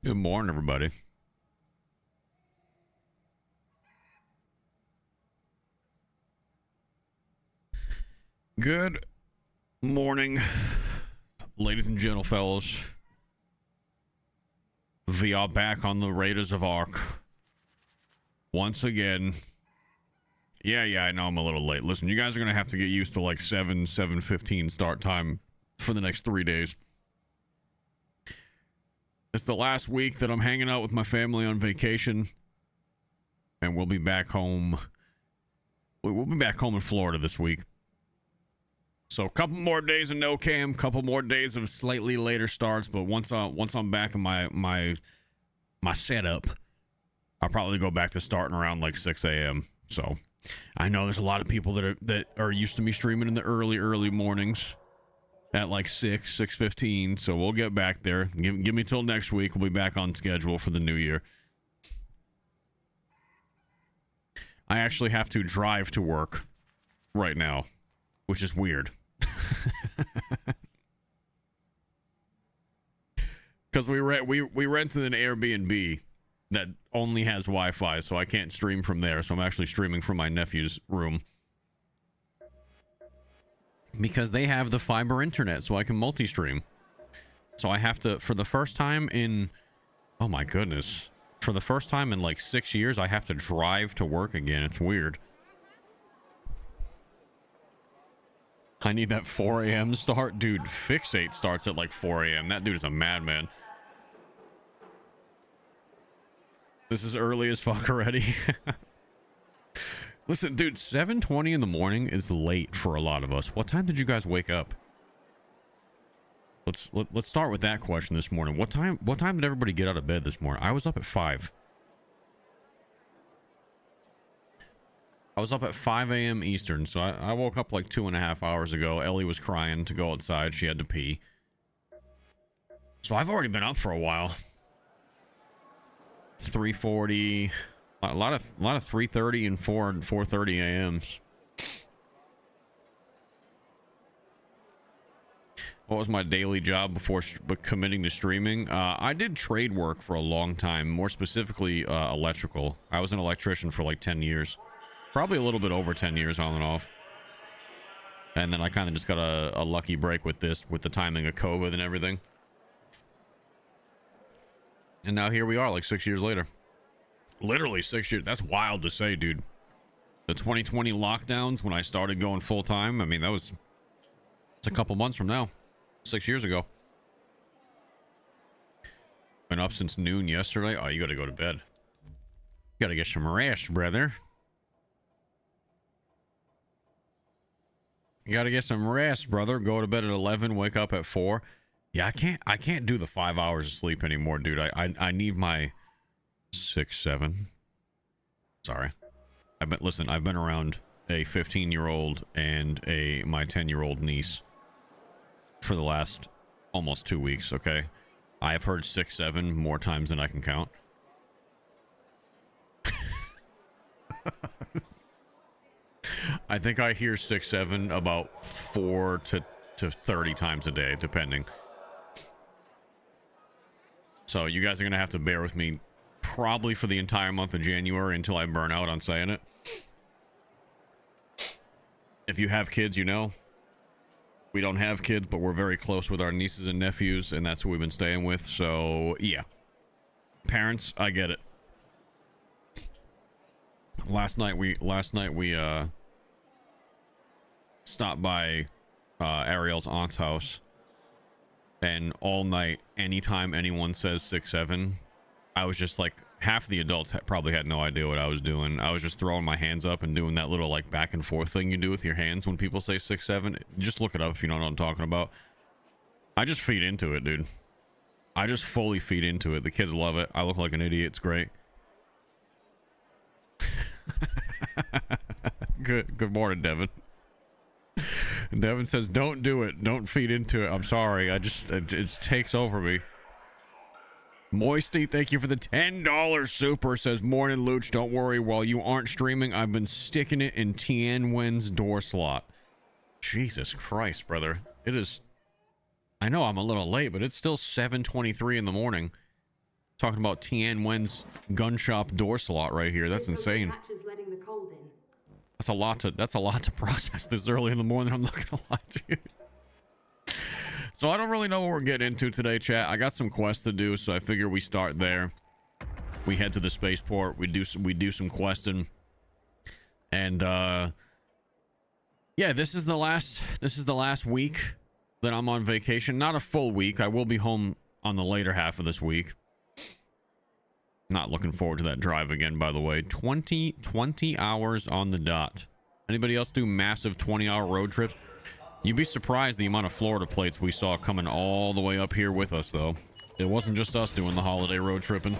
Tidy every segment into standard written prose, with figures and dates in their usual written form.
Good morning, everybody. Good morning, ladies and gentlefellas. We are back on the Raiders of Ark. Once again. Yeah, I know I'm a little late. Listen, you guys are going to have to get used to like 7:15 start time for the next 3 days. It's the last week that I'm hanging out with my family on vacation. And we'll be back home. We'll be back home in Florida this week. So a couple more days of no cam, couple more days of slightly later starts, but once I'm back in my setup, I'll probably go back to starting around like 6 a.m. So I know there's a lot of people that are used to me streaming in the early mornings at like 6:15. So we'll get back there. Give me till next week. We'll be back on schedule for the new year. I actually have to drive to work right now, which is weird. Because we rented an Airbnb that only has Wi-Fi, so I can't stream from there. So I'm actually streaming from my nephew's room. Because they have the fiber internet, so I can multi-stream. So I have to, for the first time in, oh my goodness, for the first time in like 6 years, I have to drive to work again. It's weird. I need that 4 a.m. start. Dude, Fixate starts at like 4 a.m. That dude is a madman. This is early as fuck already. Listen, dude, 7:20 in the morning is late for a lot of us. What time did you guys wake up? Let's start with that question this morning. What time did everybody get out of bed this morning? I was up at 5. I was up at 5 a.m. Eastern, so I woke up like 2.5 hours ago. Ellie was crying to go outside. She had to pee. So I've already been up for a while. It's 3:40. A lot of 3:30 and 4:30 a.m.s. What was my daily job before committing to streaming? I did trade work for a long time, more specifically electrical. I was an electrician for like 10 years. Probably a little bit over 10 years on and off. And then I kind of just got a lucky break with this, with the timing of COVID and everything. And now here we are, like 6 years later. Literally 6 years. That's wild to say, dude. The 2020 lockdowns, when I started going full time, I mean, it's a couple months from now. 6 years ago. Been up since noon yesterday. Oh, you gotta go to bed. You gotta get some rest, brother. You gotta get some rest, brother. Go to bed at 11, wake up at 4. Yeah, I can't do the 5 hours of sleep anymore, dude. I need my 6, 7. Sorry. I've been around a 15-year-old and my 10-year-old niece for the last almost 2 weeks, okay? I've heard 6, 7 more times than I can count. I think I hear 6, 7 about 4 to 30 times a day, depending. So you guys are gonna have to bear with me probably for the entire month of January until I burn out on saying it. If you have kids, you know. We don't have kids, but we're very close with our nieces and nephews, and that's who we've been staying with. So yeah, parents, I get it. Last night we stopped by Ariel's aunt's house, and all night, anytime anyone says 6, 7, I was just like, half the adults probably had no idea what I was doing. I was just throwing my hands up and doing that little like back and forth thing you do with your hands when people say 6, 7. Just look it up if you don't know what I'm talking about. I just feed into it, dude. I just fully feed into it. The kids love it. I look like an idiot. It's great. Good morning, Devin. Devin says, don't do it. Don't feed into it. I'm sorry. It takes over me. Moisty, thank you for the $10 super. Says, morning, Looch. Don't worry. While you aren't streaming, I've been sticking it in Tianwen's door slot. Jesus Christ, brother. It is... I know I'm a little late, but it's still 7:23 in the morning. Talking about Tianwen's gun shop door slot right here. That's insane. That's a lot to process this early in the morning. I'm not gonna lie to you. So I don't really know what we're getting into today, chat. I got some quests to do, so I figure we start there. We head to the spaceport. We do some questing, and yeah, this is the last week that I'm on vacation. Not a full week. I will be home on the later half of this week. Not looking forward to that drive again, by the way. 20 hours on the dot. Anybody else do massive 20-hour road trips? You'd be surprised the amount of Florida plates we saw coming all the way up here with us, though. It wasn't just us doing the holiday road tripping.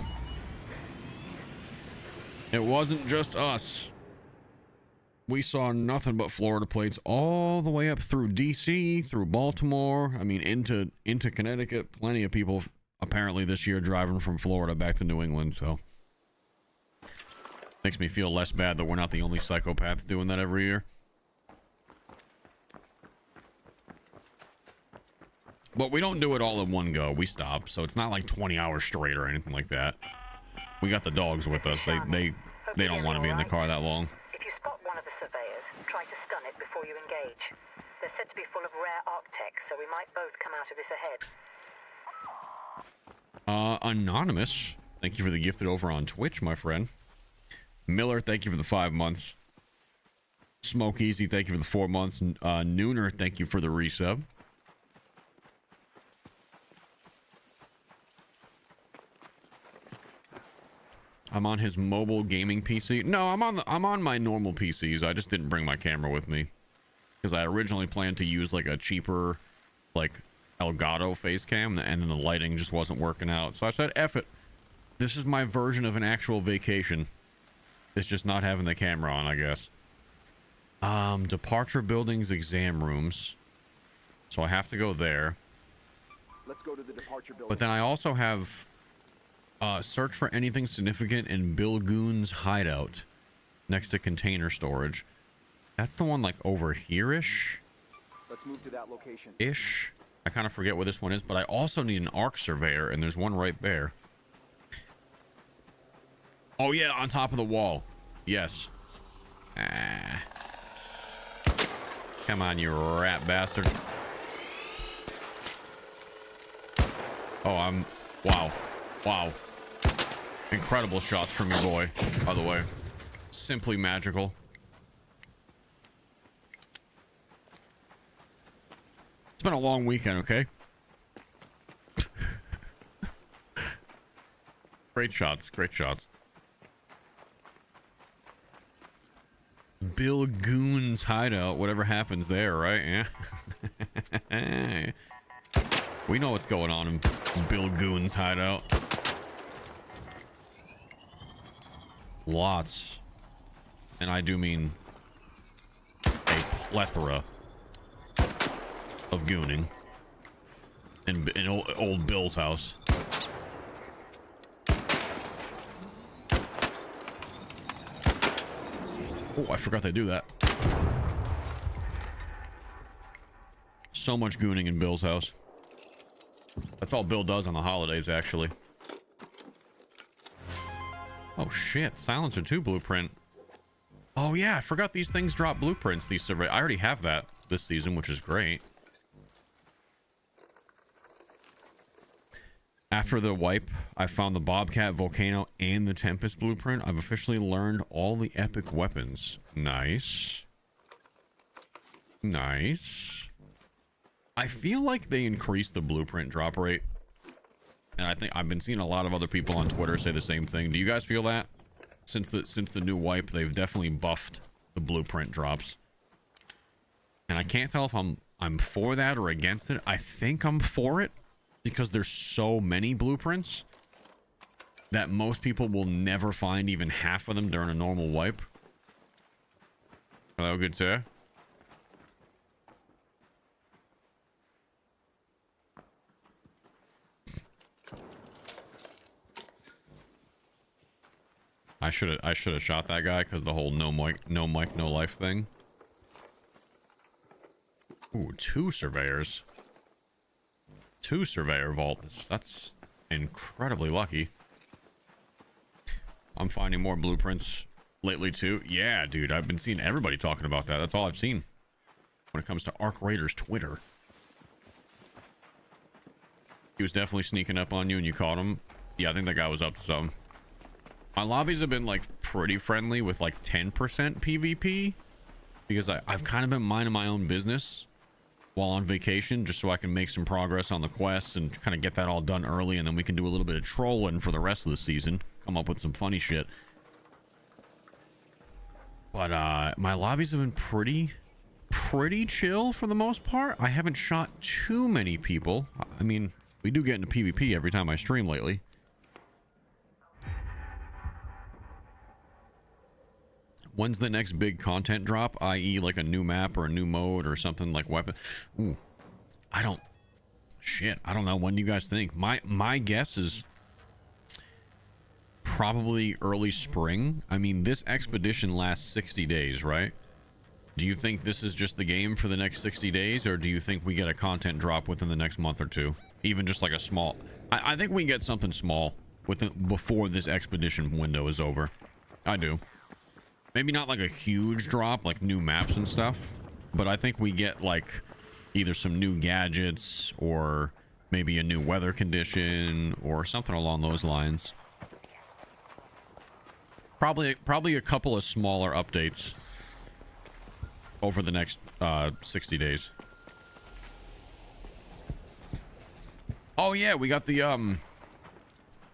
It wasn't just us. We saw nothing but Florida plates all the way up through DC, through Baltimore. I mean, into Connecticut. Plenty of people apparently this year driving from Florida back to New England, so makes me feel less bad that we're not the only psychopaths doing that every year. But we don't do it all in one go. We stop, so it's not like 20 hours straight or anything like that. We got the dogs with us. They don't want to be in the car that long. If you spot one of the surveyors, try to stun it before you engage. They're said to be full of rare Ark tech, so we might both come out of this ahead. Anonymous, thank you for the gifted over on Twitch, my friend. Miller, thank you for the 5 months. Smoke Easy, thank you for the 4 months. Nooner, thank you for the resub. I'm on his mobile gaming PC. No, I'm on my normal PCs. I just didn't bring my camera with me because I originally planned to use like a cheaper, like Elgato face cam, and then the lighting just wasn't working out. So I said, F it. This is my version of an actual vacation. It's just not having the camera on, I guess. Departure buildings, exam rooms. So I have to go there. Let's go to the departure building. But then I also have search for anything significant in Bill Goon's hideout next to container storage. That's the one like over here-ish. Let's move to that location. Ish. I kind of forget where this one is, but I also need an Ark surveyor, and there's one right there. Oh yeah, on top of the wall. Yes. Ah. Come on, you rat bastard. Oh, wow. Wow. Incredible shots from your boy, by the way. Simply magical. It's been a long weekend, okay? Great shots, great shots. Bill Goon's hideout, whatever happens there, right? Yeah. We know what's going on in Bill Goon's hideout. Lots. And I do mean a plethora of gooning in old Bill's house. Oh, I forgot they do that. So much gooning in Bill's house. That's all Bill does on the holidays, actually. Oh shit, Silencer 2 blueprint. Oh yeah, I forgot these things drop blueprints, these survey. I already have that this season, which is great. After the wipe, I found the Bobcat, Volcano, and the Tempest blueprint. I've officially learned all the epic weapons. Nice. Nice. I feel like they increased the blueprint drop rate. And I think I've been seeing a lot of other people on Twitter say the same thing. Do you guys feel that? Since the new wipe, they've definitely buffed the blueprint drops. And I can't tell if I'm for that or against it. I think I'm for it because there's so many blueprints that most people will never find even half of them during a normal wipe. Hello, good sir. I should have shot that guy because the whole no mic, no life thing. Ooh, 2 surveyors. 2 surveyor vaults. That's incredibly lucky. I'm finding more blueprints lately too. Yeah, dude, I've been seeing everybody talking about that. That's all I've seen when it comes to Ark Raiders Twitter. He was definitely sneaking up on you and you caught him. Yeah, I think that guy was up to something. My lobbies have been like pretty friendly with like 10% PvP because I've kind of been minding my own business while on vacation just so I can make some progress on the quests and kind of get that all done early, and then we can do a little bit of trolling for the rest of the season, come up with some funny shit. But my lobbies have been pretty chill for the most part. I haven't shot too many people. I mean, we do get into PvP every time I stream lately. When's the next big content drop, i.e. like a new map or a new mode or something like weapon? Ooh, I don't know. When do you guys think? My guess is probably early spring. I mean, this expedition lasts 60 days, right? Do you think this is just the game for the next 60 days, or do you think we get a content drop within the next month or two? Even just like a small... I think we get something small before this expedition window is over. I do. Maybe not like a huge drop, like new maps and stuff, but I think we get like either some new gadgets or maybe a new weather condition or something along those lines. Probably a couple of smaller updates over the next 60 days. Oh yeah, we got the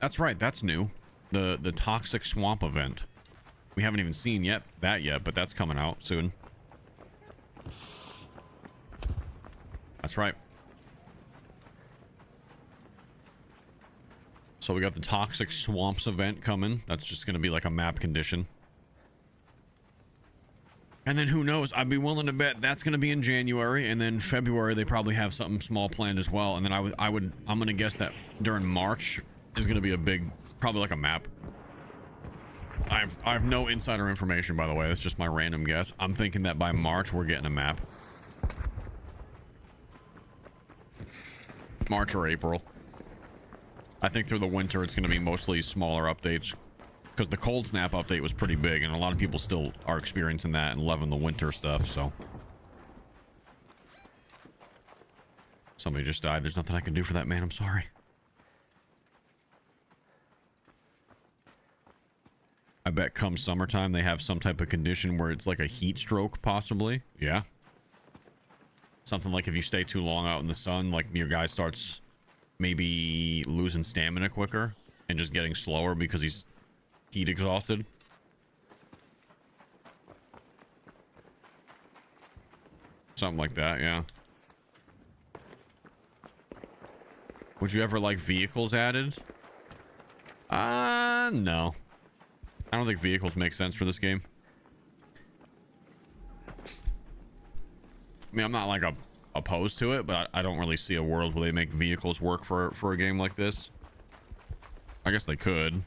that's right, that's new. The toxic swamp event. We haven't even seen that yet, but that's coming out soon. That's right. So we got the toxic swamps event coming. That's just going to be like a map condition. And then who knows? I'd be willing to bet that's going to be in January, and then February they probably have something small planned as well. And then I'm going to guess that during March is going to be a big, probably like a map. I have no insider information, by the way. That's just my random guess. I'm thinking that by March we're getting a map. March or April. I think through the winter it's going to be mostly smaller updates, because the cold snap update was pretty big, and a lot of people still are experiencing that and loving the winter stuff. So somebody just died. There's nothing I can do for that man. I'm sorry. I bet come summertime they have some type of condition where it's like a heat stroke, possibly. Yeah. Something like if you stay too long out in the sun, like your guy starts maybe losing stamina quicker and just getting slower because he's heat exhausted. Something like that, yeah. Would you ever like vehicles added? No. I don't think vehicles make sense for this game. I mean, I'm not like opposed to it, but I don't really see a world where they make vehicles work for a game like this. I guess they could,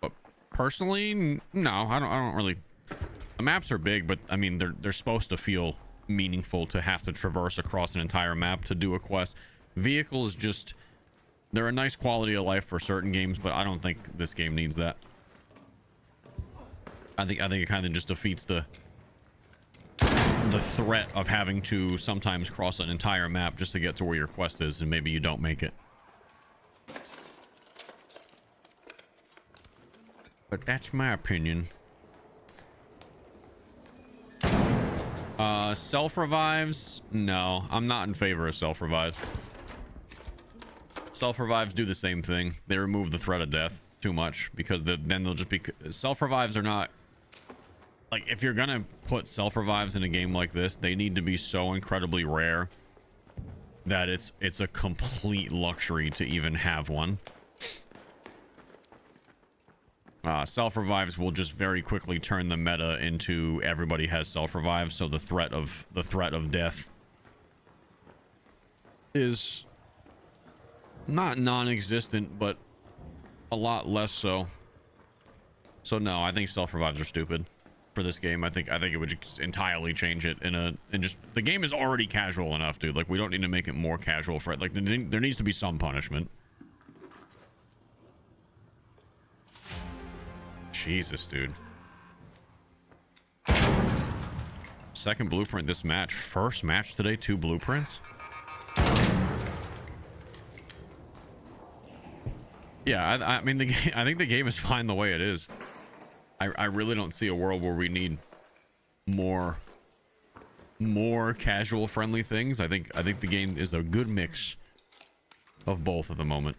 but personally, no. I don't really. The maps are big, but I mean, they're supposed to feel meaningful to have to traverse across an entire map to do a quest. Vehicles just, they're a nice quality of life for certain games, but I don't think this game needs that. I think it kind of just defeats the threat of having to sometimes cross an entire map just to get to where your quest is, and maybe you don't make it. But that's my opinion. Self-revives? No, I'm not in favor of self-revives. Self-revives do the same thing. They remove the threat of death too much, because then they'll just be... Self-revives are not... Like, if you're gonna put self-revives in a game like this, they need to be so incredibly rare that it's a complete luxury to even have one. Self-revives will just very quickly turn the meta into everybody has self-revives, so the threat of death is not non-existent, but a lot less so. So no, I think self-revives are stupid for this game. I think it would just entirely change it and just the game is already casual enough, dude. Like, we don't need to make it more casual for it. Like, there needs to be some punishment. Jesus, dude. Second blueprint this match. First match today, 2 blueprints. Yeah, I mean, I think the game is fine the way it is. I really don't see a world where we need more casual friendly things. I think the game is a good mix of both at the moment.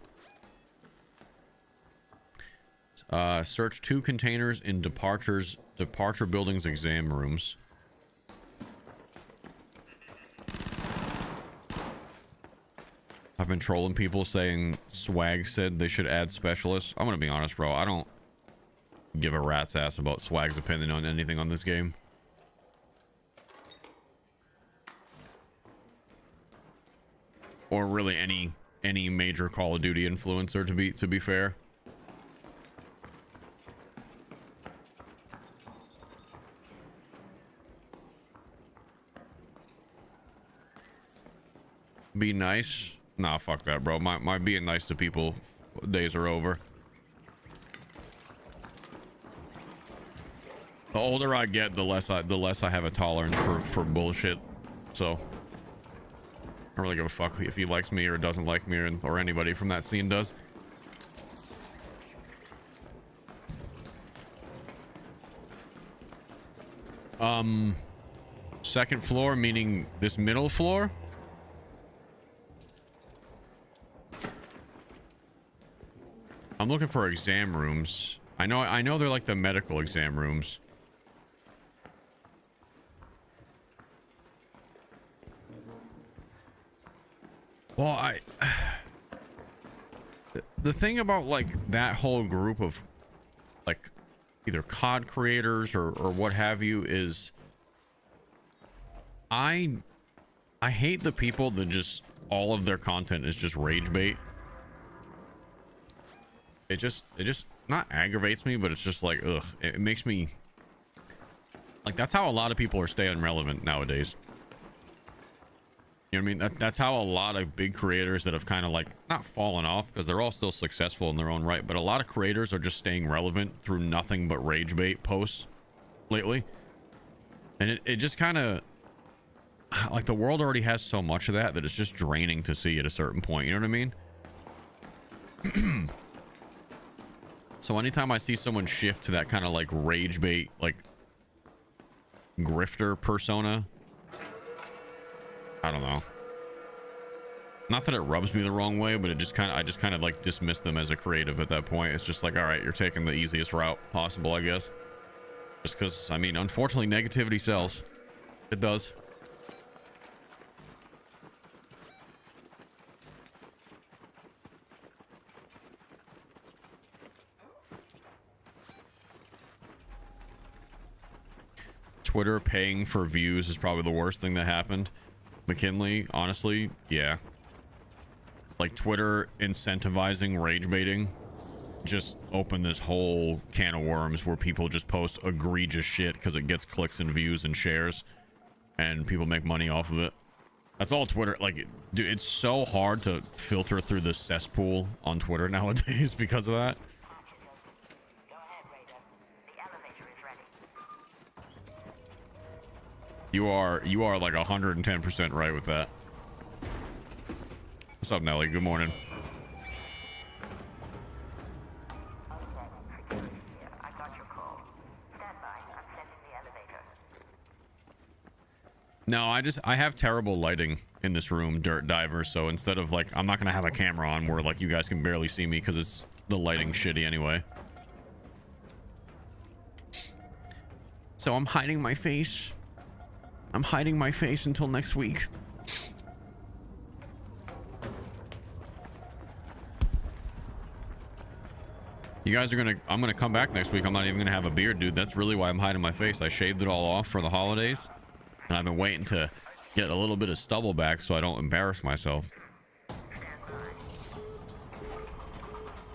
Search 2 containers in departure buildings exam rooms. I've been trolling people saying Swag said they should add specialists. I'm gonna be honest, bro. I don't give a rat's ass about Swag's opinion on anything on this game. Or really any major Call of Duty influencer, to be fair. Be nice. Nah, fuck that, bro. My being nice to people days are over. The older I get, the less I have a tolerance for bullshit. So I don't really give a fuck if he likes me or doesn't like me, or anybody from that scene does. Second floor, meaning this middle floor? I'm looking for exam rooms. I know they're like the medical exam rooms. Well, the thing about like that whole group of like either COD creators or what have you is I hate the people that just all of their content is just rage bait. It just not aggravates me, but it's just like, ugh, it makes me like, that's how a lot of people are staying relevant nowadays. You know what I mean? That's how a lot of big creators that have kind of like not fallen off, because they're all still successful in their own right, but a lot of creators are just staying relevant through nothing but rage bait posts lately. And it just kind of like, the world already has so much of that it's just draining to see at a certain point. You know what I mean? So anytime I see someone shift to that kind of like rage bait, like grifter persona, I don't know. Not that it rubs me the wrong way, but I just kind of like dismiss them as a creative at that point. It's just like, all right, you're taking the easiest route possible, I guess. Just because, I mean, unfortunately, negativity sells. It does. Twitter paying for views is probably the worst thing that happened. McKinley, honestly, yeah. Like, Twitter incentivizing rage baiting just opened this whole can of worms where people just post egregious shit because it gets clicks and views and shares, and people make money off of it. That's all Twitter. Like, dude, it's so hard to filter through the cesspool on Twitter nowadays because of that. You are like 110% right with that. What's up, Nelly? Good morning. I got your call. Stand by. I'm sending the elevator. No, I have terrible lighting in this room, Dirt Diver, so instead of like, I'm not gonna have a camera on where like you guys can barely see me because it's the lighting shitty anyway. So I'm hiding my face. I'm hiding my face until next week. You guys are I'm gonna come back next week. I'm not even gonna have a beard, dude. That's really why I'm hiding my face. I shaved it all off for the holidays, and I've been waiting to get a little bit of stubble back so I don't embarrass myself.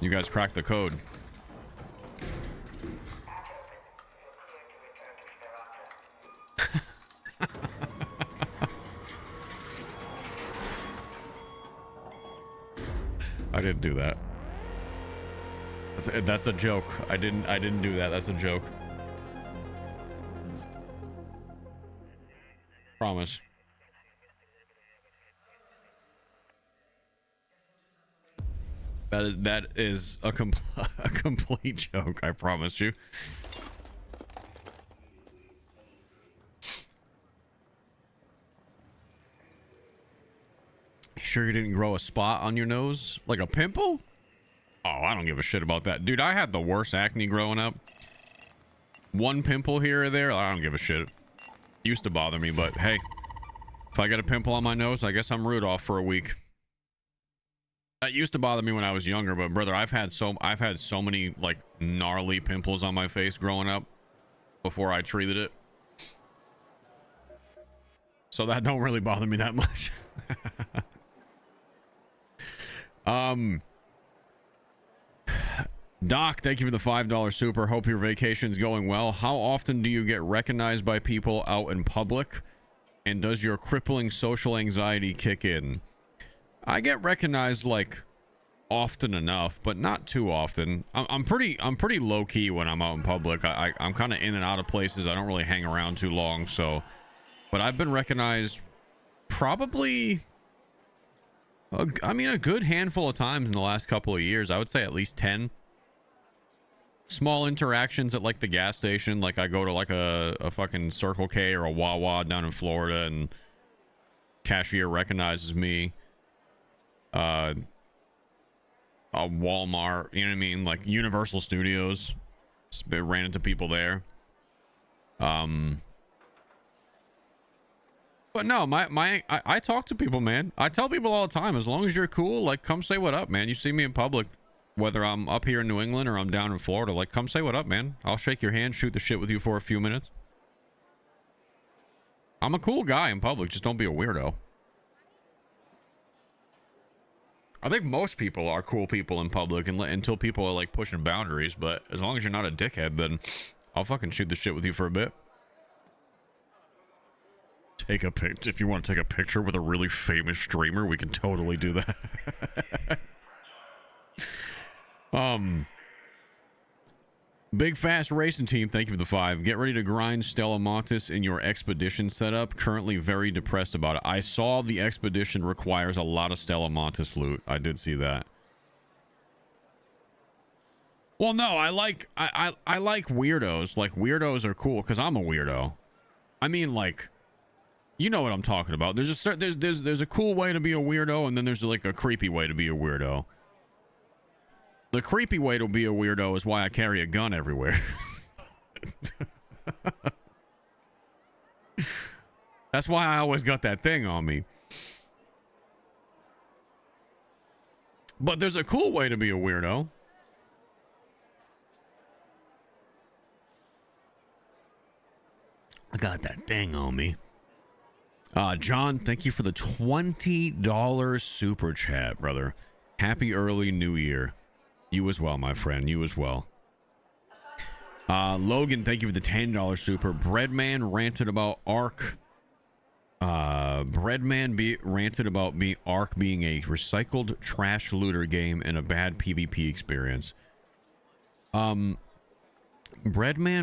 You guys cracked the code. I didn't do that. That's a joke. I didn't do that. That's a joke. Promise. That is a complete joke. I promise you. Sure you didn't grow a spot on your nose? Like a pimple? Oh, I don't give a shit about that. Dude, I had the worst acne growing up. One pimple here or there, I don't give a shit. Used to bother me, but hey. If I get a pimple on my nose, I guess I'm Rudolph for a week. That used to bother me when I was younger, but brother, I've had so many like gnarly pimples on my face growing up before I treated it. So that don't really bother me that much. Doc, thank you for the $5 super. Hope your vacation's going well. How often do you get recognized by people out in public? And does your crippling social anxiety kick in? I get recognized like often enough, but not too often. I'm pretty low key when I'm out in public. I'm kind of in and out of places. I don't really hang around too long, so. But I've been recognized probably, I mean, a good handful of times in the last couple of years. I would say at least 10. Small interactions at like the gas station. Like I go to like a fucking Circle K or a Wawa down in Florida and cashier recognizes me. A Walmart, you know what I mean? Like Universal Studios. Ran into people there. But no, I talk to people, man. I tell people all the time, as long as you're cool, like come say what up, man. You see me in public, whether I'm up here in New England or I'm down in Florida, like come say what up, man. I'll shake your hand, shoot the shit with you for a few minutes. I'm a cool guy in public, just don't be a weirdo. I think most people are cool people in public until people are like pushing boundaries, but as long as you're not a dickhead, then I'll fucking shoot the shit with you for a bit. Take a pic. If you want to take a picture with a really famous streamer, we can totally do that. Big Fast Racing Team, thank you for the 5. Get ready to grind Stella Montis in your expedition setup. Currently very depressed about it. I saw the expedition requires a lot of Stella Montis loot. I did see that. Well, no, I like weirdos. Like weirdos are cool because I'm a weirdo. I mean, like, you know what I'm talking about. There's a cool way to be a weirdo, and then there's like a creepy way to be a weirdo. The creepy way to be a weirdo is why I carry a gun everywhere. That's why I always got that thing on me. But there's a cool way to be a weirdo. I got that thing on me. John, thank you for the $20 super chat, brother. Happy early new year. You as well, my friend. You as well. Logan, thank you for the $10 super. Breadman ranted about Ark. Ranted about Ark being a recycled trash looter game and a bad PvP experience. Breadman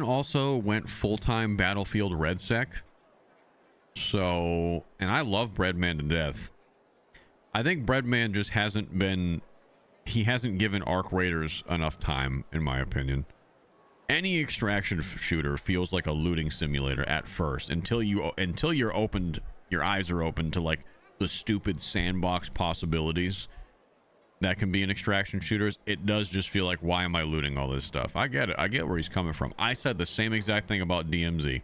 also went full-time Battlefield RedSec. So, and I love Breadman to death. I think Breadman just hasn't been... He hasn't given Ark Raiders enough time, in my opinion. Any extraction shooter feels like a looting simulator at first, until your eyes are open to like the stupid sandbox possibilities that can be in extraction shooters. It does just feel like, why am I looting all this stuff? I get it. I get where he's coming from. I said the same exact thing about DMZ.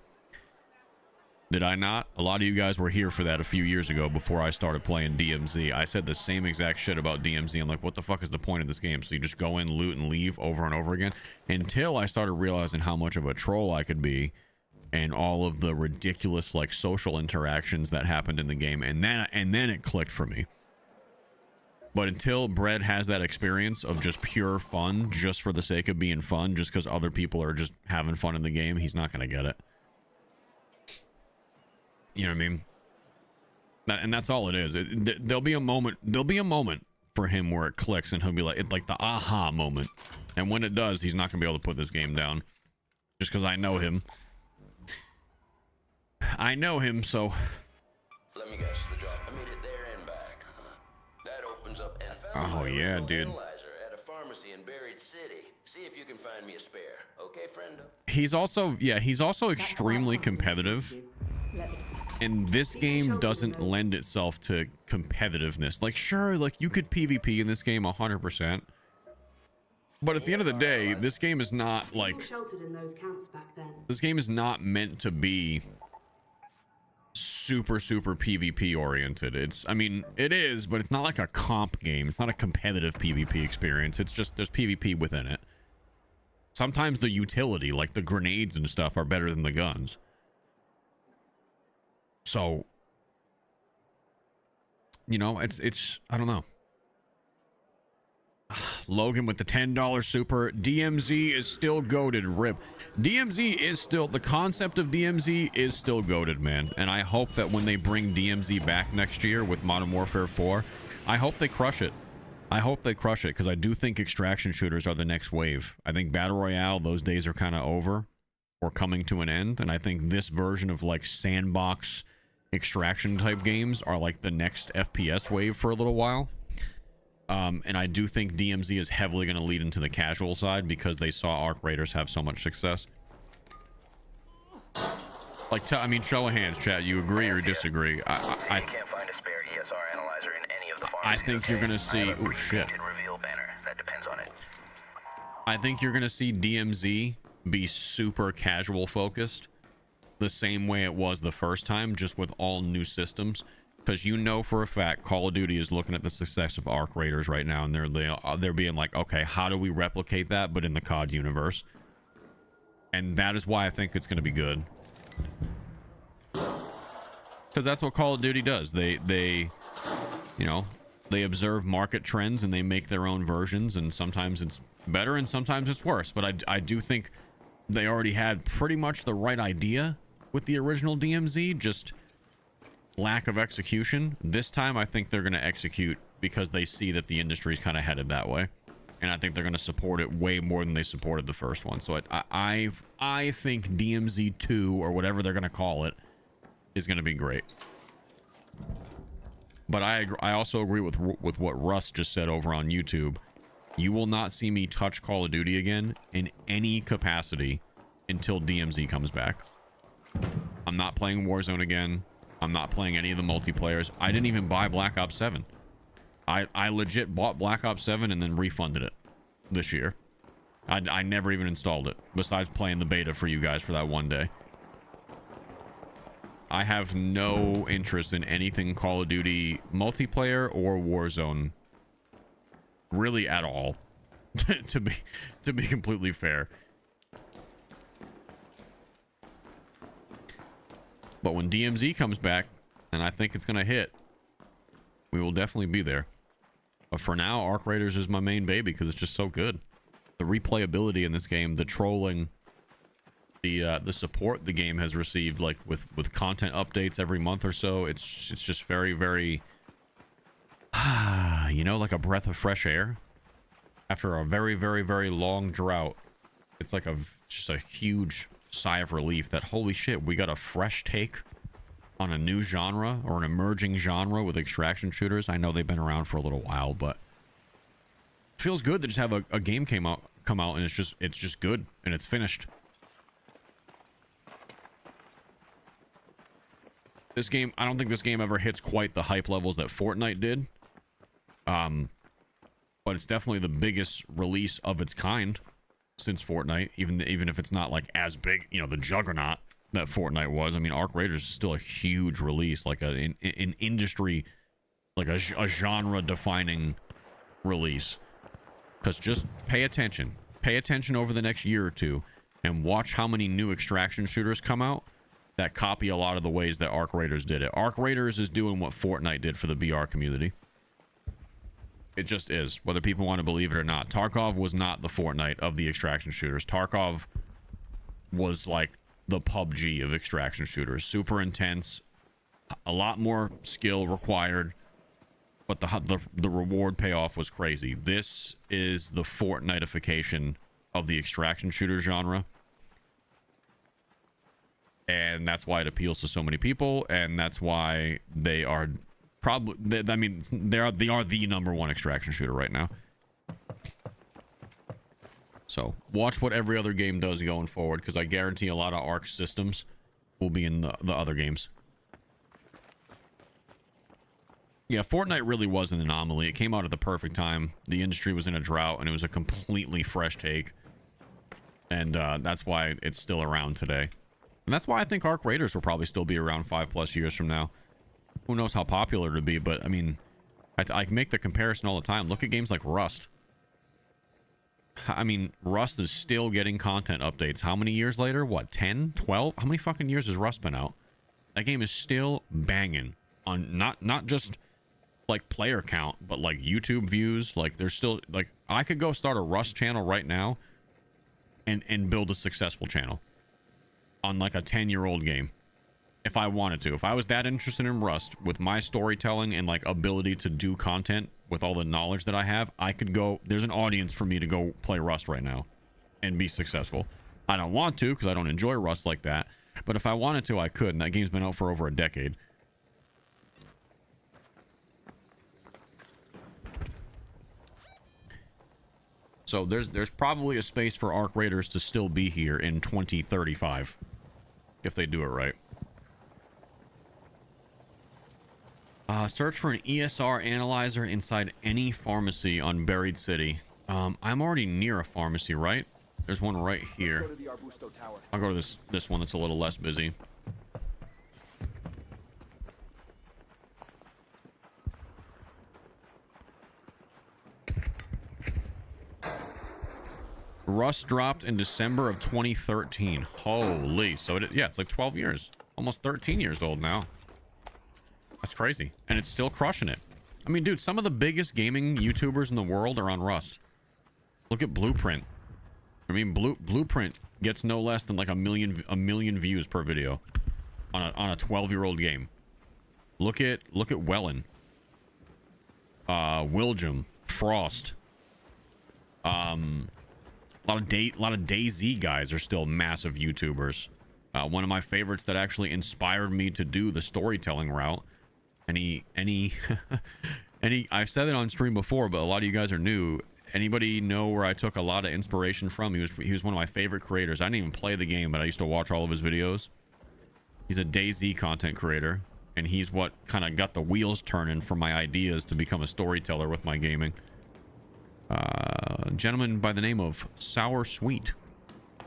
Did I not? A lot of you guys were here for that a few years ago before I started playing DMZ. I said the same exact shit about DMZ. I'm like, what the fuck is the point of this game? So you just go in, loot, and leave over and over again. Until I started realizing how much of a troll I could be and all of the ridiculous like social interactions that happened in the game. And then it clicked for me. But until Bread has that experience of just pure fun, just for the sake of being fun, just because other people are just having fun in the game, he's not going to get it. You know what I mean? And that's all it is. There'll be a moment for him where it clicks and he'll be like, it's like the aha moment. And when it does, he's not going to be able to put this game down. Just because I know him. I know him, so... Let me guess, the drop immediate there and back. That opens up and found Oh, my yeah, original dude. analyzer at a pharmacy in Buried City. See if you can find me a spare. Okay, friendo? He's also extremely competitive. And this game doesn't lend itself to competitiveness. Like, sure, like, you could PvP in this game 100%. But at the end of the day, this game is not, like... Sheltered in those camps back then. This game is not meant to be super PvP oriented. I mean, it is, but it's not like a comp game. It's not a competitive PvP experience. It's just, there's PvP within it. Sometimes the utility, like the grenades and stuff, are better than the guns. So, you know, it's I don't know. Logan with the $10 super. DMZ is still goated. Rip. DMZ is still, the concept of DMZ is still goated, man. And I hope that when they bring DMZ back next year with Modern Warfare 4, I hope they crush it. I hope they crush it, because I do think extraction shooters are the next wave. I think Battle Royale, those days are kind of over or coming to an end. And I think this version of like sandbox extraction type games are like the next FPS wave for a little while. And I do think DMZ is heavily going to lead into the casual side because they saw Ark Raiders have so much success. Like, I mean, show of hands, chat. You agree or disagree? I can't find a spare ESR analyzer in any of the I think you're going to see... Oh, shit. reveal banner. That depends on it. I think you're going to see DMZ be super casual focused the same way it was the first time, just with all new systems. Because you know for a fact Call of Duty is looking at the success of Ark Raiders right now, and they're being like, okay, how do we replicate that but in the COD universe? And that is why I think it's going to be good. Because that's what Call of Duty does. They you know, they observe market trends and they make their own versions, and sometimes it's better and sometimes it's worse. But I do think they already had pretty much the right idea with the original DMZ, just lack of execution. This time I think they're going to execute because they see that the industry's kind of headed that way, and I think they're going to support it way more than they supported the first one. So I think DMZ 2 or whatever they're going to call it is going to be great. But I also agree with what Russ just said over on YouTube. You will not see me touch Call of Duty again in any capacity until DMZ comes back. I'm not playing Warzone again. I'm not playing any of the multiplayers. I didn't even buy Black Ops 7. I legit bought Black Ops 7 and then refunded it this year. I never even installed it, besides playing the beta for you guys for that one day. I have no interest in anything Call of Duty multiplayer or Warzone, really at all, to be completely fair. But when DMZ comes back, and I think it's going to hit, we will definitely be there. But for now, Ark Raiders is my main baby because it's just so good. The replayability in this game, the trolling, the support the game has received, like with content updates every month or so, it's just very, very, you know, like a breath of fresh air after a very, very, very long drought. It's like just a huge sigh of relief that, holy shit, we got a fresh take on a new genre or an emerging genre with extraction shooters. I know they've been around for a little while, but it feels good to just have a game come out and it's just good and it's finished. This game, I don't think this game ever hits quite the hype levels that Fortnite did. But it's definitely the biggest release of its kind since Fortnite, even if it's not like as big, you know, the juggernaut that Fortnite was. I mean, Ark Raiders is still a huge release, like an industry, like a genre defining release. Because just pay attention over the next year or two and watch how many new extraction shooters come out that copy a lot of the ways that Ark Raiders did it. Ark Raiders is doing what Fortnite did for the BR community. It just is, whether people want to believe it or not. Tarkov was not the Fortnite of the extraction shooters. Tarkov was like the PUBG of extraction shooters. Super intense, a lot more skill required, but the reward payoff was crazy. This is the Fortnite-ification of the extraction shooter genre, and that's why it appeals to so many people, and that's why they are probably, I mean, they are the number one extraction shooter right now. So watch what every other game does going forward, because I guarantee a lot of Ark systems will be in the other games. Yeah, Fortnite really was an anomaly. It came out at the perfect time. The industry was in a drought, and it was a completely fresh take. And that's why it's still around today. And that's why I think Ark Raiders will probably still be around 5+ years from now. Who knows how popular it'll be, but I mean, I make the comparison all the time. Look at games like Rust. I mean, Rust is still getting content updates. How many years later? What, 10, 12? How many fucking years has Rust been out? That game is still banging on not just like player count, but like YouTube views. Like, there's still, like, I could go start a Rust channel right now and build a successful channel on like a 10-year-old game if I wanted to. If I was that interested in Rust with my storytelling and like ability to do content with all the knowledge that I have, I could go, there's an audience for me to go play Rust right now and be successful. I don't want to because I don't enjoy Rust like that, but if I wanted to, I could, and that game's been out for over a decade. So there's probably a space for Ark Raiders to still be here in 2035 if they do it right. Search for an ESR analyzer inside any pharmacy on Buried City. I'm already near a pharmacy, right? There's one right here. Go to the Arbusto Tower. I'll go to this one that's a little less busy. Rust dropped in December of 2013. Holy. So yeah, it's like 12 years. Almost 13 years old now. That's crazy. And it's still crushing it. I mean, dude, some of the biggest gaming YouTubers in the world are on Rust. Look at Blueprint. I mean, Blueprint gets no less than like a million views per video on a 12-year-old game. Look at Wellen. Willjum. Frost. A lot of DayZ guys are still massive YouTubers. One of my favorites that actually inspired me to do the storytelling route. I've said it on stream before, but a lot of you guys are new. Anybody know where I took a lot of inspiration from? He was one of my favorite creators. I didn't even play the game, but I used to watch all of his videos. He's a DayZ content creator, and he's what kind of got the wheels turning for my ideas to become a storyteller with my gaming. A gentleman by the name of Sour Sweet. I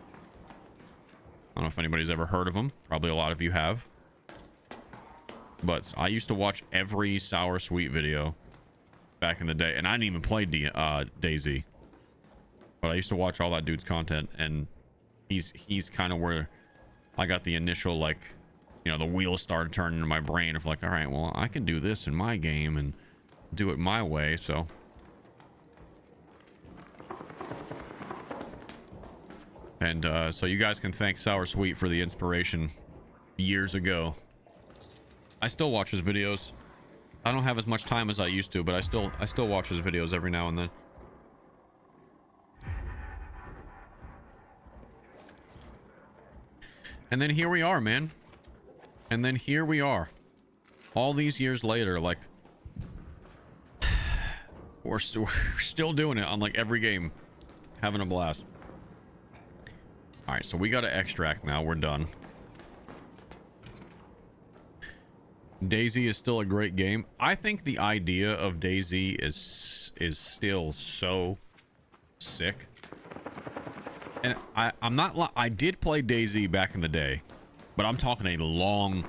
don't know if anybody's ever heard of him. Probably a lot of you have. But I used to watch every Sour Sweet video back in the day, and I didn't even play DayZ. But I used to watch all that dude's content, and he's kind of where I got the initial, like, you know, the wheels started turning in my brain of like, all right, well, I can do this in my game and do it my way, so. And so you guys can thank Sour Sweet for the inspiration years ago. I still watch his videos. I don't have as much time as I used to, but I still watch his videos every now and then. And then here we are, man. And then here we are. All these years later, like, we're still doing it on like every game. Having a blast. Alright, so we got to extract now. We're done. DayZ is still a great game. I think the idea of DayZ is still so sick. And I did play DayZ back in the day, but I'm talking a long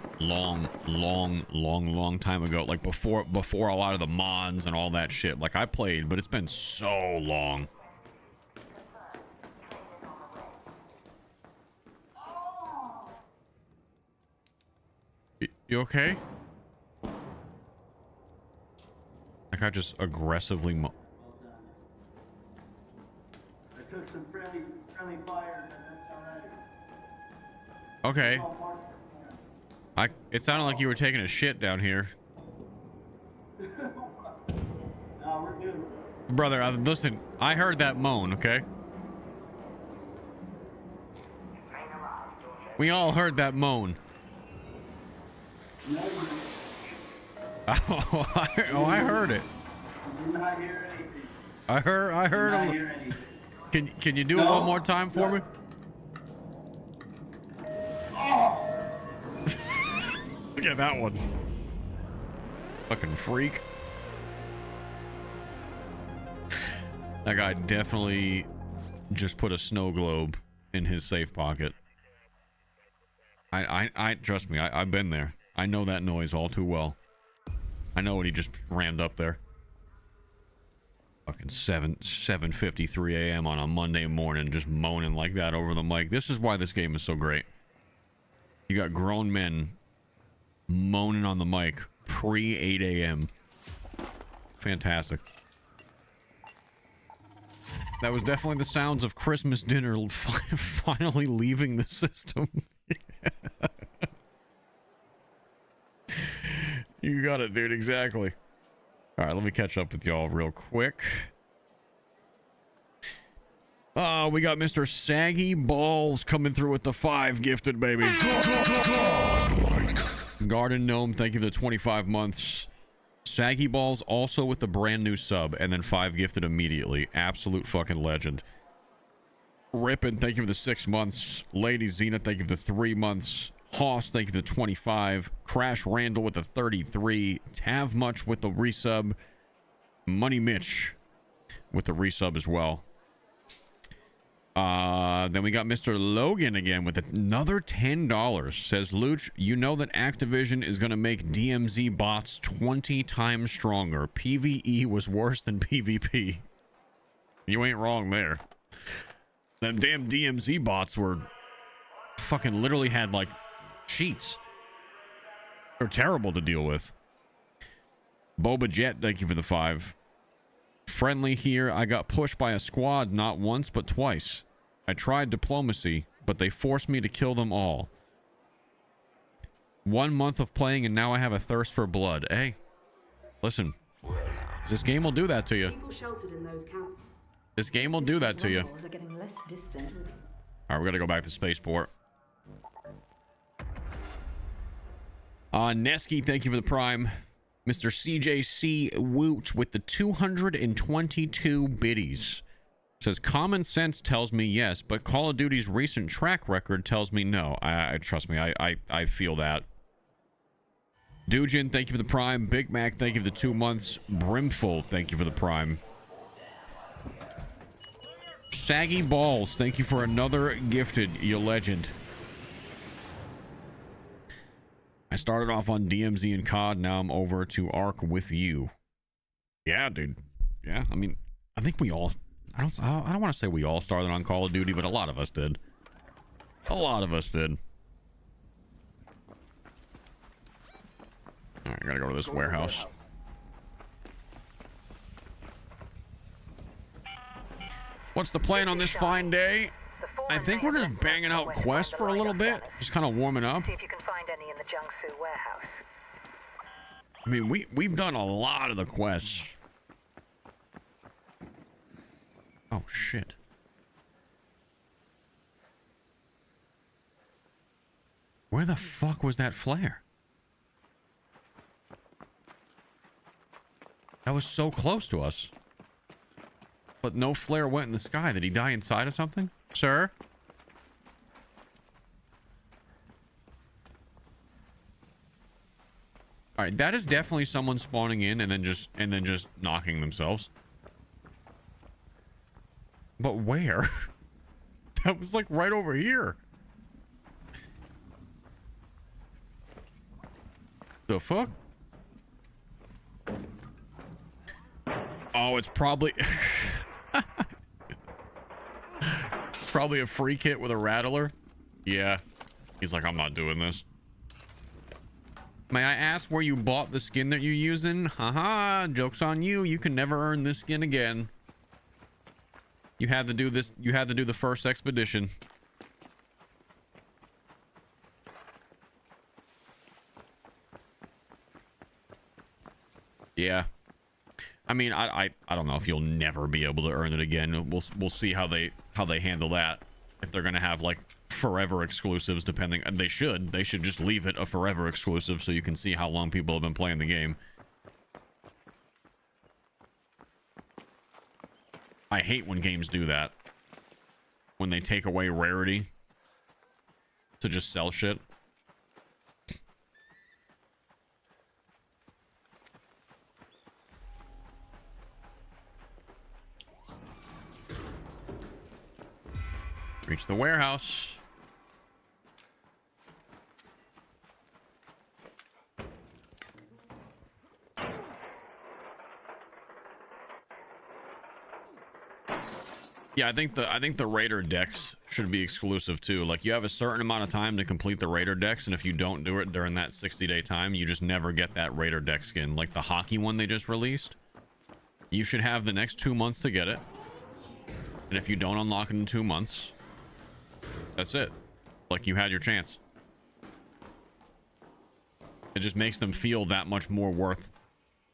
time ago, like before a lot of the mods and all that shit. Like, I played, but it's been so long. You okay? Like, I just aggressively I took some friendly fire, and that's alright. Okay. It sounded like you were taking a shit down here. Brother, listen, I heard that moan, okay? We all heard that moan. I heard it. Did not hear anything. I heard Did not him. hear anything. Can you do it one more time for me? Look at that one. Fucking freak. That guy definitely just put a snow globe in his safe pocket. I trust me, I've been there. I know that noise all too well. I know what he just rammed up there. Fucking 7:53 a.m. on a Monday morning, just moaning like that over the mic. This is why this game is so great. You got grown men moaning on the mic pre 8 a.m. Fantastic. That was definitely the sounds of Christmas dinner finally leaving the system. You got it, dude. Exactly. All right, let me catch up with y'all real quick. Oh, we got Mr. Saggy Balls coming through with the 5 gifted, baby. Garden Gnome, thank you for the 25 months. Saggy Balls also with the brand new sub, and then 5 gifted immediately. Absolute fucking legend. Rippin', thank you for the 6 months. Lady Xena, thank you for the 3 months. Hoss, thank you for the 25. Crash Randall with the 33. Tav Much with the resub. Money Mitch with the resub as well. Then we got Mr. Logan again with another $10. Says, Looch, you know that Activision is going to make DMZ bots 20 times stronger. PvE was worse than PvP. You ain't wrong there. Them damn DMZ bots were fucking literally had like cheats. They're terrible to deal with. Boba Jet, thank you for the 5. Friendly here. I got pushed by a squad not once but twice. I tried diplomacy, but they forced me to kill them all. 1 month of playing and now I have a thirst for blood. Hey, listen. This game will do that to you. People sheltered in those camps. This game will do that to you. Are getting less distant. Alright, we're gonna go back to Spaceport. Nesky, thank you for the prime. Mr. CJC Woot with the 222 biddies. Says, common sense tells me yes, but Call of Duty's recent track record tells me no. I trust me, I feel that. Dujin, thank you for the prime. Big Mac, thank you for the 2 months. Brimful, thank you for the prime. Saggy Balls, thank you for another gifted, you legend. I started off on DMZ and COD, now I'm over to Ark with you. Yeah, dude. Yeah, I mean, I think we all... I don't want to say we all started on Call of Duty, but a lot of us did. A lot of us did. Alright, I gotta go to this warehouse. What's the plan on this fine day? I think we're just banging out quests for a little bit. Just kind of warming up. See if you can find any in the Jiangsu warehouse. I mean, we've done a lot of the quests. Oh, shit. Where the fuck was that flare? That was so close to us. But no flare went in the sky. Did he die inside of something? Sir? Alright, that is definitely someone spawning in and then just knocking themselves. But where? That was like right over here. The fuck? Oh, it's probably... It's probably a free kit with a rattler. Yeah. He's like, I'm not doing this. May I ask where you bought the skin that you're using? Haha, joke's on you. You can never earn this skin again. You had to do this. You had to do the first expedition. Yeah. I mean, I don't know if you'll never be able to earn it again. We'll see how they handle that. If they're gonna have like forever exclusives, depending, they should just leave it a forever exclusive so you can see how long people have been playing the game. I hate when games do that. When they take away rarity to just sell shit. Reach the warehouse. Yeah, I think the Raider decks should be exclusive too. Like, you have a certain amount of time to complete the Raider decks, and if you don't do it during that 60-day time, you just never get that Raider deck skin. Like the hockey one they just released, you should have the next 2 months to get it, and if you don't unlock it in 2 months, that's it. Like, you had your chance. It just makes them feel that much more worth,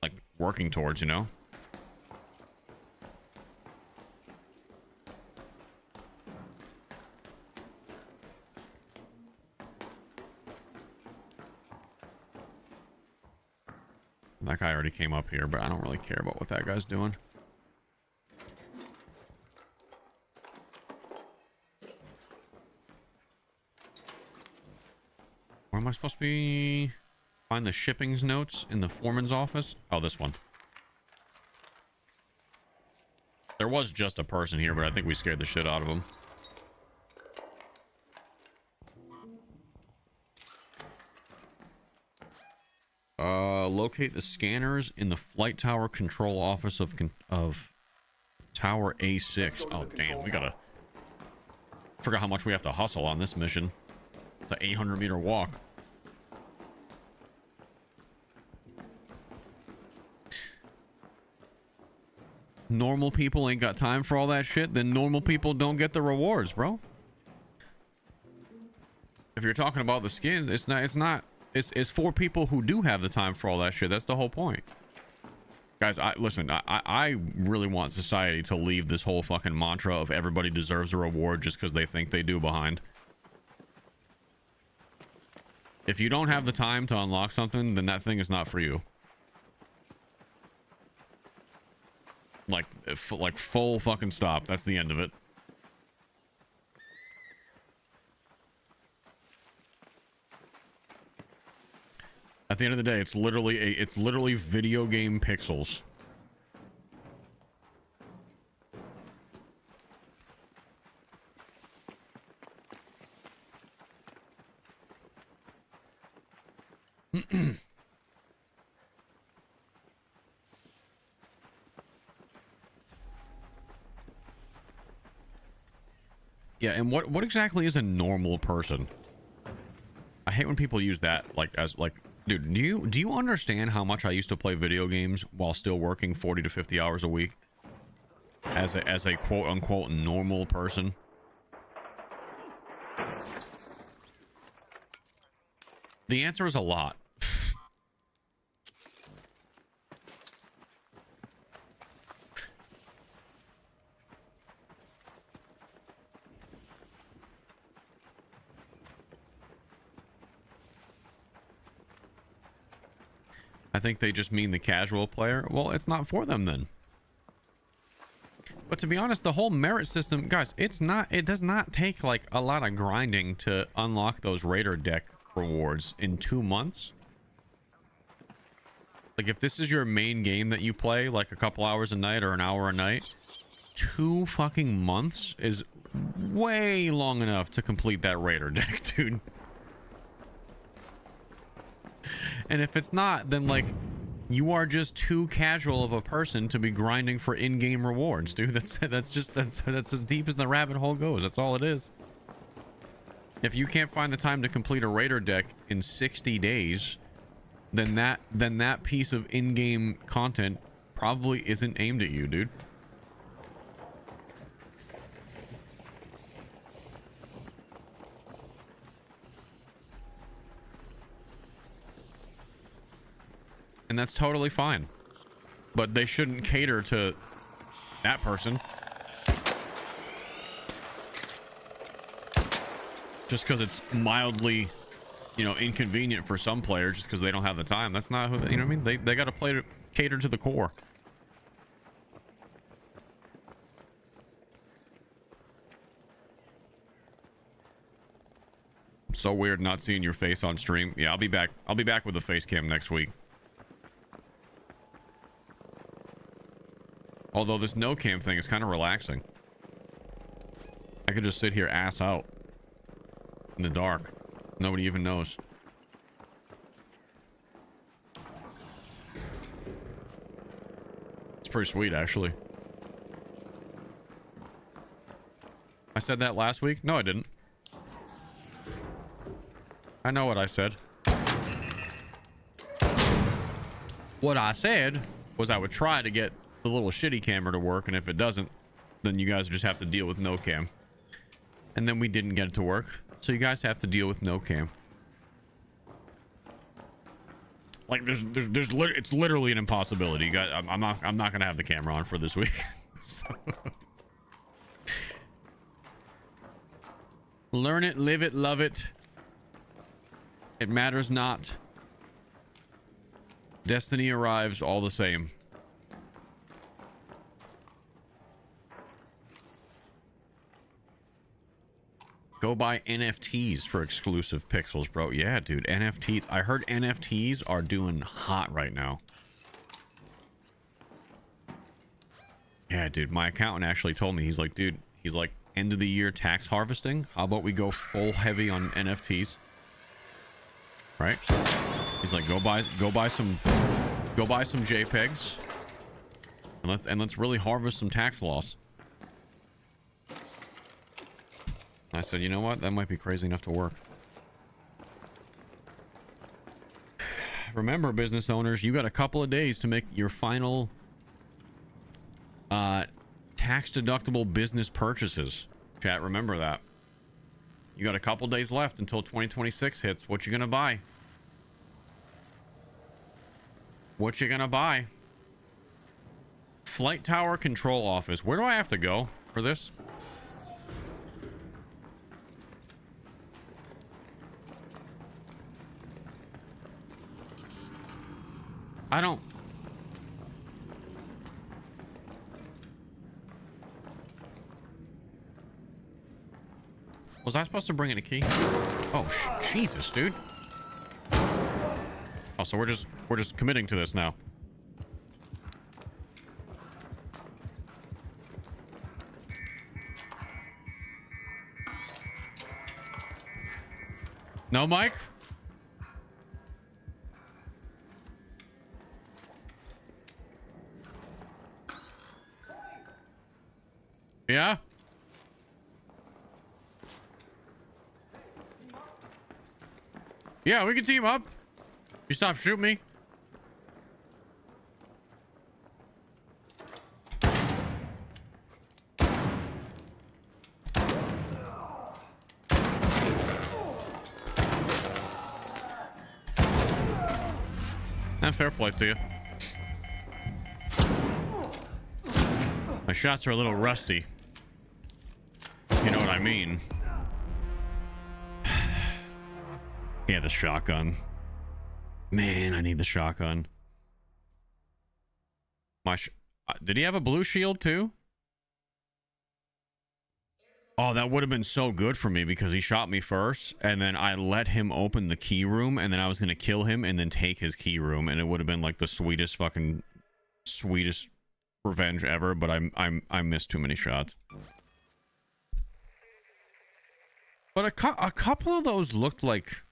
like, working towards, you know? That guy already came up here, but I don't really care about what that guy's doing. Where am I supposed to be? Find the shippings notes in the foreman's office? Oh, this one. There was just a person here, but I think we scared the shit out of him. Locate the scanners in the flight tower control office of Tower A6. Oh, damn. We gotta... Forgot how much we have to hustle on this mission. It's an 800-meter walk. Normal people ain't got time for all that shit, then normal people don't get the rewards, bro. If you're talking about the skin, it's for people who do have the time for all that shit. That's the whole point. Guys, listen, I really want society to leave this whole fucking mantra of everybody deserves a reward just because they think they do behind. If you don't have the time to unlock something, then that thing is not for you. Like full fucking stop. That's the end of it. At the end of the day, it's literally video game pixels. Yeah, and what exactly is a normal person? I hate when people use that as dude, do you understand how much I used to play video games while still working 40 to 50 hours a week as a quote unquote normal person? The answer is a lot. I think they just mean the casual player. Well, it's not for them then. But to be honest, the whole merit system, guys, it does not take like a lot of grinding to unlock those Raider deck rewards in 2 months. Like, if this is your main game that you play like a couple hours a night or an hour a night, 2 fucking months is way long enough to complete that Raider deck, dude. And if it's not, then like, you are just too casual of a person to be grinding for in-game rewards, dude. That's as deep as the rabbit hole goes. That's all it is. If you can't find the time to complete a Raider deck in 60 days, then that piece of in-game content probably isn't aimed at you, dude. And that's totally fine. but they shouldn't cater to that person. Just because it's mildly, you know, inconvenient for some players just because they don't have the time. That's not who, you know what I mean? They got to play to cater to the core. So weird not seeing your face on stream. Yeah, I'll be back. I'll be back with the face cam next week. Although this no cam thing is kind of relaxing. I could just sit here ass out in the dark. Nobody even knows. It's pretty sweet, actually. I said that last week? No, I didn't. I know what I said. What I said was I would try to get the little shitty camera to work, and if it doesn't, then you guys just have to deal with no cam. And then we didn't get it to work, so you guys have to deal with no cam. Like it's literally an impossibility. You guys, I'm not gonna have the camera on for this week. So. Learn it, live it, love it. It matters not. Destiny arrives all the same. Go buy NFTs for exclusive pixels, bro. Yeah, dude, NFTs. I heard NFTs are doing hot right now. Yeah, dude, my accountant actually told me, he's like, dude, he's like, end of the year tax harvesting. How about we go full heavy on NFTs? Right? He's like, go buy some JPEGs, and let's really harvest some tax loss. I said, you know what? That might be crazy enough to work. Remember, business owners, you got a couple of days to make your final tax deductible business purchases. Chat, remember that. You got a couple days left until 2026 hits. What you gonna buy? What you gonna buy? Flight Tower Control Office. Where do I have to go for this? I don't... Was I supposed to bring in a key? Oh, Jesus, dude. Oh, so we're just committing to this now. No, Mike? Yeah? Yeah, we can team up. You stop shooting me. And fair play to you. My shots are a little rusty. You know what I mean. Yeah, the shotgun. Man, I need the shotgun. Did he have a blue shield too? Oh, that would have been so good for me because he shot me first, and then I let him open the key room, and then I was gonna kill him and then take his key room, and it would have been like the sweetest revenge ever. But I missed too many shots. But a couple of those looked like,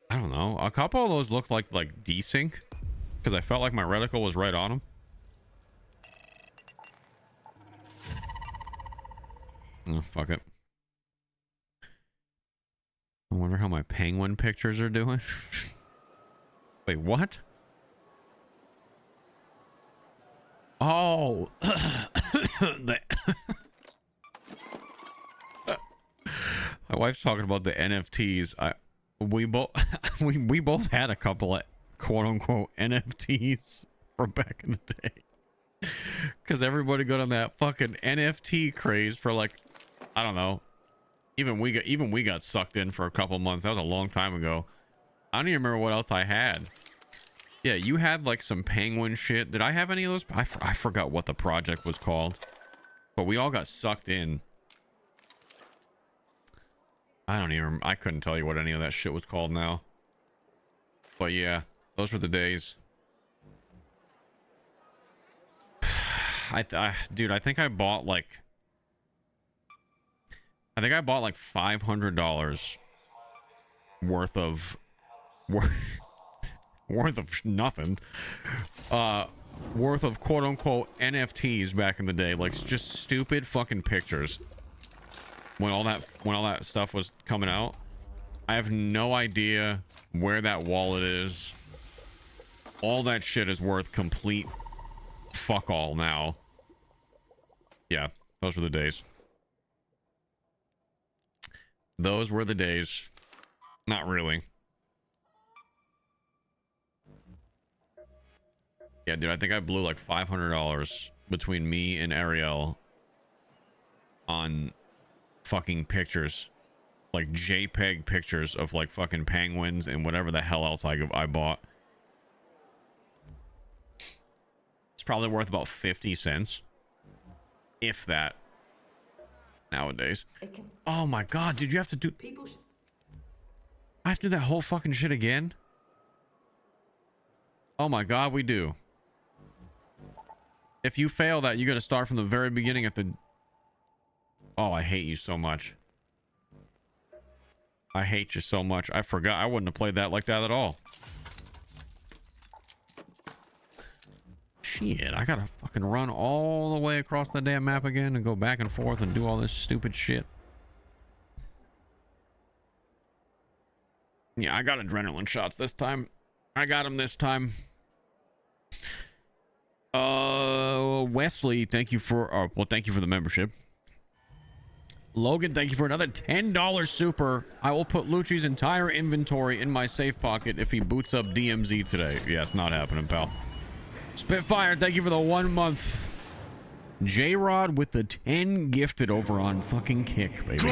I don't know. A couple of those looked like desync, because I felt like my reticle was right on them. Oh, fuck it. I wonder how my penguin pictures are doing. Wait, what? Oh. My wife's talking about the NFTs. We both had a couple quote unquote NFTs from back in the day. Because everybody got on that fucking NFT craze for like, I don't know. Even we got sucked in for a couple months. That was a long time ago. I don't even remember what else I had. Yeah, you had like some penguin shit. Did I have any of those? I forgot what the project was called. But we all got sucked in. I couldn't tell you what any of that shit was called now. But yeah, those were the days. Dude, I think I bought like $500 worth of nothing. Worth of quote unquote NFTs back in the day, like just stupid fucking pictures. When all that stuff was coming out, I have no idea where that wallet is. All that shit is worth complete fuck all now. Yeah, those were the days. Those were the days. Not really. Yeah, dude, I think I blew like $500 between me and Ariel on fucking pictures. Like JPEG pictures of like fucking penguins and whatever the hell else I bought. It's probably worth about 50 cents. If that. Nowadays. Oh my god, did you have to do... I have to do that whole fucking shit again? Oh my god, we do. If you fail that, you gotta start from the very beginning at the... Oh, I hate you so much. I hate you so much. I forgot. I wouldn't have played that like that at all. Shit, I gotta fucking run all the way across the damn map again and go back and forth and do all this stupid shit. Yeah, I got adrenaline shots this time. I got them this time. Wesley, thank you for... well, thank you for the membership. Logan, thank you for another $10 super. I will put Loochy's entire inventory in my safe pocket if he boots up DMZ today. Yeah, it's not happening, pal. Spitfire, thank you for the 1 month. J-Rod with the 10 gifted over on fucking Kick, baby.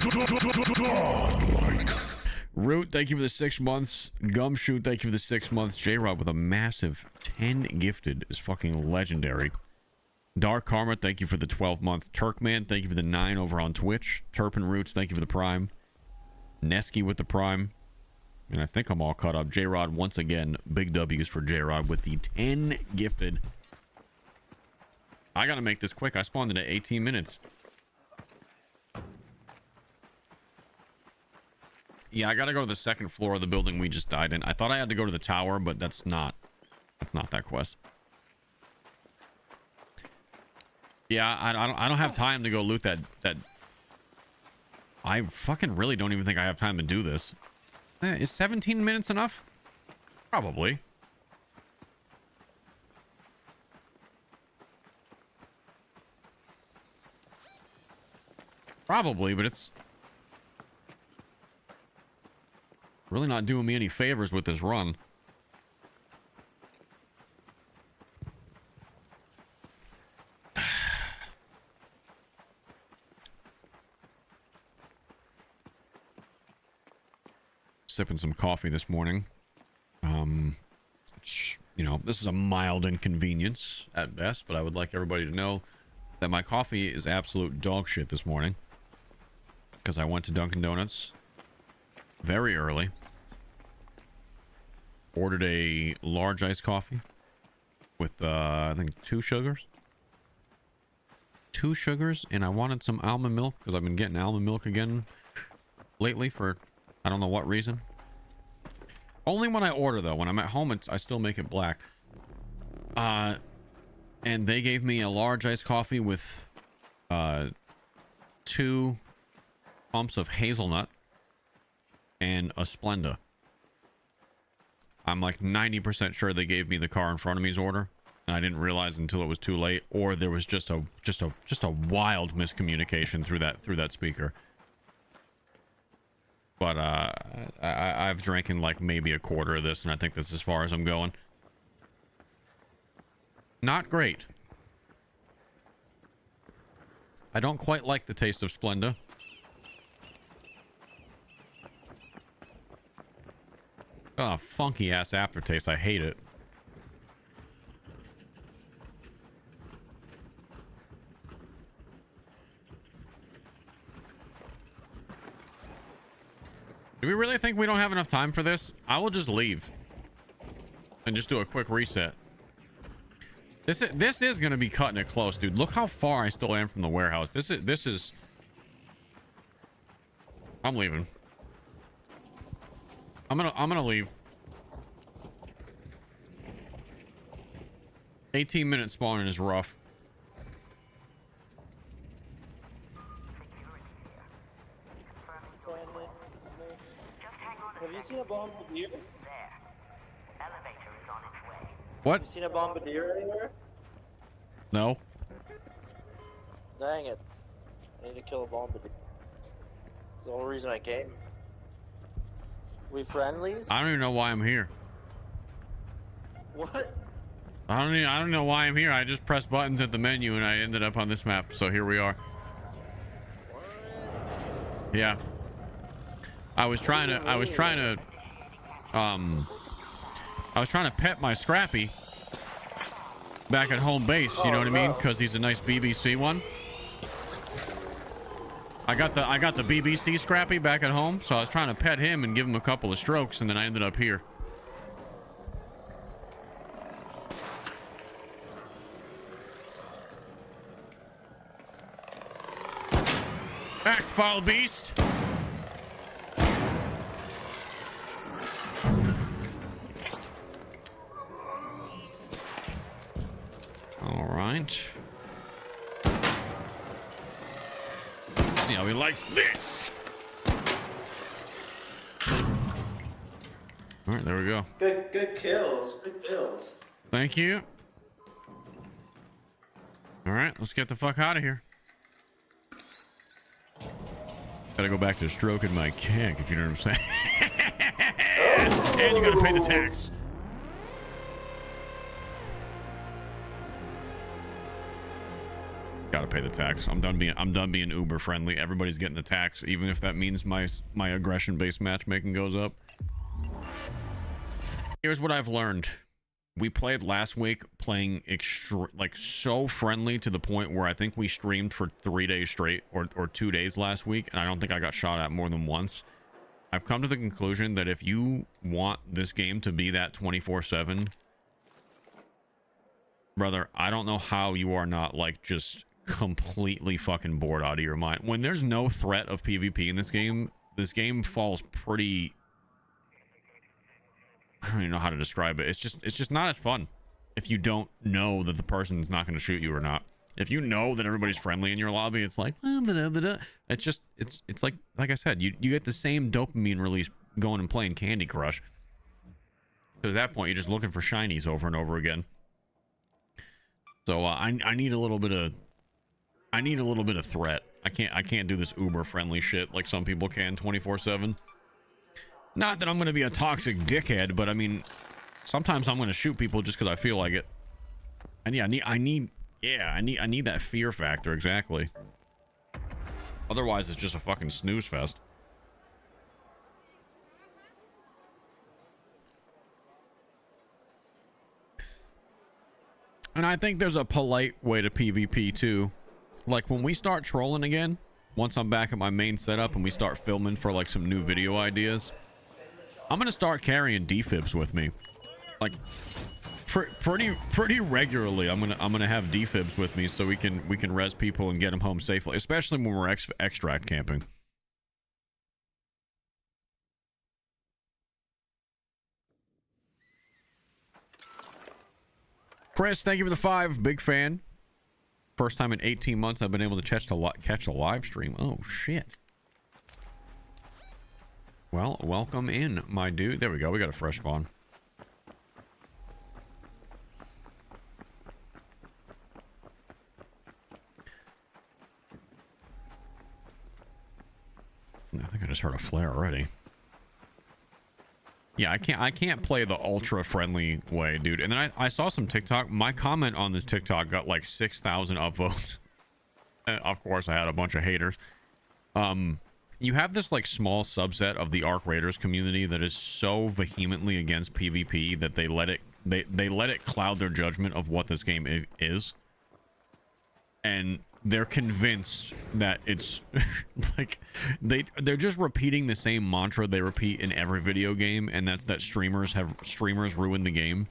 Root, thank you for the 6 months. Gumshoe, thank you for the 6 months. J-Rod with a massive 10 gifted is fucking legendary. Dark Karma, thank you for the 12 months. Turkman, thank you for the 9 over on Twitch. Turpin Roots, thank you for the Prime. Nesky with the Prime. And I think I'm all caught up. J-Rod, once again, big W's for J-Rod with the 10 gifted. I gotta make this quick. I spawned in at 18 minutes. Yeah, I gotta go to the second floor of the building we just died in. I thought I had to go to the tower, but that's not that quest. Yeah, I don't have time to go loot that. I fucking really don't even think I have time to do this. Is 17 minutes enough? Probably. Probably, but it's really not doing me any favors with this run. Sipping some coffee this morning. You know, this is a mild inconvenience at best, but I would like everybody to know that my coffee is absolute dog shit this morning because I went to Dunkin' Donuts very early, ordered a large iced coffee with I think 2 sugars, and I wanted some almond milk because I've been getting almond milk again lately for I don't know what reason. Only when I order, though. When I'm at home, I still make it black. And they gave me a large iced coffee with 2 pumps of hazelnut and a Splenda. I'm like 90% sure they gave me the car in front of me's order, and I didn't realize until it was too late, or there was just a wild miscommunication through that speaker. But I've drinking like maybe a quarter of this, and I think that's as far as I'm going. Not great. I don't quite like the taste of Splenda. Oh, funky ass aftertaste. I hate it. Do we really think we don't have enough time for this? I will just leave and just do a quick reset. This is going to be cutting it close, dude. Look how far I still am from the warehouse. This is I'm leaving. I'm gonna leave. 18-minute spawning is rough. Have you seen a bombardier? What? Have you seen a bombardier anywhere? No. Dang it. I need to kill a bombardier. That's the whole reason I came. We friendlies? I don't even know why I'm here. What? I don't know why I'm here. I just pressed buttons at the menu and I ended up on this map. So here we are. What? Yeah. I was trying to pet my Scrappy back at home base, you know what I mean? Because he's a nice BBC one. I got the BBC Scrappy back at home, so I was trying to pet him and give him a couple of strokes, and then I ended up here. Back, foul beast. All right. See how he likes this. All right, there we go. Good kills. Good kills. Thank you. All right, let's get the fuck out of here. Gotta go back to stroking my keg, if you know what I'm saying. And you gotta pay the tax. Gotta pay the tax. I'm done being uber friendly. Everybody's getting the tax, even if that means my aggression based matchmaking goes up. Here's what I've learned. We played last week playing like so friendly to the point where I think we streamed for 3 days straight or 2 days last week, and I don't think I got shot at more than once. I've come to the conclusion that if you want this game to be that 24/7, brother, I don't know how you are not like just completely fucking bored out of your mind. When there's no threat of PvP in this game falls pretty... I don't even know how to describe it. It's just not as fun if you don't know that the person's not going to shoot you or not. If you know that everybody's friendly in your lobby, it's like it's just it's like I said, you get the same dopamine release going and playing Candy Crush. So at that point, you're just looking for shinies over and over again. So I need a little bit of threat. I can't do this uber friendly shit like some people can 24/7. Not that I'm going to be a toxic dickhead, but I mean, sometimes I'm going to shoot people just because I feel like it. And yeah, I need that fear factor, exactly. Otherwise, it's just a fucking snooze fest. And I think there's a polite way to PvP too. Like when we start trolling again, once I'm back at my main setup and we start filming for like some new video ideas, I'm gonna start carrying defibs with me, like pretty regularly. I'm gonna have defibs with me so we can res people and get them home safely, especially when we're extract camping. Chris, thank you for the 5. Big fan. First time in 18 months I've been able to catch a live stream. Oh shit. Well, welcome in, my dude. There we go. We got a fresh spawn. I think I just heard a flare already. Yeah, I can't play the ultra friendly way, dude. And then I saw some TikTok. My comment on this TikTok got like 6,000 upvotes. Of course, I had a bunch of haters. You have this like small subset of the Ark Raiders community that is so vehemently against PvP that they let it cloud their judgment of what this game is. And they're convinced that it's like they're just repeating the same mantra they repeat in every video game, and that's that streamers ruin the game.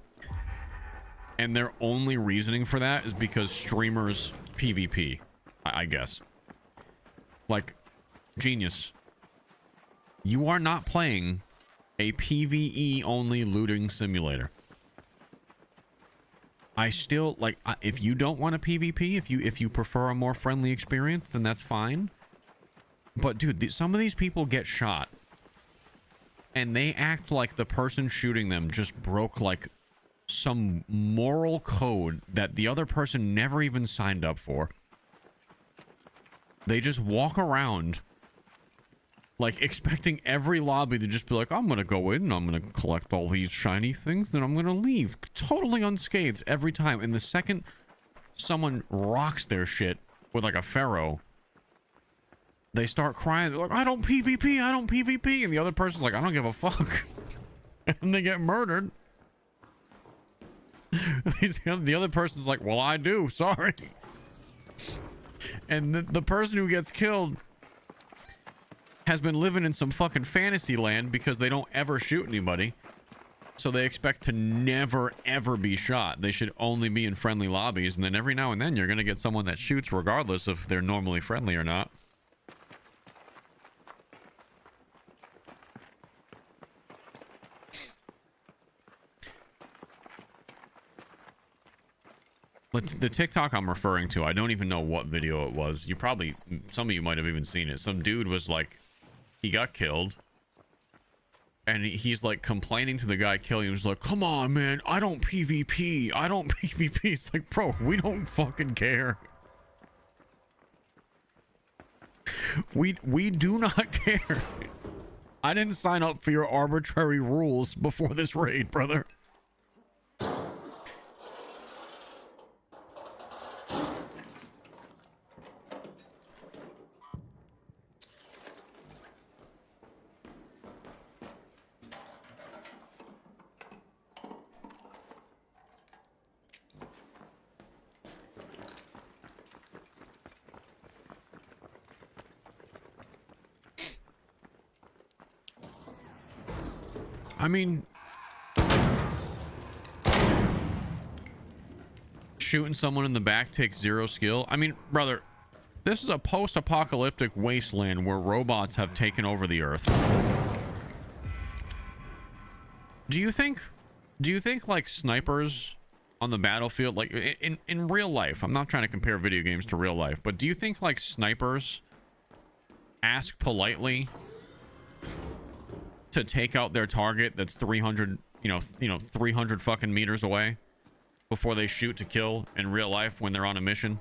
And their only reasoning for that is because streamers PvP, I guess. Like, genius. You are not playing a PvE only looting simulator. I still like, if you don't want a PvP, if you prefer a more friendly experience, then that's fine. But dude, some of these people get shot and they act like the person shooting them just broke like some moral code that the other person never even signed up for. They just walk around like expecting every lobby to just be like, I'm gonna go in and I'm gonna collect all these shiny things, then I'm gonna leave totally unscathed every time. And the second someone rocks their shit with like a pharaoh, they start crying. They're like, I don't PvP, I don't PvP. And the other person's like, I don't give a fuck. And they get murdered. The other person's like, well, I do, sorry. And the person who gets killed has been living in some fucking fantasy land because they don't ever shoot anybody. So they expect to never, ever be shot. They should only be in friendly lobbies. And then every now and then you're going to get someone that shoots regardless if they're normally friendly or not. But the TikTok I'm referring to, I don't even know what video it was. Some of you might have even seen it. Some dude was like, he got killed. And he's like complaining to the guy killing him. He's like, come on, man. I don't PvP. I don't PvP. It's like, bro, we don't fucking care. We do not care. I didn't sign up for your arbitrary rules before this raid, brother. I mean, shooting someone in the back takes 0 skill. I mean, brother, this is a post-apocalyptic wasteland where robots have taken over the earth. Do you think like snipers on the battlefield, like in real life, I'm not trying to compare video games to real life, but do you think like snipers ask politely to take out their target that's 300, 300 fucking meters away before they shoot to kill in real life when they're on a mission?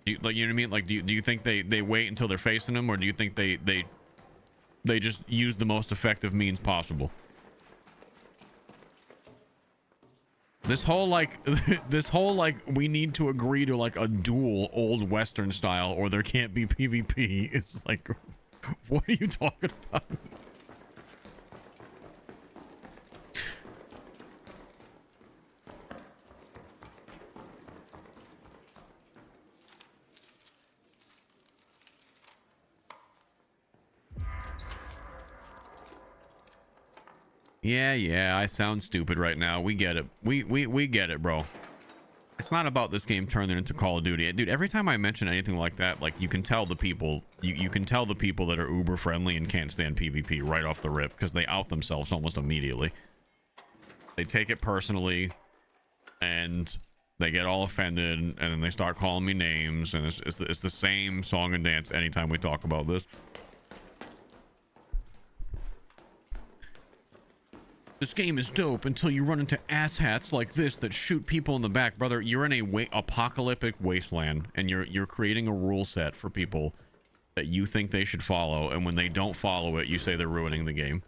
You know what I mean? Like, do you think they wait until they're facing them, or do you think they just use the most effective means possible? This whole like we need to agree to like a duel old Western style or there can't be PvP is like, what are you talking about? Yeah, I sound stupid right now. We get it. We get it, bro. It's not about this game turning into Call of Duty. Dude, every time I mention anything like that, like, you can tell the people, you can tell the people that are uber friendly and can't stand PvP right off the rip because they out themselves almost immediately. They take it personally and they get all offended and then they start calling me names, and it's the same song and dance anytime we talk about this. This game is dope until you run into asshats like this that shoot people in the back. Brother, you're in a apocalyptic wasteland, and you're creating a rule set for people that you think they should follow, and when they don't follow it, you say they're ruining the game.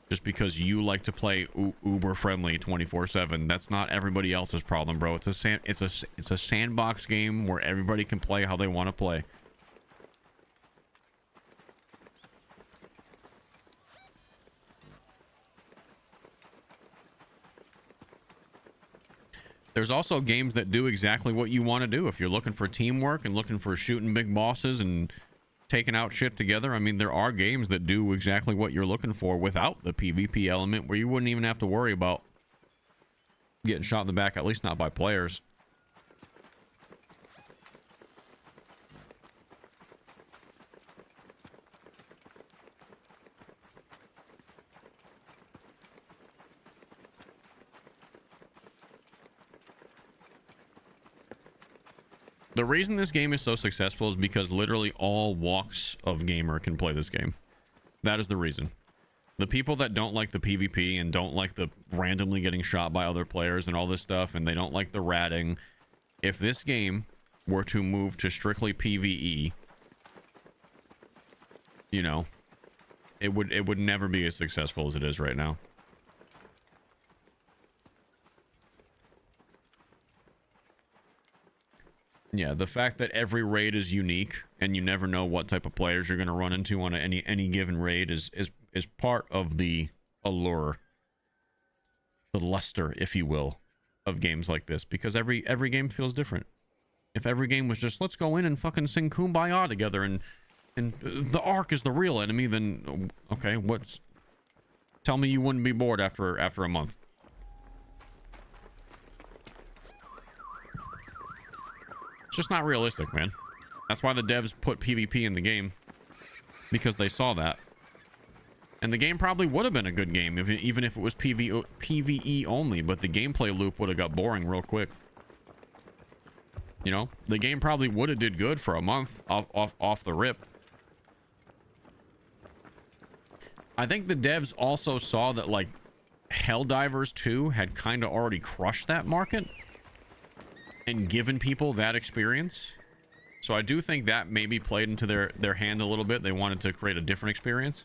Just because you like to play uber friendly 24/7, that's not everybody else's problem, bro. It's a sandbox game where everybody can play how they want to play. There's also games that do exactly what you want to do. If you're looking for teamwork and looking for shooting big bosses and taking out shit together, I mean, there are games that do exactly what you're looking for without the PvP element, where you wouldn't even have to worry about getting shot in the back, at least not by players. The reason this game is so successful is because literally all walks of gamer can play this game. That is the reason. The people that don't like the PvP and don't like the randomly getting shot by other players and all this stuff, and they don't like the ratting, if this game were to move to strictly PvE, you know, it would never be as successful as it is right now. Yeah, the fact that every raid is unique and you never know what type of players you're going to run into on any given raid is part of the allure, the luster, if you will, of games like this, because every game feels different. If every game was just, let's go in and fucking sing Kumbaya together and the Ark is the real enemy, then okay, tell me you wouldn't be bored after a month. It's just not realistic, man. That's why the devs put PvP in the game, because they saw that. And the game probably would have been a good game even if it was PvE only, but the gameplay loop would have got boring real quick. You know, the game probably would have did good for a month off the rip. I think the devs also saw that, like, Helldivers 2 had kind of already crushed that market and given people that experience. So I do think that maybe played into their hand a little bit. They wanted to create a different experience.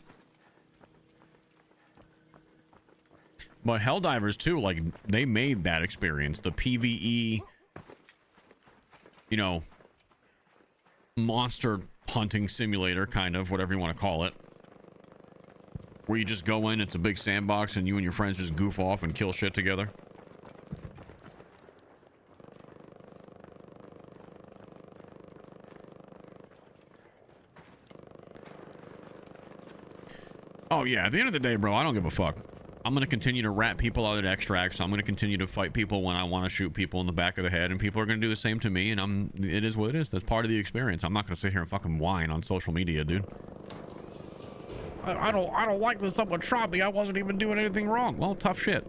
But Helldivers 2, like, they made that experience. The PvE, you know, monster hunting simulator, kind of, whatever you want to call it. Where you just go in, it's a big sandbox, and you and your friends just goof off and kill shit together. Oh, yeah. At the end of the day, bro, I don't give a fuck. I'm going to continue to rat people out at extracts. I'm going to continue to fight people when I want to shoot people in the back of the head, and people are going to do the same to me, and it is what it is. That's part of the experience. I'm not going to sit here and fucking whine on social media, dude. I don't like that someone shot me. I wasn't even doing anything wrong. Well, tough shit.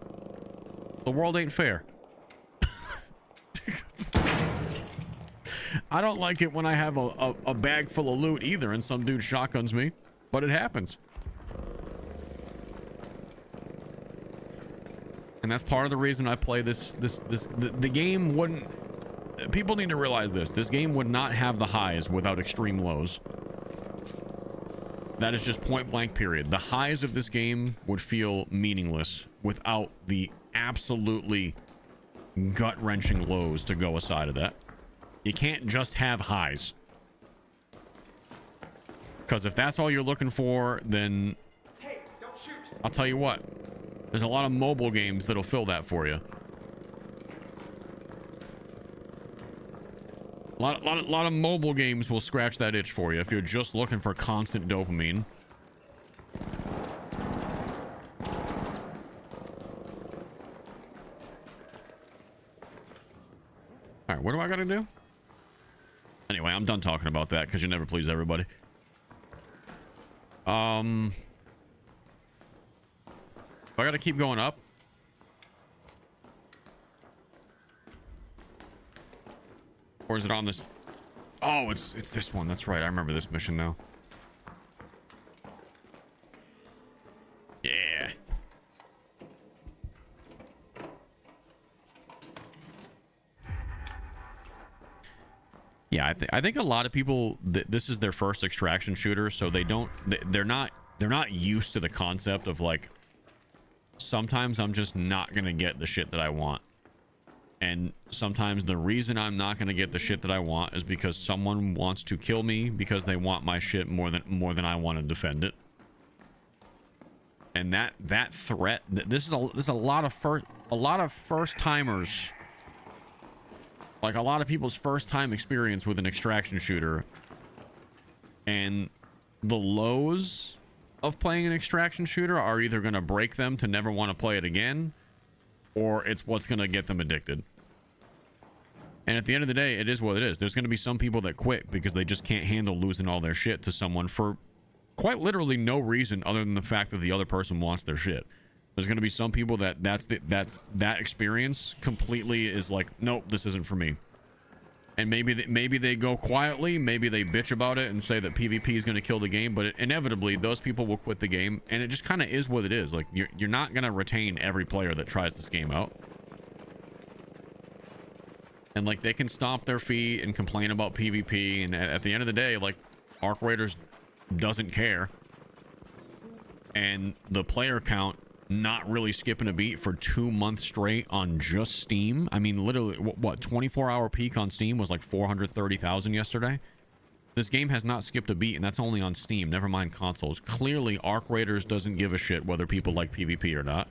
The world ain't fair. I don't like it when I have a bag full of loot either, and some dude shotguns me, but it happens. And that's part of the reason I play the game wouldn't... People need to realize this. This game would not have the highs without extreme lows. That is just point blank, period. The highs of this game would feel meaningless without the absolutely gut-wrenching lows to go aside of that. You can't just have highs. Because if that's all you're looking for, then... Hey, don't shoot. I'll tell you what. There's a lot of mobile games that'll fill that for you. A lot of mobile games will scratch that itch for you if you're just looking for constant dopamine. All right, what do I gotta do? Anyway, I'm done talking about that because you never please everybody. Do I gotta keep going up? Or is it on this? Oh, it's this one. That's right. I remember this mission now. Yeah. Yeah, Yeah, I think a lot of people this is their first extraction shooter, so they're not used to the concept of like, sometimes I'm just not gonna get the shit that I want, and sometimes the reason I'm not gonna get the shit that I want is because someone wants to kill me because they want my shit more than I want to defend it. And that threat, this is a lot of first timers. Like, a lot of people's first time experience with an extraction shooter, and the lows of playing an extraction shooter are either going to break them to never want to play it again, or it's what's going to get them addicted. And at the end of the day, it is what it is. There's going to be some people that quit because they just can't handle losing all their shit to someone for quite literally no reason other than the fact that the other person wants their shit. There's going to be some people that that experience completely is like, nope, this isn't for me. And maybe they go quietly, maybe they bitch about it and say that PvP is going to kill the game, but inevitably those people will quit the game, and it just kind of is what it is. Like, you're not going to retain every player that tries this game out. And like, they can stomp their feet and complain about PvP, and at the end of the day, like, Ark Raiders doesn't care. And the player count not really skipping a beat for 2 months straight on just Steam. I mean, literally, what 24-hour peak on Steam was like 430,000 yesterday. This game has not skipped a beat, and that's only on Steam, never mind consoles. Clearly, Ark Raiders doesn't give a shit whether people like PvP or not.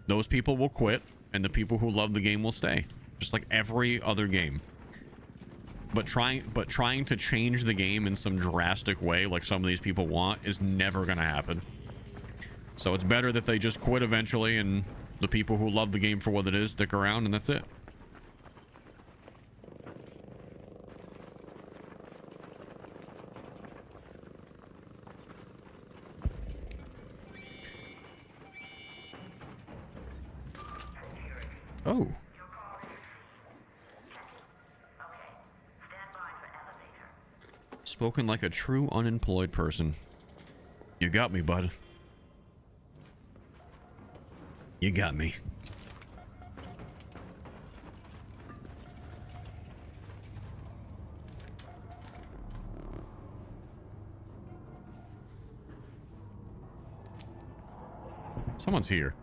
Those people will quit, and the people who love the game will stay, just like every other game. But trying to change the game in some drastic way, like some of these people want, is never gonna happen. So it's better that they just quit eventually, and the people who love the game for what it is stick around, and that's it. Oh. Spoken like a true unemployed person. You got me, bud. You got me. Someone's here.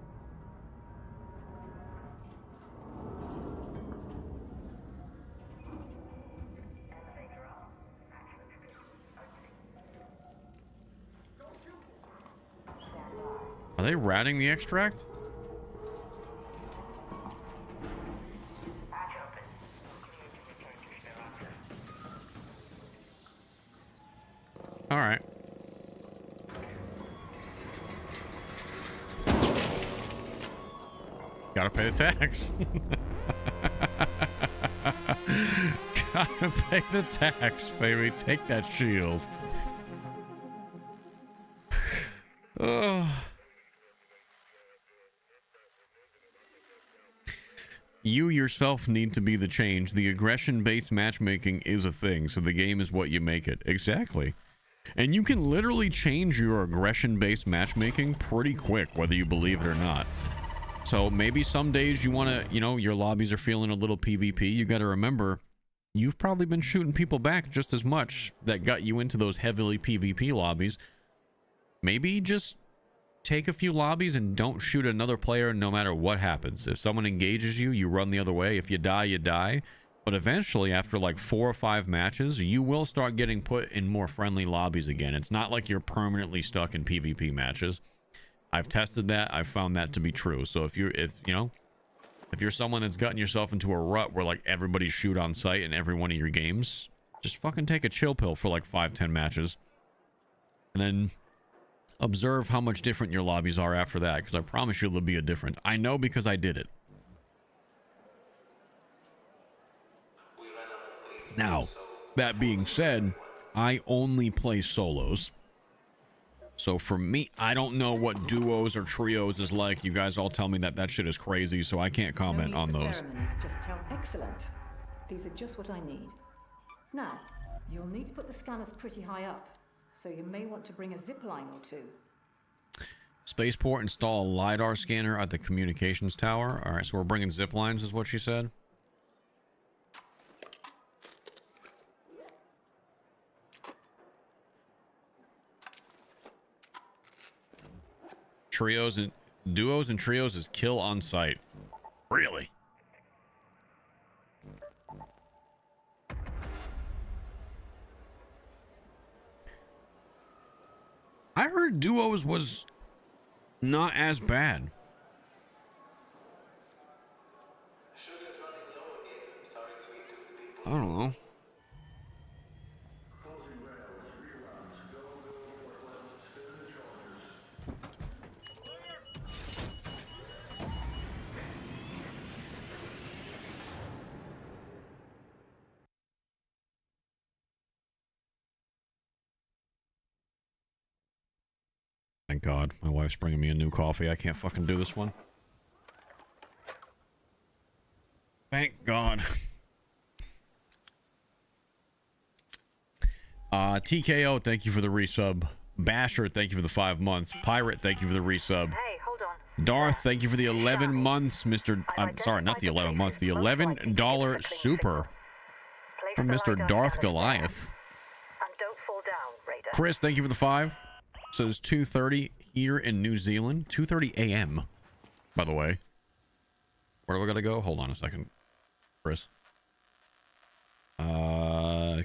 Are they ratting the extract? All right. Gotta pay the tax. Gotta pay the tax, baby. Take that shield. Oh. You yourself need to be the change. The aggression-based matchmaking is a thing, so the game is what you make it. Exactly. And you can literally change your aggression-based matchmaking pretty quick, whether you believe it or not. So maybe some days you want to, you know, your lobbies are feeling a little PvP. You got to remember, you've probably been shooting people back just as much that got you into those heavily PvP lobbies. Maybe just take a few lobbies and don't shoot another player no matter what happens. If someone engages you, you run the other way. If you die, you die. But eventually, after like 4 or 5 matches, you will start getting put in more friendly lobbies again. It's not like you're permanently stuck in PvP matches. I've tested that. I've found that to be true. So if you're someone that's gotten yourself into a rut where like everybody shoot on site in every one of your games, just fucking take a chill pill for like 5-10 matches. And then observe how much different your lobbies are after that, because I promise you there'll be a difference. I know because I did it. Now, that being said, I only play solos. So for me, I don't know what duos or trios is like. You guys all tell me that that shit is crazy, so I can't comment on those. Just tell. Excellent. These are just what I need. Now, you'll need to put the scanners pretty high up, so you may want to bring a zip line or two. Spaceport, install a LiDAR scanner at the communications tower. All right, so we're bringing zip lines, is what she said. duos and trios is kill on site. Really? I heard duos was not as bad. I don't know. Thank God. My wife's bringing me a new coffee. I can't fucking do this one. Thank God. TKO, thank you for the resub. Basher, thank you for the 5 months. Pirate, thank you for the resub. Hey, hold on. Darth, thank you for the 11 months, Mr. I'm sorry, not the 11 months. The $11 super from Mr. Darth Goliath. And don't fall down, Raider. Chris, thank you for the 5. Says 2:30 here in New Zealand. 2:30 a.m. By the way. Where do we gotta go? Hold on a second, Chris.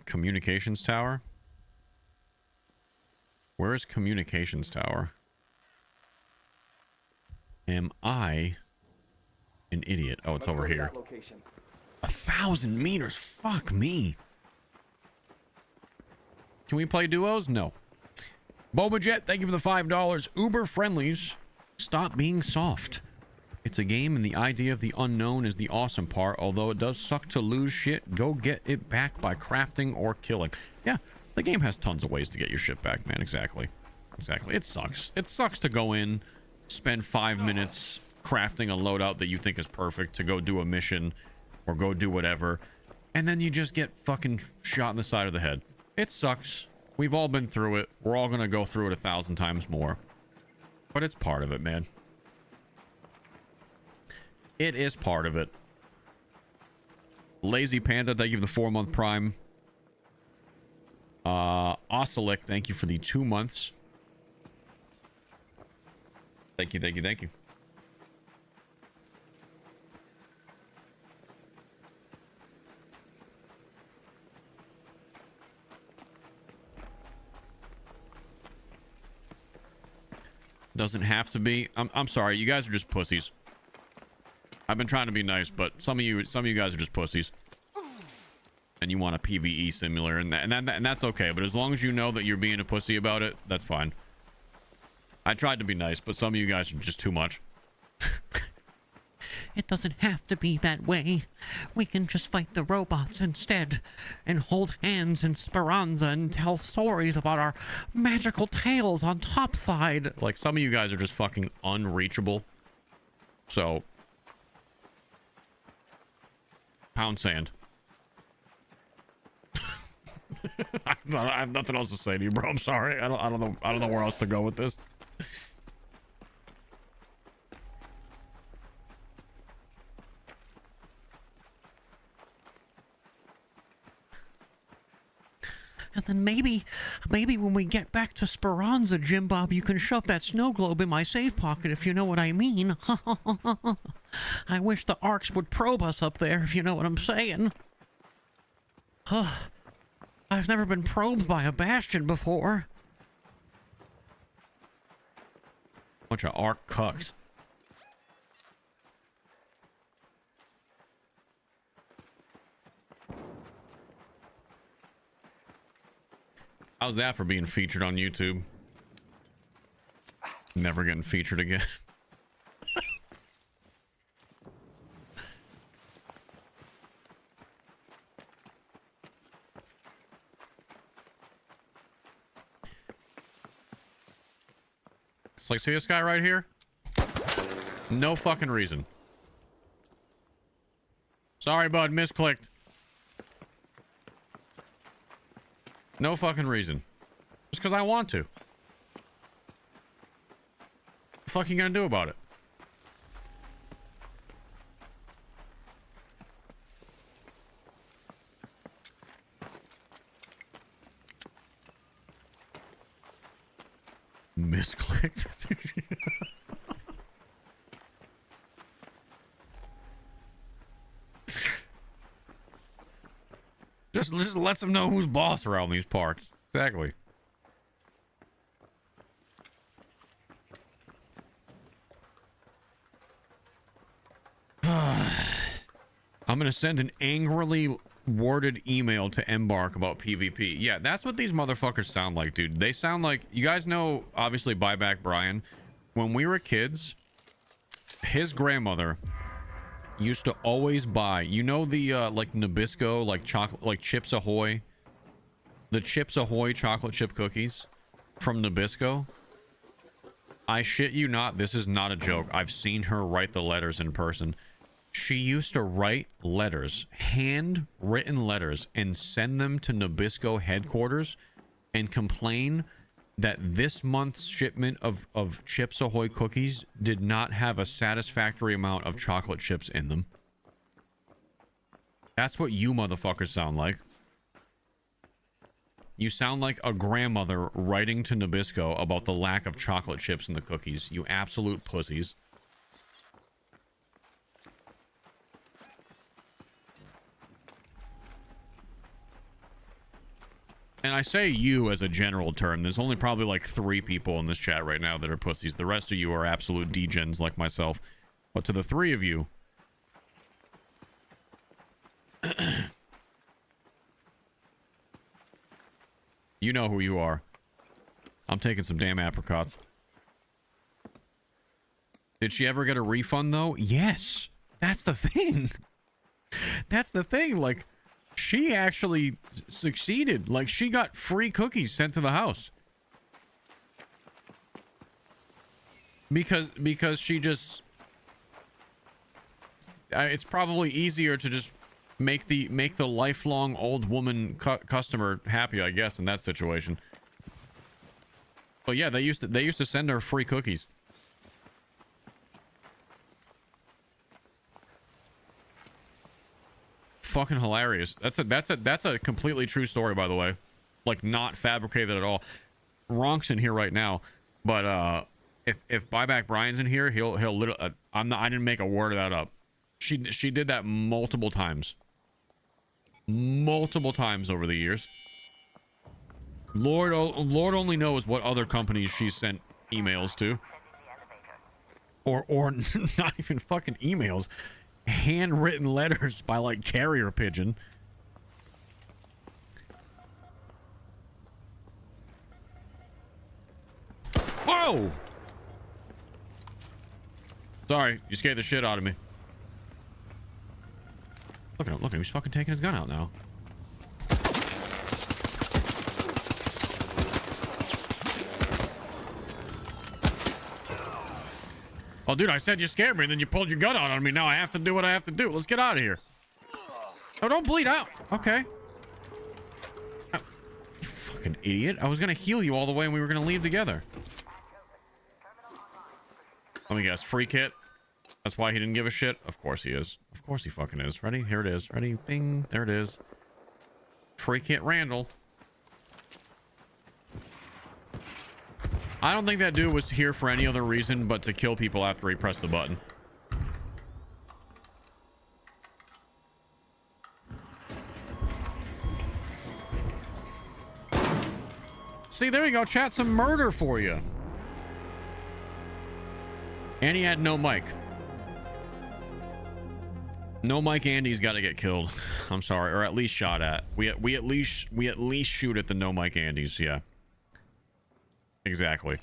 Communications tower. Where is communications tower? Am I an idiot? Oh, it's over here. 1,000 meters. Fuck me. Can we play duos? No. Boba Jet, thank you for the $5. Uber friendlies, stop being soft. It's a game and the idea of the unknown is the awesome part. Although it does suck to lose shit, go get it back by crafting or killing. Yeah, the game has tons of ways to get your shit back, man. Exactly. Exactly. It sucks. It sucks to go in, spend 5 minutes crafting a loadout that you think is perfect to go do a mission or go do whatever, and then you just get fucking shot in the side of the head. It sucks. We've all been through it. We're all gonna go through it 1,000 times more. But it's part of it, man. It is part of it. Lazy Panda, thank you for the 4-month prime. Osilic, thank you for the 2 months. Thank you, thank you, thank you. Doesn't have to be. I'm sorry, you guys are just pussies. I've been trying to be nice, but some of you guys are just pussies. And you want a PvE simulator, and that's okay. But as long as you know that you're being a pussy about it, that's fine. I tried to be nice, but some of you guys are just too much. It doesn't have to be that way. We can just fight the robots instead, and hold hands in Speranza and tell stories about our magical tales on Topside. Like, some of you guys are just fucking unreachable. So, pound sand. I have nothing else to say to you, bro. I'm sorry. I don't know where else to go with this. And then maybe when we get back to Speranza, Jim Bob, you can shove that snow globe in my safe pocket, if you know what I mean. I wish the Arks would probe us up there, if you know what I'm saying. I've never been probed by a Bastion before. Bunch of Ark cucks. How's that for being featured on YouTube? Never getting featured again. It's like, see this guy right here? No fucking reason. Sorry, bud, misclicked. No fucking reason. Just because I want to. What the fuck are you gonna do about it? Misclicked. just lets them know who's boss around these parts. Exactly. I'm gonna send an angrily worded email to Embark about PvP. Yeah, that's what these motherfuckers sound like, dude. They sound like, you guys know, obviously, Buyback Brian. When we were kids, his grandmother used to always buy, you know, the like Nabisco, like chocolate, like Chips Ahoy, the Chips Ahoy chocolate chip cookies from Nabisco. I shit you not, this is not a joke. I've seen her write the letters in person. She used to write letters, handwritten letters, and send them to Nabisco headquarters and complain that this month's shipment of Chips Ahoy cookies did not have a satisfactory amount of chocolate chips in them. That's what you motherfuckers sound like. You sound like a grandmother writing to Nabisco about the lack of chocolate chips in the cookies. You absolute pussies. And I say you as a general term. There's only probably like 3 people in this chat right now that are pussies. The rest of you are absolute degens like myself. But to the 3 of you... you know who you are. I'm taking some damn apricots. Did she ever get a refund, though? Yes. That's the thing. That's the thing. Like... she actually succeeded. Like, she got free cookies sent to the house. Because she just... it's probably easier to just make the lifelong old woman customer happy, I guess, in that situation. But yeah, they used to send her free cookies. Fucking hilarious. That's a completely true story, by the way. Like, not fabricated at all. Ronk's in here right now, but if Buyback Brian's in here, he'll literally I didn't make a word of that up. She did that multiple times over the years. Lord only knows what other companies she's sent emails to, or not even fucking emails. Handwritten letters by like carrier pigeon. Whoa! Sorry, you scared the shit out of me. Look at him, he's fucking taking his gun out now. Oh, dude, I said you scared me, and then you pulled your gun out on me. Now I have to do what I have to do. Let's get out of here. Oh, don't bleed out. Okay. Oh, you fucking idiot. I was going to heal you all the way, and we were going to leave together. Let me guess. Free kit? That's why he didn't give a shit? Of course he is. Of course he fucking is. Ready? Here it is. Ready? Bing. There it is. Free kit Randall. I don't think that dude was here for any other reason but to kill people after he pressed the button. See, there you go, chat. Some murder for you. And he had no mic. No mic Andy's got to get killed. I'm sorry, or at least shot at. We at least shoot at the no mic Andys, yeah. Exactly.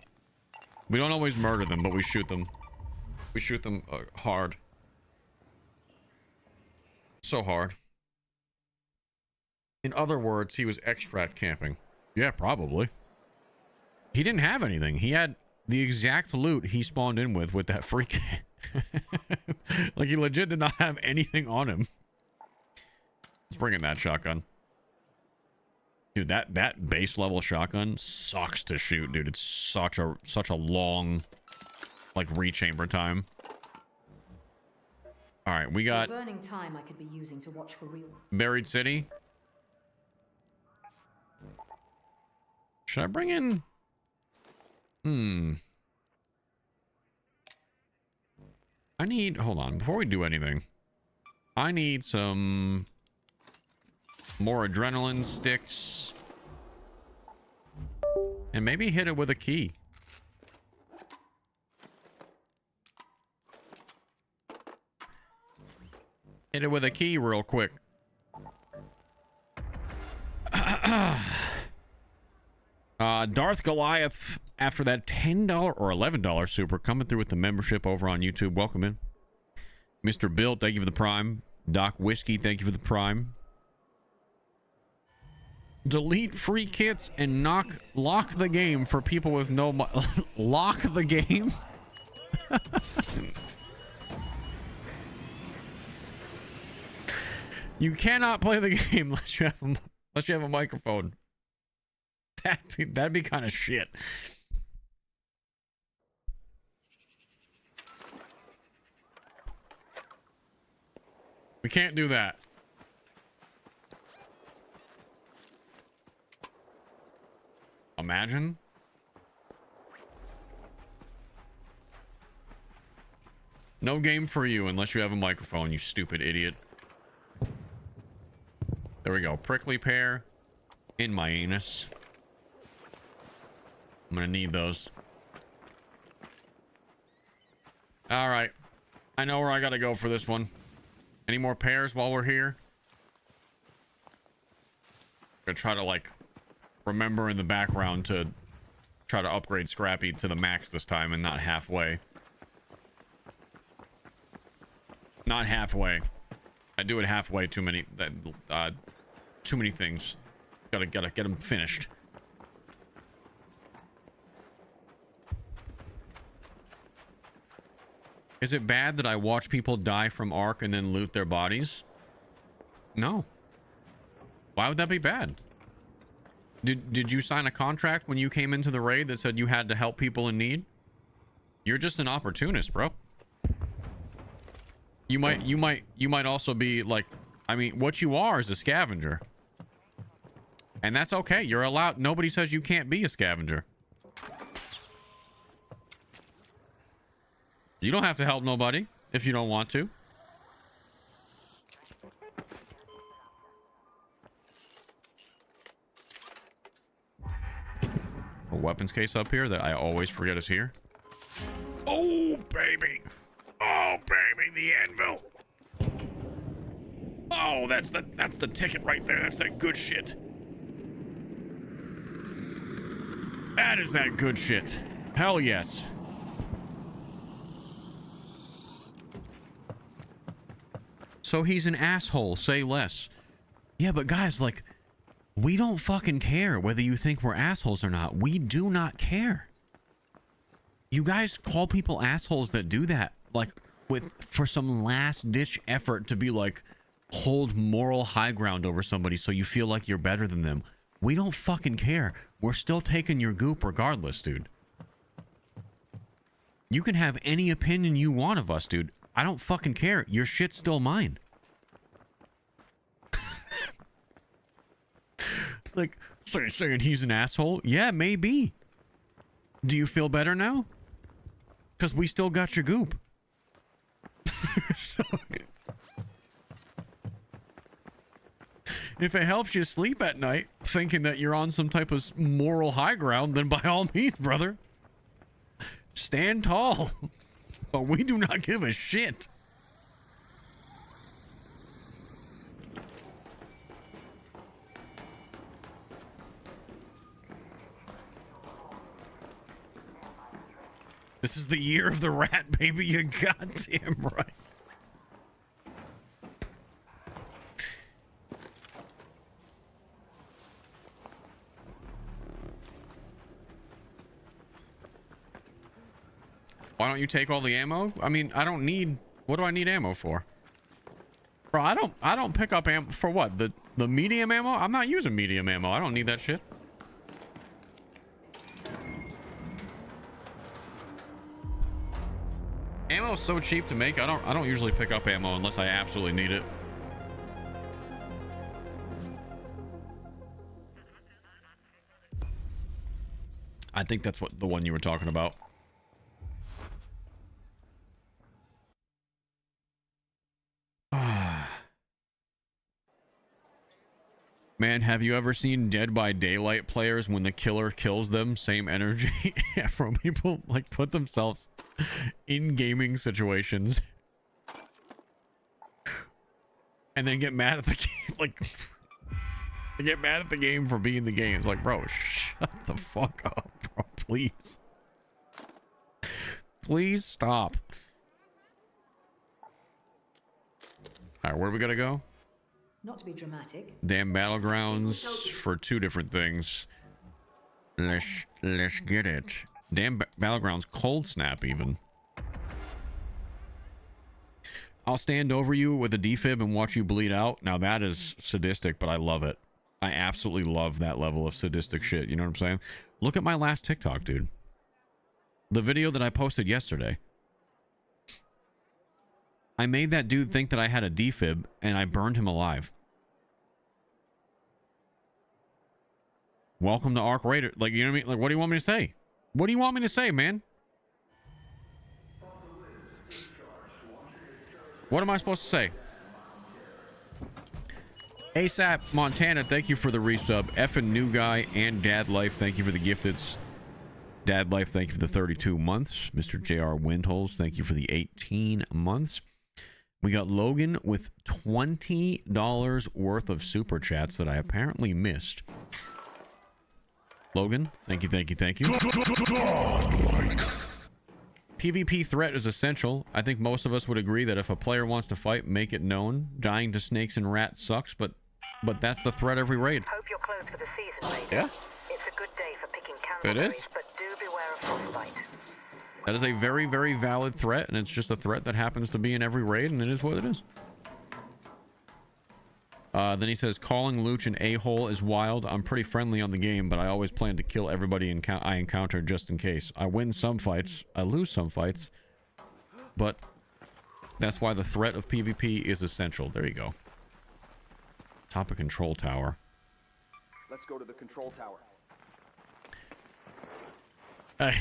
We don't always murder them, but we shoot them. We shoot them hard. So hard. In other words, he was extract camping. Yeah, probably. He didn't have anything. He had the exact loot he spawned in with that freak. Like, he legit did not have anything on him. Let's bring in that shotgun. Dude, that base level shotgun sucks to shoot, dude. It's such a long, like, rechamber time. All right, we got burning time I could be using to watch for real. Buried City. Should I bring in? I need, hold on, before we do anything, I need some more adrenaline sticks. And maybe hit it with a key. Hit it with a key real quick. Darth Goliath, after that $10 or $11 super, coming through with the membership over on YouTube. Welcome in. Mr. Bill, thank you for the prime. Doc Whiskey, thank you for the prime. Delete free kits and lock the game for people with no lock the game. You cannot play the game unless you have a microphone. That'd be kind of shit. We can't do that. Imagine. No game for you unless you have a microphone, you stupid idiot. There we go. Prickly pear in my anus. I'm gonna need those. All right. I know where I gotta go for this one. Any more pears while we're here? Gonna try to, like, remember in the background to try to upgrade Scrappy to the max this time and not halfway. Not halfway. I do it halfway too many things. Gotta get them finished. Is it bad that I watch people die from Ark and then loot their bodies? No. Why would that be bad? Did you sign a contract when you came into the raid that said you had to help people in need? You're just an opportunist, bro. You might also be like, I mean, what you are is a scavenger. And that's okay. You're allowed. Nobody says you can't be a scavenger. You don't have to help nobody if you don't want to. A weapons case up here that I always forget is here. Oh, baby. Oh, baby, the anvil. Oh, that's the ticket right there. That's that good shit. That is that good shit. Hell yes. So he's an asshole, say less. Yeah, but guys, like, we don't fucking care whether you think we're assholes or not. We do not care. You guys call people assholes that do that, like, for some last-ditch effort to be like, hold moral high ground over somebody so you feel like you're better than them. We don't fucking care. We're still taking your goop regardless, dude. You can have any opinion you want of us, dude. I don't fucking care. Your shit's still mine. Like, saying he's an asshole? Yeah, maybe. Do you feel better now? Because we still got your goop. So, if it helps you sleep at night thinking that you're on some type of moral high ground, then by all means, brother. Stand tall. But we do not give a shit. This is the year of the rat, baby. You goddamn right. Why don't you take all the ammo? I mean, I don't need... What do I need ammo for? Bro, I don't pick up ammo... For what? The medium ammo? I'm not using medium ammo. I don't need that shit. Ammo is so cheap to make. I don't usually pick up ammo unless I absolutely need it. I think that's what the one you were talking about. Man, have you ever seen Dead by Daylight players when the killer kills them? Same energy. Afro people like put themselves in gaming situations and then get mad at the game. Like, they get mad at the game for being the game. It's like, bro, shut the fuck up, bro. Please. Please stop. All right, where are we gonna go? Not to be dramatic. Damn battlegrounds for two different things. Let's get it. Damn battlegrounds, cold snap even. I'll stand over you with a defib and watch you bleed out. Now that is sadistic, but I love it. I absolutely love that level of sadistic shit. You know what I'm saying? Look at my last TikTok, dude. The video that I posted yesterday. I made that dude think that I had a defib, and I burned him alive. Welcome to Ark Raiders. Like, you know what I mean? Like, what do you want me to say? What do you want me to say, man? What am I supposed to say? ASAP Montana, thank you for the resub. Effing new guy and Dad Life, thank you for the gifteds. Dad Life, thank you for the 32 months. Mr. JR Windholes, thank you for the 18 months. We got Logan with $20 worth of super chats that I apparently missed. Logan, thank you, thank you, thank you. PvP threat is essential. I think most of us would agree that if a player wants to fight, make it known. Dying to snakes and rats sucks, but that's the threat every raid. Hope you're closed for the season, Raiders. Yeah. It's a good day for picking It is. candles, but do beware of frostbite. That is a very, very valid threat, and it's just a threat that happens to be in every raid, and it is what it is. Then he says, calling Loochy an a-hole is wild. I'm pretty friendly on the game, but I always plan to kill everybody I encounter just in case. I win some fights, I lose some fights, but that's why the threat of PvP is essential. There you go. Top of control tower. Let's go to the control tower.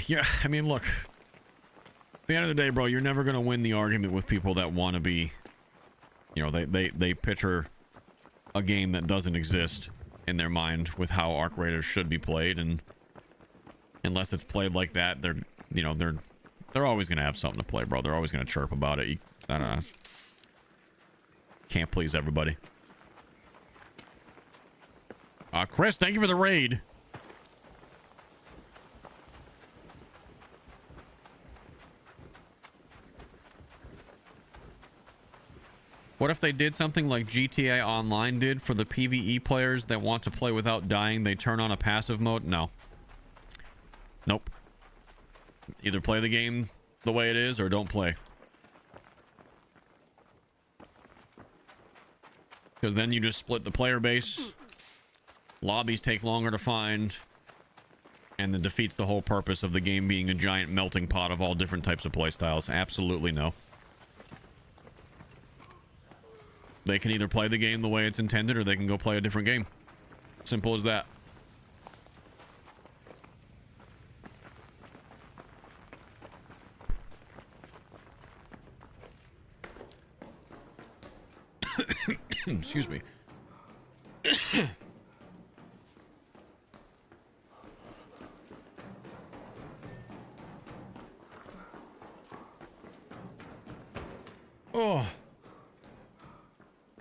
Yeah, I mean, look. At the end of the day, bro, you're never going to win the argument with people that want to be, you know, they picture a game that doesn't exist in their mind with how Ark Raiders should be played, and unless it's played like that, they're always going to have something to play, bro. They're always going to chirp about it. I don't know. Can't please everybody. Chris, thank you for the raid. What if they did something like GTA Online did for the PvE players that want to play without dying? They turn on a passive mode? No. Nope. Either play the game the way it is or don't play. Because then you just split the player base. Lobbies take longer to find. And then defeats the whole purpose of the game being a giant melting pot of all different types of playstyles. Absolutely no. They can either play the game the way it's intended or they can go play a different game. Simple as that. Excuse me. Oh.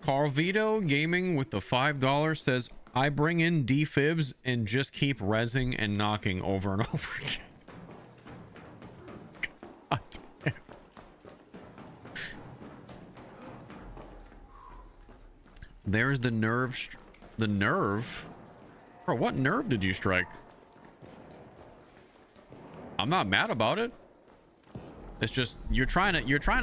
Carvito Gaming with the $5 says, I bring in defibs and just keep rezzing and knocking over and over again. God damn. There's the nerve. The nerve? Bro, what nerve did you strike? I'm not mad about it. It's just you're trying to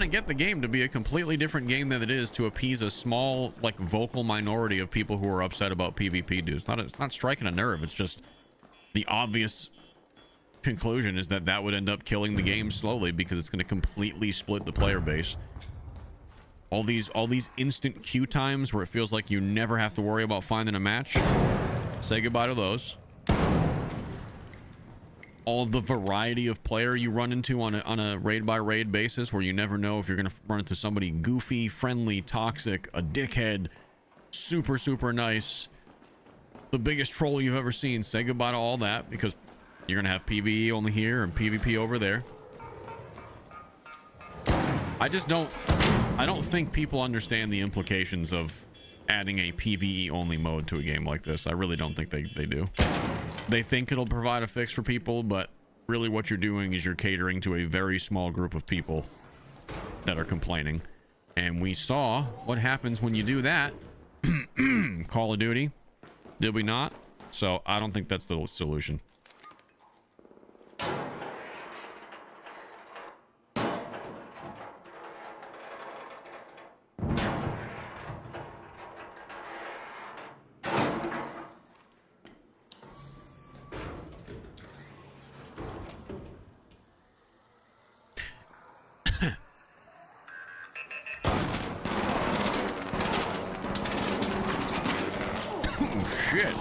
get the game to be a completely different game than it is to appease a small, like, vocal minority of people who are upset about PvP, dude. It's not striking a nerve. It's just the obvious conclusion is that would end up killing the game slowly because it's going to completely split the player base. All these instant queue times where it feels like you never have to worry about finding a match. Say goodbye to those. all the variety of player you run into on a raid by raid basis, where you never know if you're going to run into somebody goofy, friendly, toxic, a dickhead, super, super nice, the biggest troll you've ever seen. Say goodbye to all that, because you're going to have PvE only here and PvP over there. I don't think people understand the implications of adding a PvE only mode to a game like this. I really don't think they do. They think it'll provide a fix for people, but really what you're doing is you're catering to a very small group of people that are complaining. And we saw what happens when you do that. Call of Duty, did we not? So I don't think that's the solution. Shit.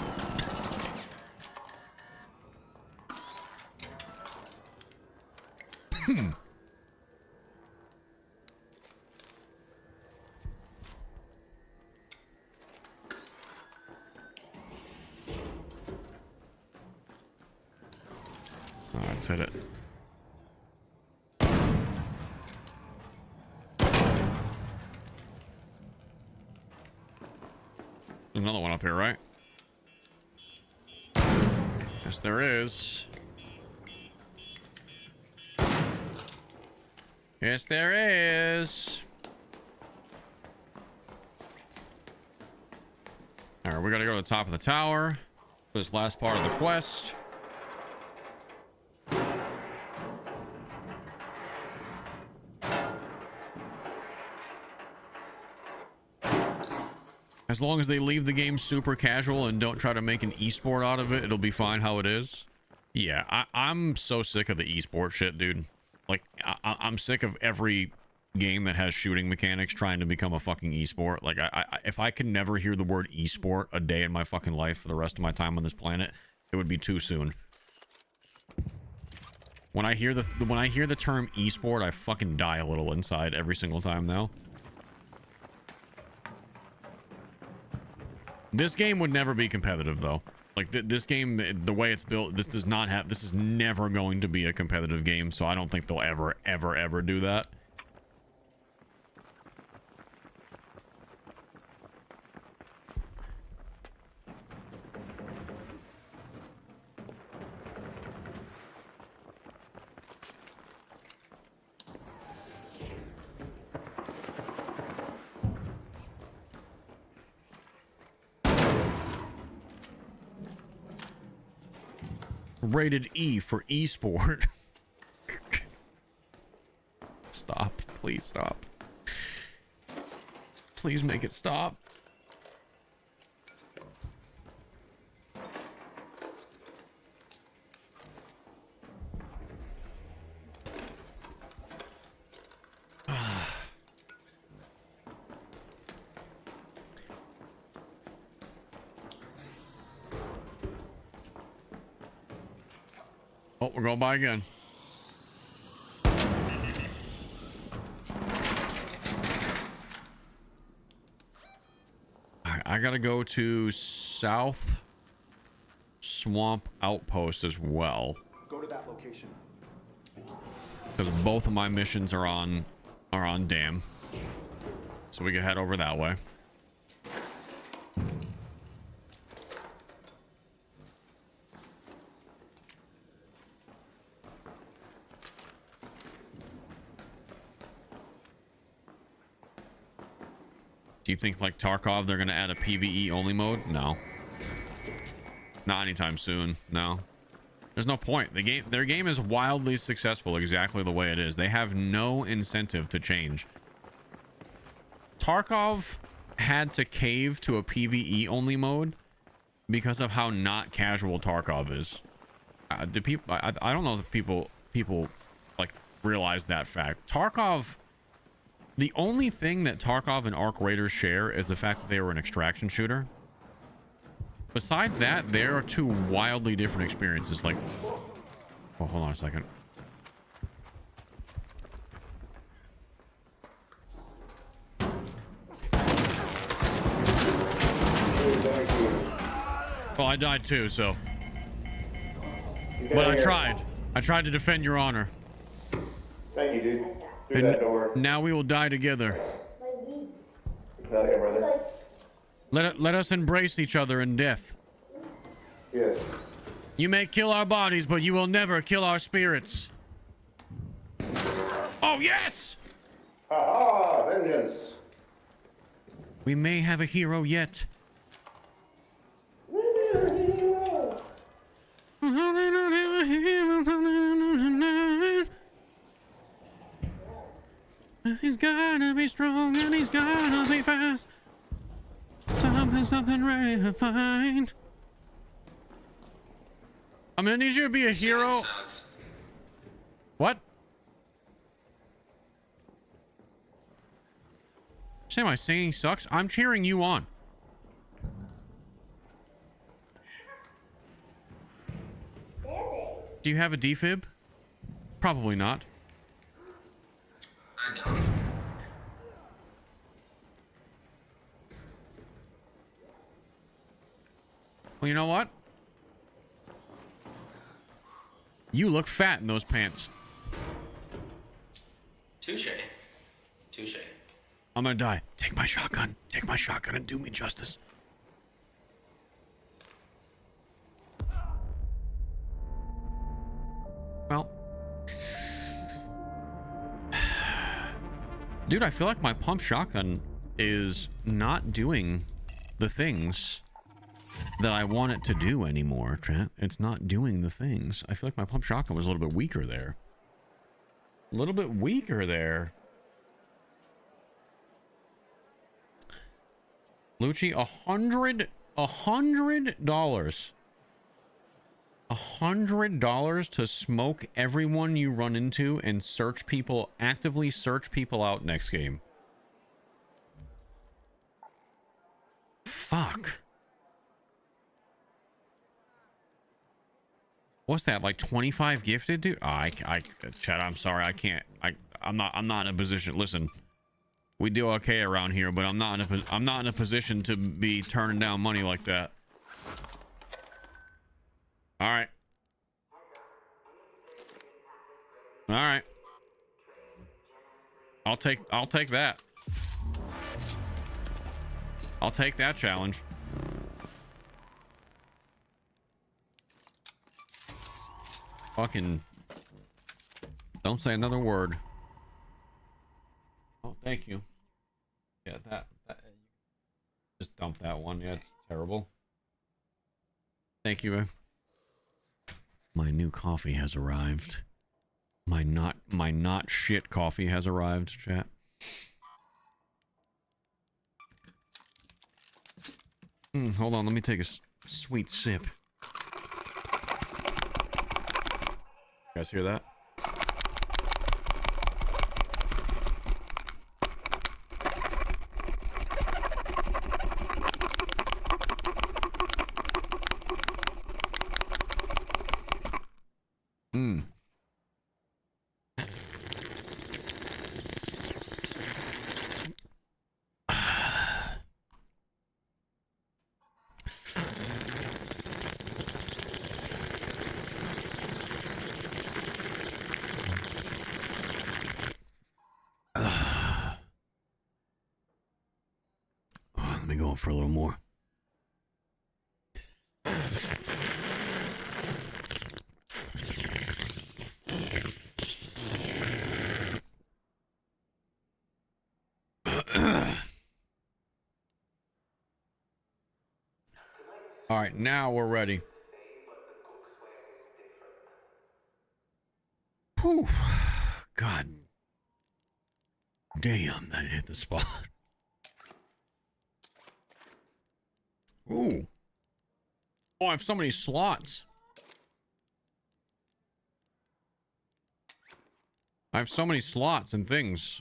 Oh, let's hit it. There's another one up here, right? Yes, there is. Yes, there is. All right, we gotta go to the top of the tower. This last part of the quest. As long as they leave the game super casual and don't try to make an esport out of it, it'll be fine how it is. Yeah, I'm so sick of the esport shit, dude. Like, I'm sick of every game that has shooting mechanics trying to become a fucking esport. Like, if I could never hear the word esport a day in my fucking life for the rest of my time on this planet, it would be too soon. When I hear the term esport, I fucking die a little inside every single time now. This game would never be competitive, though. Like, this game, the way it's built, this is never going to be a competitive game, so I don't think they'll ever do that. Rated E for esport. Stop. Please stop. Please make it stop. Oh, we're going by again. All right, I gotta go to South Swamp Outpost as well. Go to that location. Because both of my missions are on Dam. So we can head over that way. Do you think, like Tarkov, they're going to add a PvE only mode? No. Not anytime soon. No. There's no point. Their game is wildly successful exactly the way it is. They have no incentive to change. Tarkov had to cave to a PvE only mode because of how not casual Tarkov is. I don't know if people like realize that fact. Tarkov, the only thing that Tarkov and Ark Raiders share is the fact that they were an extraction shooter. Besides that, there are two wildly different experiences. Like, Oh, hold on a second. Well, I died too, so. But I tried. I tried to defend your honor. Thank you, dude. Through And that door. now we will die together. Hell yeah, brother. Let us embrace each other in death. Yes. You may kill our bodies, but you will never kill our spirits. Oh, yes! Ha ha! Vengeance! We may have a hero yet. He's gotta be strong and he's gotta be fast. Something ready to find. I'm gonna need you to be a hero. What? Say my singing sucks? I'm cheering you on. Do you have a defib? Probably not. I don't. Well, you know what? You look fat in those pants. Touche. Touche. I'm gonna die. Take my shotgun. Take my shotgun and do me justice. Well. Dude, I feel like my pump shotgun is not doing the things that I want it to do anymore, Trent. It's not doing the things. I feel like my pump shotgun was a little bit weaker there. A little bit weaker there. Loochy, $100 $100 to smoke everyone you run into and search people, actively search people out next game. Fuck. What's that, like 25 gifted, dude? Oh, Chad, I'm sorry, I can't. I'm not in a position. Listen, we do okay around here, but I'm not in a position to be turning down money like that. All right. All right. I'll take that. I'll take that challenge. Fucking don't say another word. Oh, thank you. Yeah, that just dump that one. Yeah, it's terrible. Thank you. My new coffee has arrived. My not shit coffee has arrived, chat. Hold on, let me take a sweet sip. You guys hear that? Let me go for a little more. All right, now we're ready. Whew. God damn, that hit the spot. Ooh. Oh, I have so many slots. I have so many slots and things.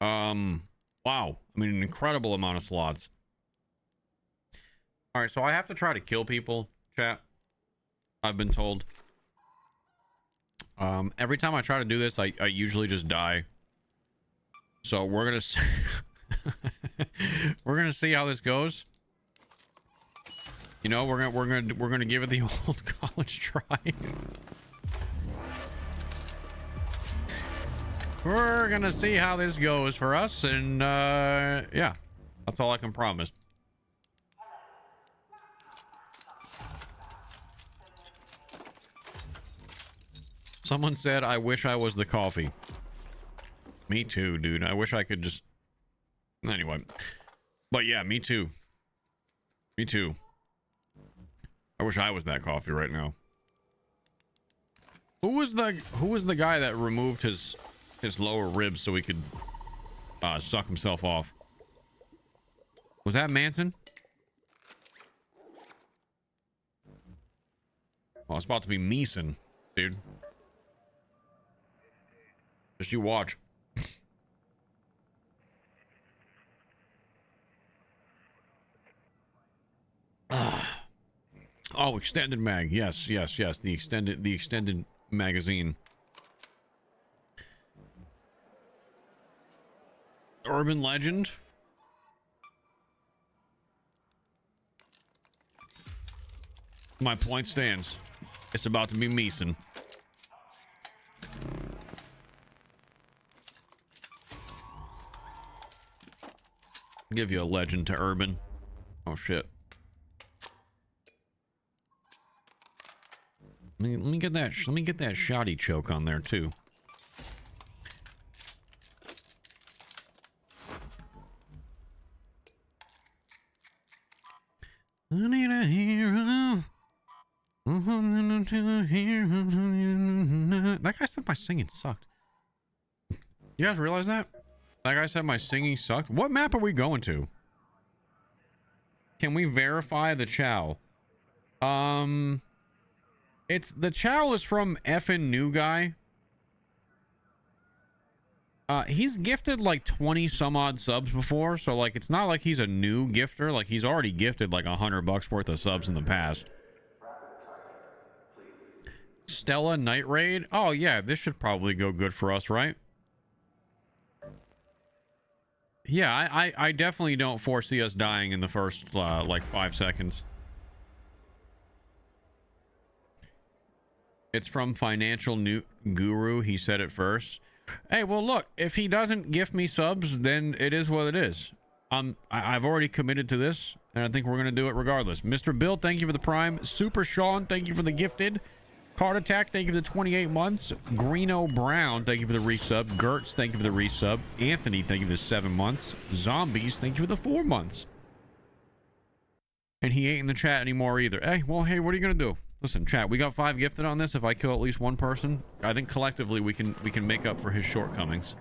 Wow. I mean, an incredible amount of slots. All right, so I have to try to kill people, chat. I've been told. Every time I try to do this, I usually just die. So we're gonna we're gonna see how this goes. You know, we're gonna give it the old college try. We're gonna see how this goes for us, and yeah, that's all I can promise. Someone said, I wish I was the coffee. Me too, dude. I wish I could just... Anyway. But yeah, me too. Me too. I wish I was that coffee right now. Who was the guy that removed his lower ribs so he could suck himself off? Was that Manson? Well, it's about to be Meeson, dude. Just you watch. Oh, extended mag. Yes, yes, yes. The extended magazine. Urban legend. My point stands. It's about to be Meeson. Give you a legend to urban. Oh shit. Let me get that shoddy choke on there too. I need a hero. That guy said my singing sucked. You guys realize that? That guy said my singing sucked. What map are we going to? Can we verify the chow? It's the chow is from effing new guy. He's gifted like 20 some odd subs before, so like it's not like he's a new gifter. Like he's already gifted like $100 worth of subs in the past. Stella Night Raid. Oh yeah, this should probably go good for us, right? Yeah, I definitely don't foresee us dying in the first like 5 seconds. It's from Financial New Guru. He said it first. Hey, well, look, if he doesn't gift me subs, then it is what it is. I've already committed to this, and I think we're going to do it regardless. Mr. Bill, thank you for the prime. Super Sean, thank you for the gifted. Card Attack, thank you for the 28 months. Greeno Brown, thank you for the resub. Gertz, thank you for the resub. Anthony, thank you for the 7 months. Zombies, thank you for the 4 months. And he ain't in the chat anymore either. Hey, well, hey, what are you going to do? Listen, chat, we got 5 gifted on this. If I kill at least one person, I think collectively we can make up for his shortcomings.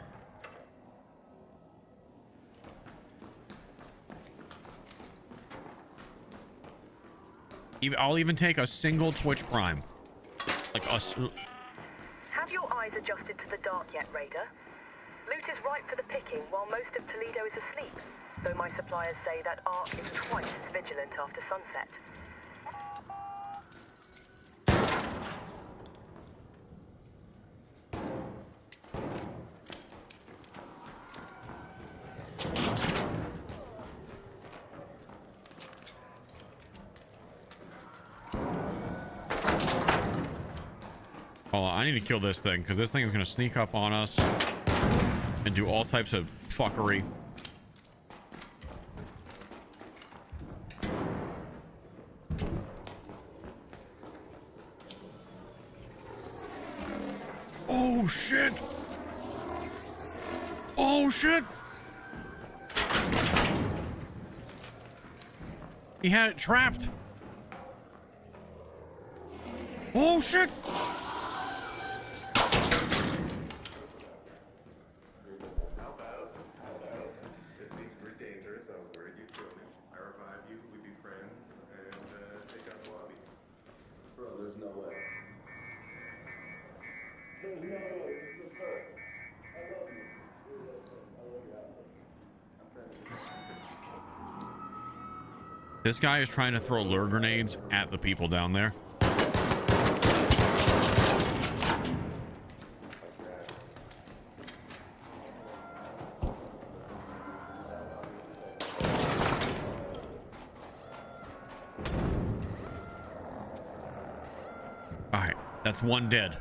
I'll even take a single Twitch Prime. Like us. Have your eyes adjusted to the dark yet, Raider? Loot is ripe for the picking while most of Toledo is asleep, though my suppliers say that Ark is twice as vigilant after sunset. Hold on, I need to kill this thing, because this thing is going to sneak up on us and do all types of fuckery. Oh, shit! Oh, shit! He had it trapped. Oh, shit! This guy is trying to throw lure grenades at the people down there. All right, that's one dead.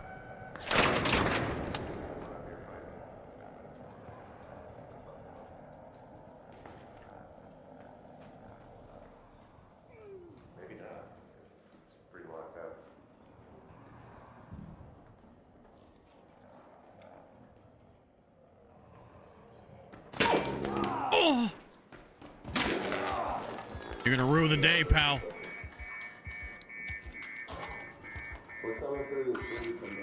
Maybe not. It's pretty locked up. Oh! You're gonna rue the day, pal. We're coming through the street from the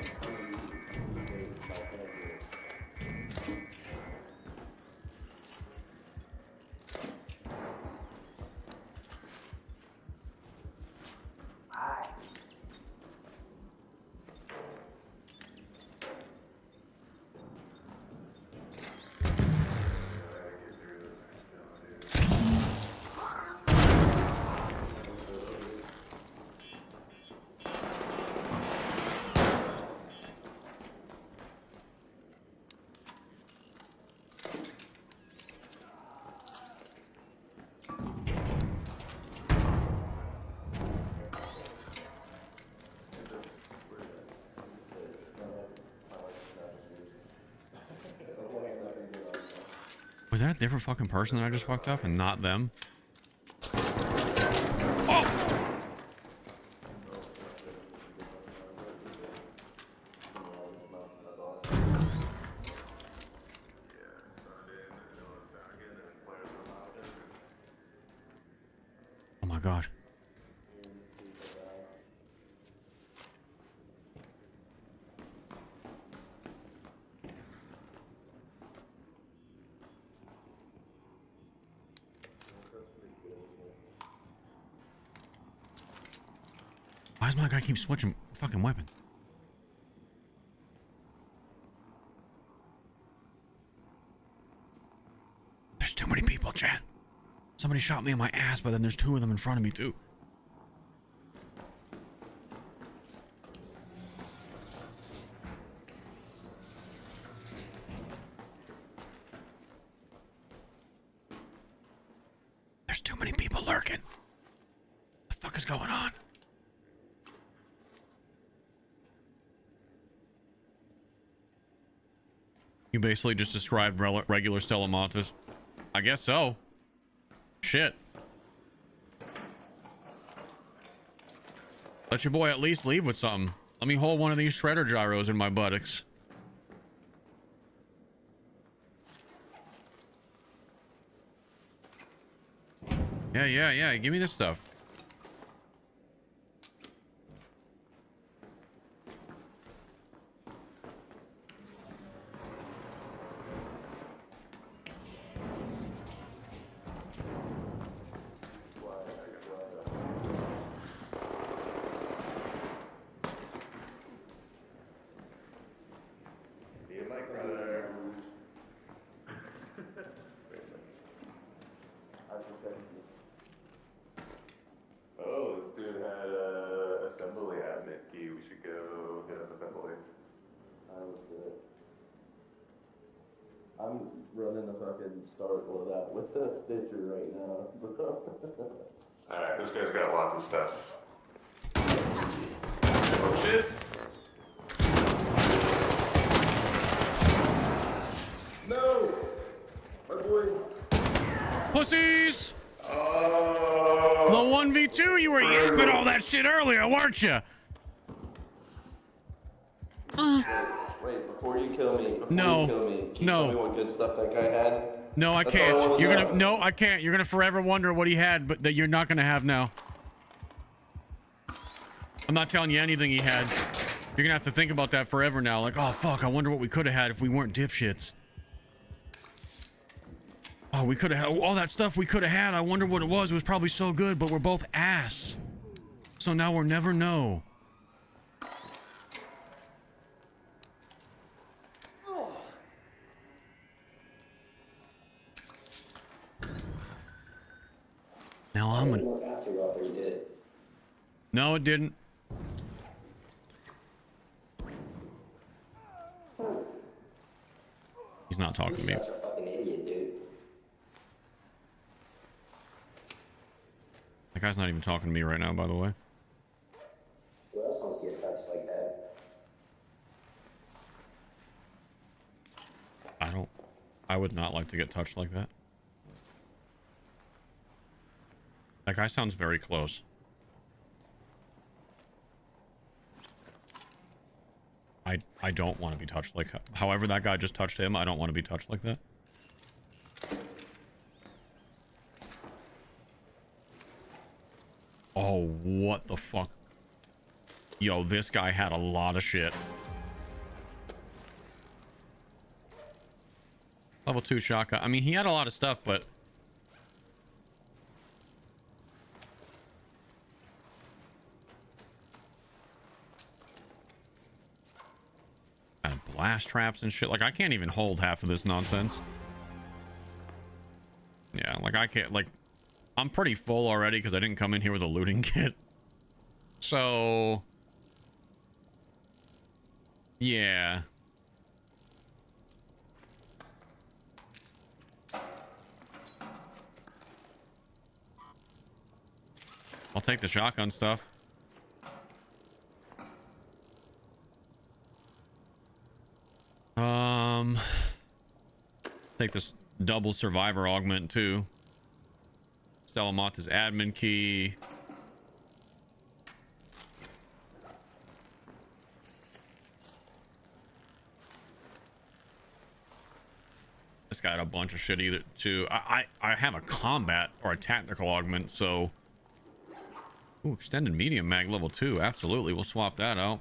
Was that a different fucking person that I just fucked up and not them? Oh! Oh my god. Why does my guy keep switching fucking weapons? There's too many people, chat. Somebody shot me in my ass, but then there's two of them in front of me, too. There's too many people lurking. What the fuck is going on? You basically just described regular Stella Montes. I guess so. Shit. Let your boy at least leave with something. Let me hold one of these shredder gyros in my buttocks. Yeah. Give me this stuff. Oh, this dude had assembly admin key. We should go hit up assembly. I was good. I'm running the fucking start with that Stitcher right now. Alright, this guy's got lots of stuff. Oh shit! No! My boy! Pussies! Oh! The 1v2, you were yapping all that shit earlier, weren't you? Wait, before you kill me, can No. you tell me what good stuff that guy had? No, I That's all I can't. wanna You're know. gonna. No, I can't. You're gonna forever wonder what he had, but that you're not gonna have now. I'm not telling you anything he had. You're gonna have to think about that forever now. Like, oh fuck, I wonder what we could have had if we weren't dipshits. Oh, we could have had all that stuff we could have had. I wonder what it was. It was probably so good, but we're both ass. So now we'll never know. Now I'm gonna. No, it didn't. He's not talking to me. Such a fucking idiot, dude. That guy's not even talking to me right now, by the way. Who else wants get touched like that. I would not like to get touched like that. That guy sounds very close. I don't want to be touched like... However that guy just touched him, I don't want to be touched like that. Oh, what the fuck? Yo, this guy had a lot of shit. Level 2 shotgun. I mean, he had a lot of stuff, but... And blast traps and shit. Like, I can't even hold half of this nonsense. Yeah, like, I can't... Like, I'm pretty full already because I didn't come in here with a looting kit. So... Yeah. I'll take the shotgun stuff. Take this double survivor augment too. Stellamonta's admin key. This guy had a bunch of shit either too. I have a combat or a tactical augment, so... Ooh, extended medium mag level 2. Absolutely, we'll swap that out.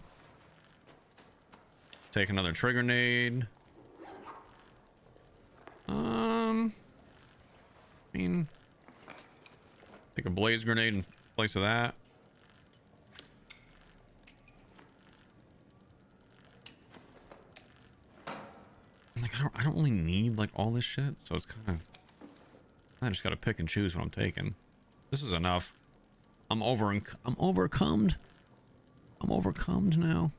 Take another trigger nade. I mean, take a blaze grenade in place of that. Like, I don't really need like all this shit, so it's kind of... I just gotta pick and choose what I'm taking. This is enough. I'm overcome. I'm overcome now.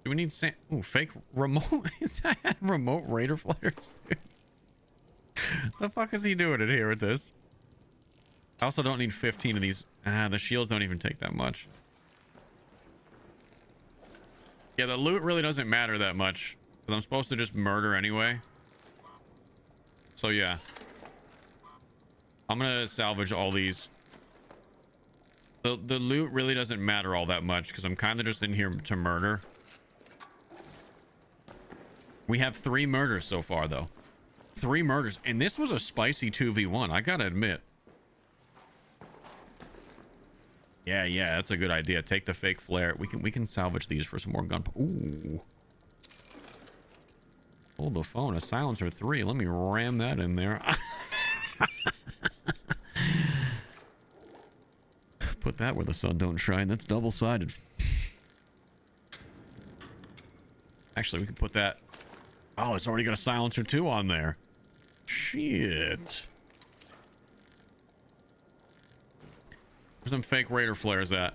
Do we need fake remote? Is that remote raider flares? Dude? The fuck is he doing it here with this? I also don't need 15 of these. The shields don't even take that much. Yeah, the loot really doesn't matter that much, because I'm supposed to just murder anyway. So yeah. I'm gonna salvage all these. The loot really doesn't matter all that much, because I'm kind of just in here to murder. We have 3 murders so far, though. 3 murders. And this was a spicy 2v1, I gotta admit. Yeah, that's a good idea. Take the fake flare. We can salvage these for some more gun. Ooh. Hold the phone. A silencer 3. Let me ram that in there. Put that where the sun don't shine. That's double-sided. Actually, we can put that... Oh, it's already got a silencer 2 on there. Shit. Where's some fake raider flares at?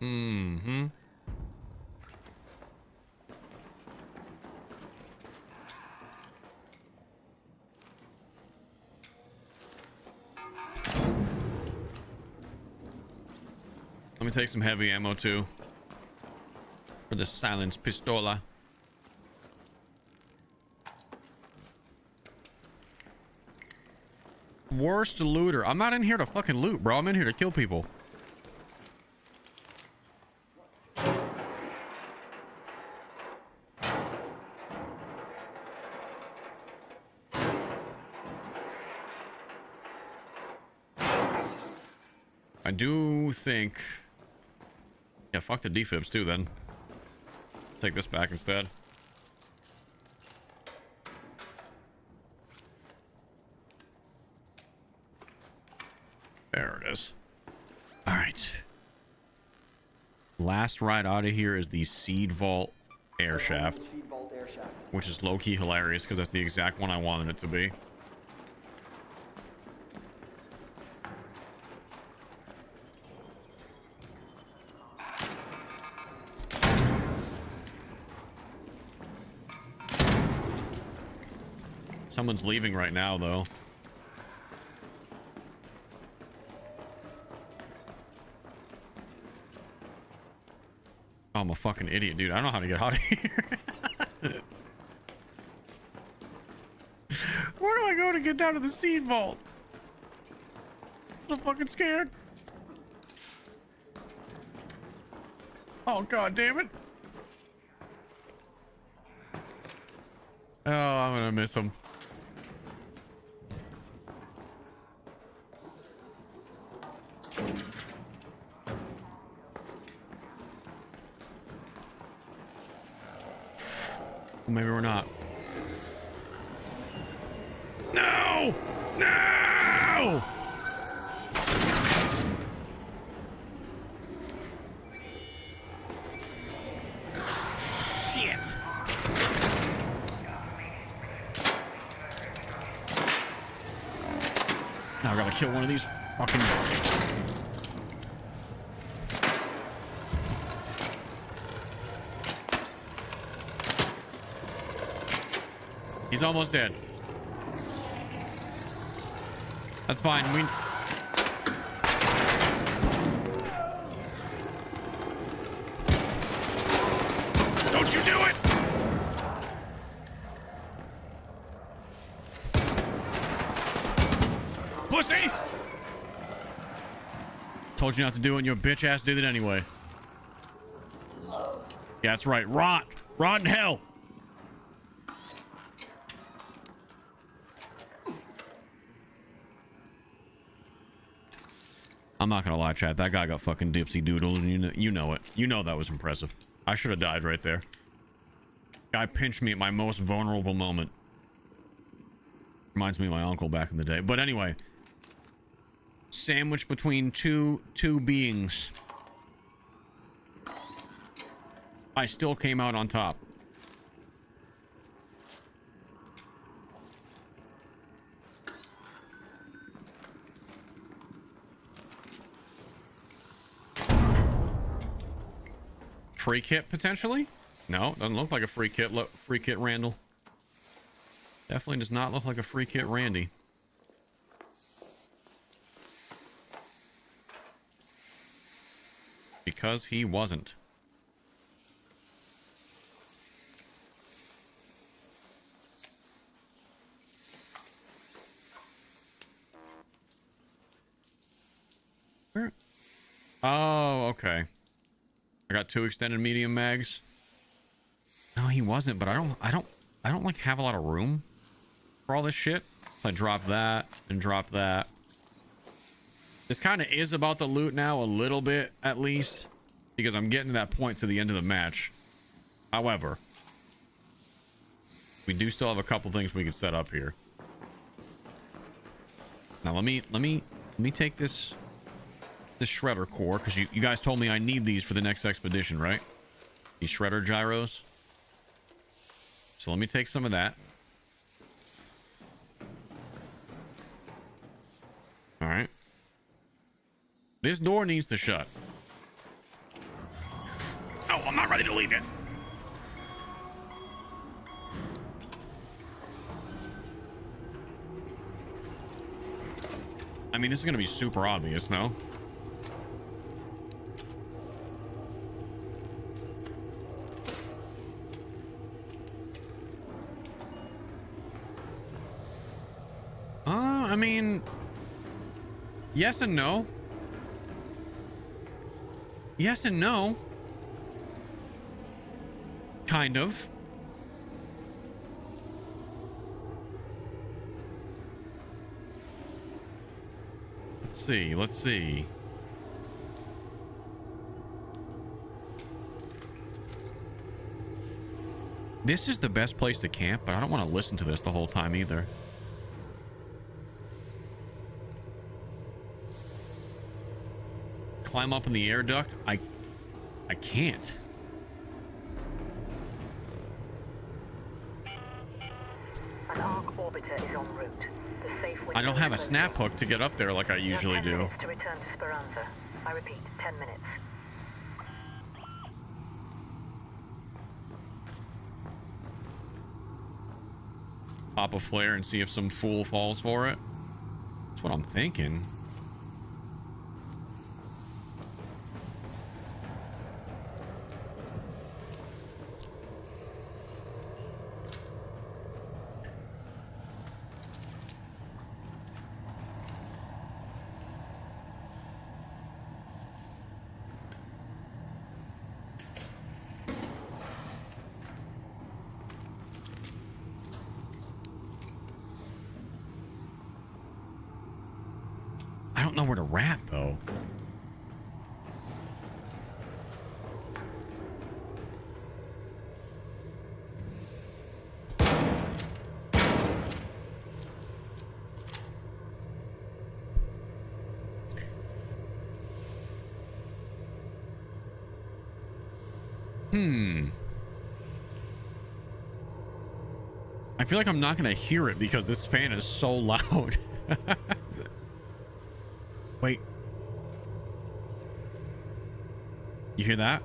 Mm-hmm. Let me take some heavy ammo too. For the silenced pistola. Worst looter. I'm not in here to fucking loot, bro. I'm in here to kill people. I do think... Yeah, fuck the defibs too then. Take this back instead. There it is. Alright. Last ride out of here is the Seed Vault air shaft. Which is low-key hilarious because that's the exact one I wanted it to be. Someone's leaving right now, though. Oh, I'm a fucking idiot, dude. I don't know how to get out of here. Where do I go to get down to the seed vault? I'm so fucking scared. Oh, god damn it. Oh, I'm gonna miss him. Maybe we're not. No! No! Shit! Now I gotta kill one of these fucking... He's almost dead. That's fine. Don't you do it! Pussy! Told you not to do it, and your bitch ass did it anyway. Yeah, that's right. Rot! Rot in hell! I'm not gonna lie, chat. That guy got fucking dipsy doodled, and you know it. You know that was impressive. I should have died right there. Guy pinched me at my most vulnerable moment. Reminds me of my uncle back in the day. But anyway, sandwiched between two beings. I still came out on top. Free kit potentially? No, doesn't look like a free kit. Look, free kit Randall. Definitely does not look like a free kit Randy. Because he wasn't. Where? Oh, okay. I got 2 extended medium mags. No, he wasn't, but I don't like have a lot of room for all this shit. So I dropped that and dropped that. This kind of is about the loot now, a little bit at least, because I'm getting to that point to the end of the match. However, we do still have a couple things we can set up here. Now let me take this shredder core, because you guys told me I need these for the next expedition, right? These shredder gyros. So let me take some of that. All right. This door needs to shut. Oh, I'm not ready to leave yet. I mean, this is going to be super obvious, no? I mean, yes and no. Yes and no. Kind of. Let's see. This is the best place to camp, but I don't want to listen to this the whole time either. Climb up in the air duct? I can't. An Ark orbiter is en route. The safe I don't have a snap hook to get up there like I usually do. 10 minutes to return to Speranza. I repeat, 10 minutes. Pop a flare and see if some fool falls for it. That's what I'm thinking. I don't know where to rat though. I feel like I'm not gonna hear it because this fan is so loud. Wait. You hear that?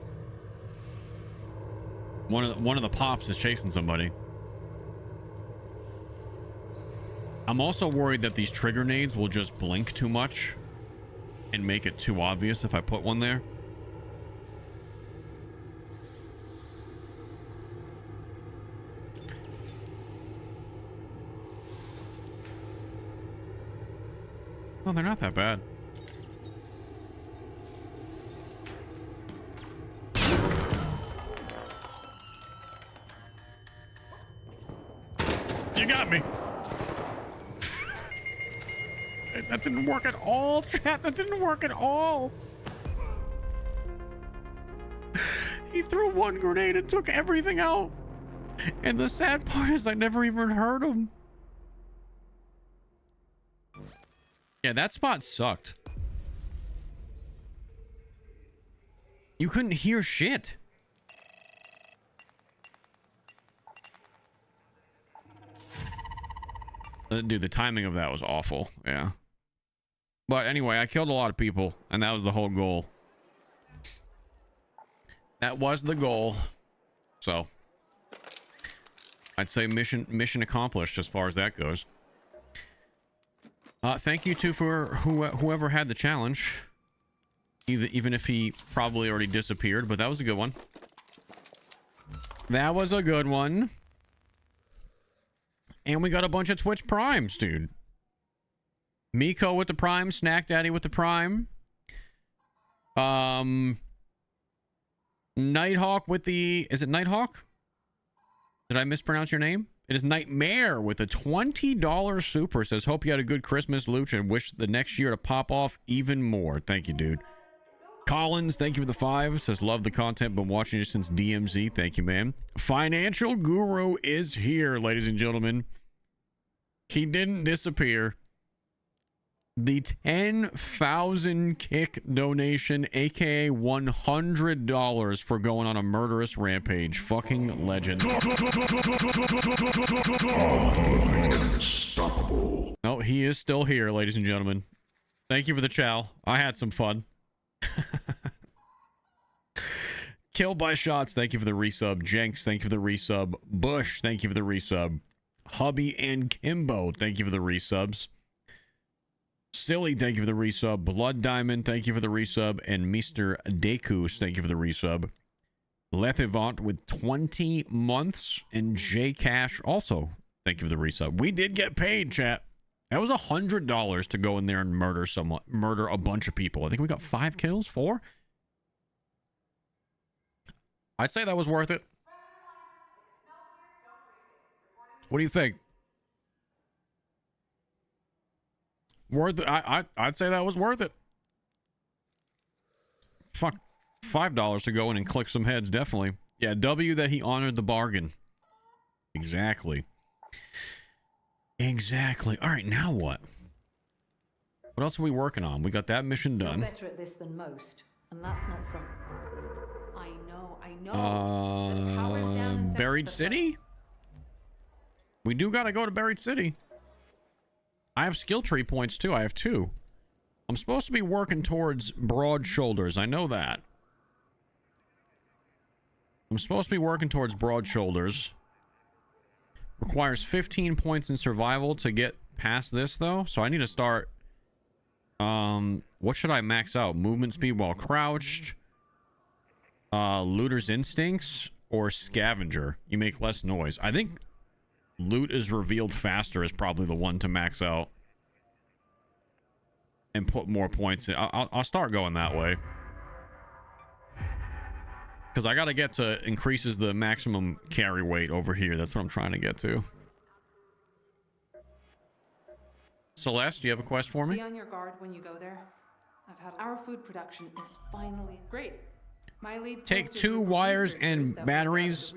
One of the pops is chasing somebody. I'm also worried that these trigger nades will just blink too much and make it too obvious if I put one there. Oh, they're not that bad. You got me. That didn't work at all, chat. That didn't work at all. He threw one grenade and took everything out. And the sad part is I never even heard him. Yeah, that spot sucked. You couldn't hear shit. Dude, the timing of that was awful. Yeah. But anyway, I killed a lot of people, and that was the whole goal. That was the goal. So, I'd say mission accomplished as far as that goes. Thank you too for whoever had the challenge. Even if he probably already disappeared, but that was a good one. That was a good one. And we got a bunch of Twitch primes, dude. Miko with the prime, Snack Daddy with the prime. Nighthawk with the... Is it Nighthawk? Did I mispronounce your name? It is Nightmare with a $20 super. Says, hope you had a good Christmas, Loochy, and wish the next year to pop off even more. Thank you, dude. Collins, thank you for the 5. Says, love the content. Been watching you since DMZ. Thank you, man. Financial Guru is here, ladies and gentlemen. He didn't disappear. The 10,000 kick donation, aka $100 for going on a murderous rampage. Fucking legend. Unstoppable. No, he is still here, ladies and gentlemen. Thank you for the chow. I had some fun. Killed by Shots, thank you for the resub. Jenks, thank you for the resub. Bush, thank you for the resub. Hubby and Kimbo, thank you for the resubs. Silly, thank you for the resub. Blood Diamond, thank you for the resub. And Mr. Dekus, thank you for the resub. Lethevant with 20 months. And J Cash also, thank you for the resub. We did get paid, chat. That was $100 to go in there and murder a bunch of people. I think we got 5 kills, 4. I'd say that was worth it. What do you think? Worth it? I'd say that was worth it. Fuck, $5 to go in and click some heads, definitely. Yeah, W that he honored the bargain. Exactly. Exactly. All right, now what? What else are we working on? We got that mission done. You're better at this than most, and that's not something. I know. The power's down in Buried City? We do gotta go to Buried City. I have skill tree points too. I have 2. I'm supposed to be working towards Broad Shoulders. I know that. I'm supposed to be working towards Broad Shoulders. Requires 15 points in survival to get past this, though. So I need to start... what should I max out? Movement speed while crouched, looter's instincts, or scavenger? You make less noise. I think loot is revealed faster is probably the one to max out and put more points in. I'll start going that way, because I gotta get to increases the maximum carry weight over here. That's what I'm trying to get to. Celeste, do you have a quest for me? Be on your guard when you go there. Our food production is finally great. My lead Take 2 wires and batteries.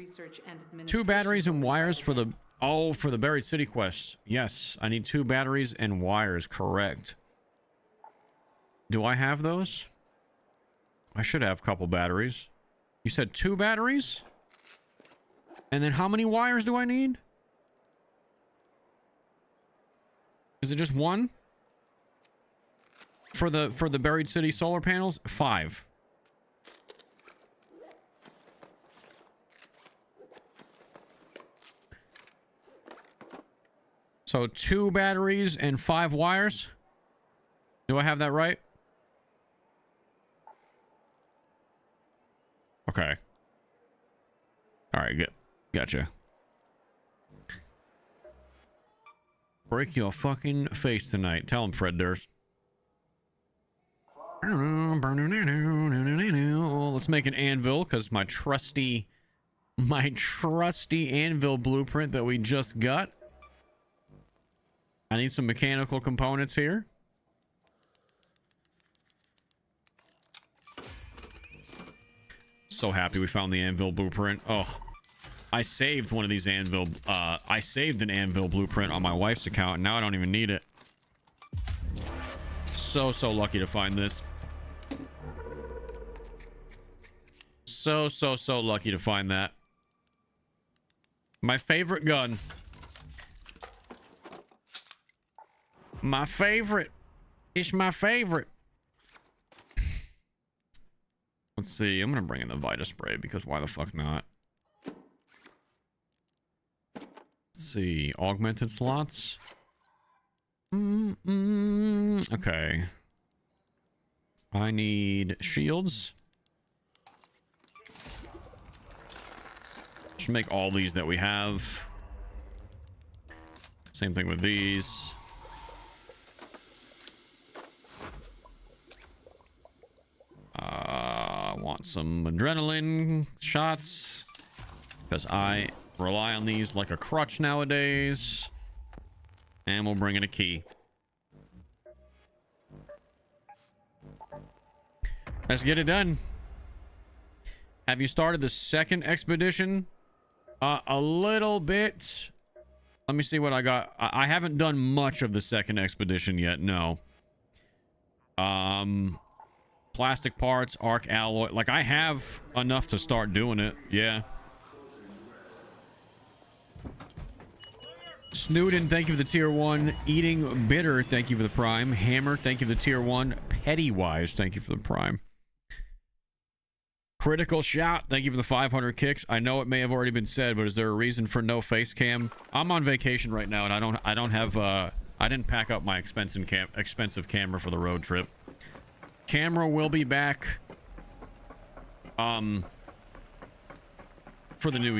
2 batteries and wires for the... Oh, for the Buried City quest. Yes, I need 2 batteries and wires. Correct. Do I have those? I should have a couple batteries. You said 2 batteries? And then how many wires do I need? Is it just 1? For the Buried City solar panels? 5. So 2 batteries and 5 wires. Do I have that right? Okay. All right, good. Gotcha. Break your fucking face tonight. Tell him, Fred Durst. Let's make an anvil, because my trusty anvil blueprint that we just got. I need some mechanical components here. So happy we found the anvil blueprint. Oh, I saved one of these anvil. I saved an anvil blueprint on my wife's account, and now I don't even need it. So lucky to find this. So lucky to find that. My favorite gun. My favorite. It's my favorite. Let's see. I'm gonna bring in the Vita spray, because why the fuck not? Let's see. Augmented slots. Okay. I need shields. Should make all these that we have. Same thing with these. I want some adrenaline shots, because I rely on these like a crutch nowadays. And we'll bring in a key. Let's get it done. Have you started the second expedition? A little bit. Let me see what I got. I haven't done much of the second expedition yet. No. Plastic parts, arc alloy. Like, I have enough to start doing it. Yeah. Snooden, thank you for the tier 1. Eating Bitter, thank you for the prime. Hammer, thank you for the tier 1. Pennywise, thank you for the prime. Critical Shot, thank you for the 500 kicks. I know it may have already been said, but is there a reason for no face cam? I'm on vacation right now, and I don't have I didn't pack up my expensive camera for the road trip. Camera will be back for the new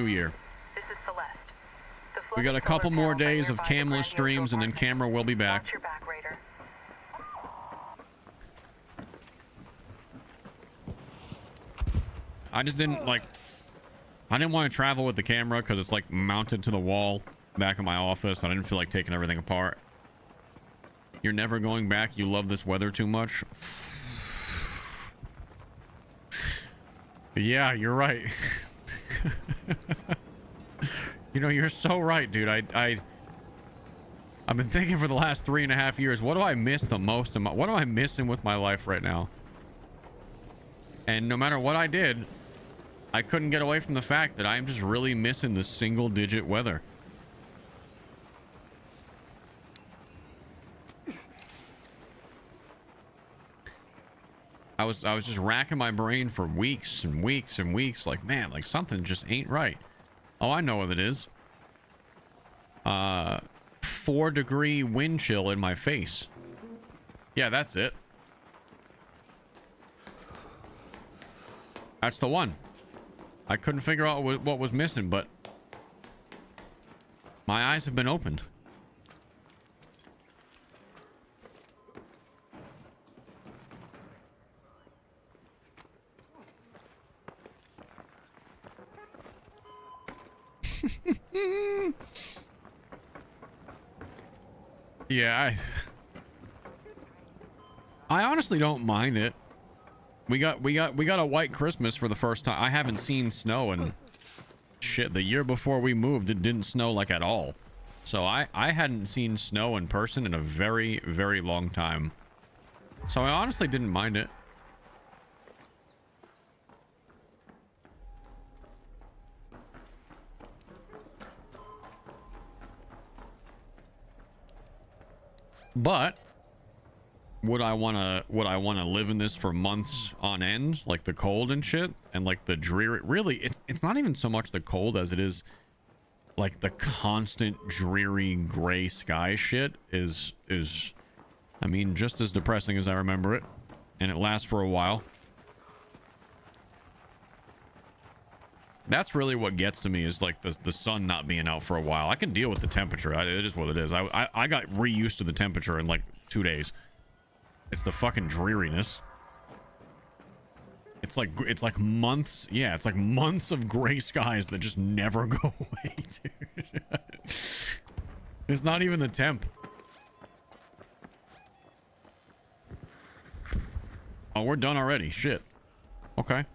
year. This is Celeste. We got a couple more days of camless streams, and then camera will be back. Watch your back, Raider. I just didn't like. I didn't want to travel with the camera because it's like mounted to the wall back in my office. I didn't feel like taking everything apart. You're never going back. You love this weather too much. Yeah, you're right. You know, you're so right, dude. I've been thinking for the last 3.5 years, what do I miss the most? What am I missing with my life right now? And no matter what I did, I couldn't get away from the fact that I'm just really missing the single-digit weather. I was just racking my brain for weeks and weeks and weeks, like, man, like something just ain't right. Oh, I know what it is. 4-degree wind chill in my face. Yeah, that's it. That's the one. I couldn't figure out what was missing, but my eyes have been opened. Yeah, I honestly don't mind it. We got a white Christmas for the first time. I haven't seen snow and shit. The year before we moved, it didn't snow like at all. So I hadn't seen snow in person in a very, very long time. So I honestly didn't mind it. But would I want to live in this for months on end, like the cold and shit, and like the dreary? Really, it's not even so much the cold as it is like the constant dreary gray sky shit is I mean, just as depressing as I remember it, and it lasts for a while. That's really what gets to me, is like the sun not being out for a while. I can deal with the temperature. It is what it is. I got reused to the temperature in like 2 days. It's the fucking dreariness. It's like months. Yeah, it's like months of gray skies that just never go away, dude. It's not even the temp. Oh, we're done already. Shit. Okay.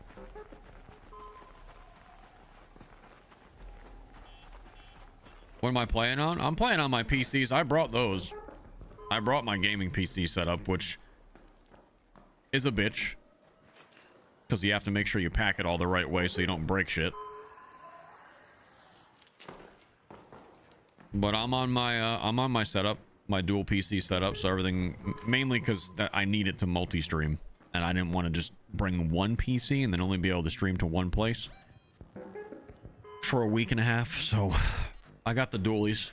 What am I playing on? I'm playing on my PCs. I brought those. I brought my gaming PC setup, which is a bitch. Because you have to make sure you pack it all the right way so you don't break shit. But I'm on my setup, my dual PC setup, so everything, mainly because I need it to multi-stream. And I didn't want to just bring one PC and then only be able to stream to one place for a week and a half, so I got the dualies.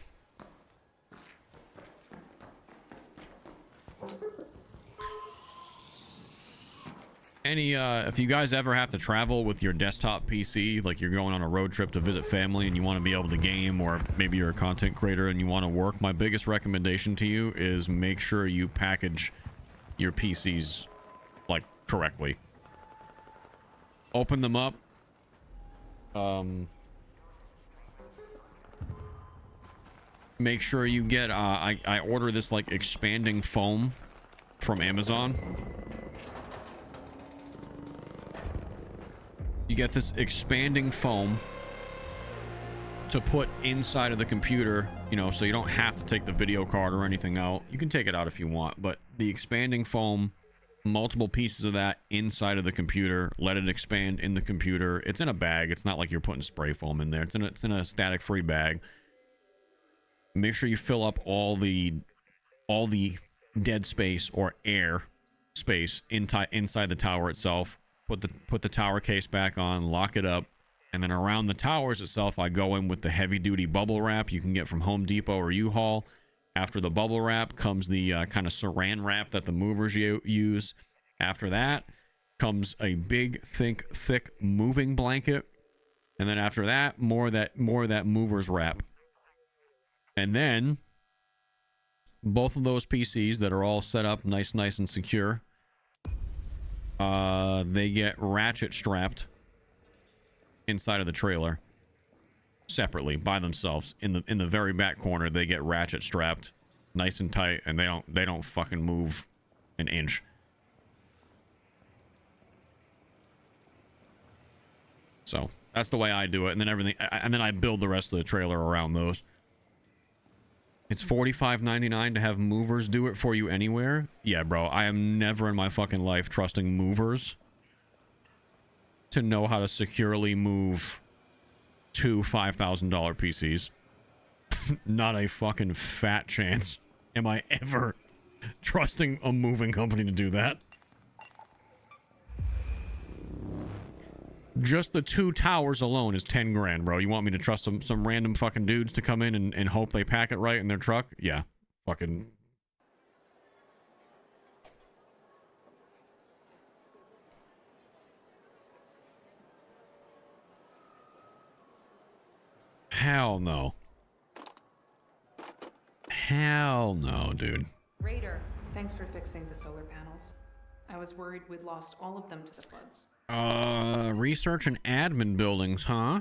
If you guys ever have to travel with your desktop PC, like you're going on a road trip to visit family and you want to be able to game, or maybe you're a content creator and you want to work, my biggest recommendation to you is make sure you package your PCs like correctly. Open them up. Make sure you get I order this like expanding foam from Amazon. You get this expanding foam to put inside of the computer, you know, so you don't have to take the video card or anything out. You can take it out if you want, but the expanding foam, multiple pieces of that inside of the computer, let it expand in the computer. It's in a bag. It's not like you're putting spray foam in there. It's in a static free bag. Make sure you fill up all the dead space or air space inside the tower itself. Put the tower case back on, lock it up, and then around the towers itself, I go in with the heavy-duty bubble wrap you can get from Home Depot or U-Haul. After the bubble wrap comes the kind of saran wrap that the movers use. After that comes a big, thick moving blanket, and then after that, more of that movers wrap. And then both of those PCs that are all set up nice and secure, they get ratchet strapped inside of the trailer separately by themselves. In the very back corner, they get ratchet strapped nice and tight, and they don't fucking move an inch. So that's the way I do it, and then I build the rest of the trailer around those. It's $45.99 to have movers do it for you anywhere. Yeah, bro, I am never in my fucking life trusting movers to know how to securely move two $5,000 PCs. Not a fucking fat chance am I ever trusting a moving company to do that. Just the 2 towers alone is 10 grand, bro. You want me to trust some random fucking dudes to come in and hope they pack it right in their truck? Yeah. Fucking... Hell no. Hell no, dude. Raider, thanks for fixing the solar panels. I was worried we'd lost all of them to the floods. Research and admin buildings, huh?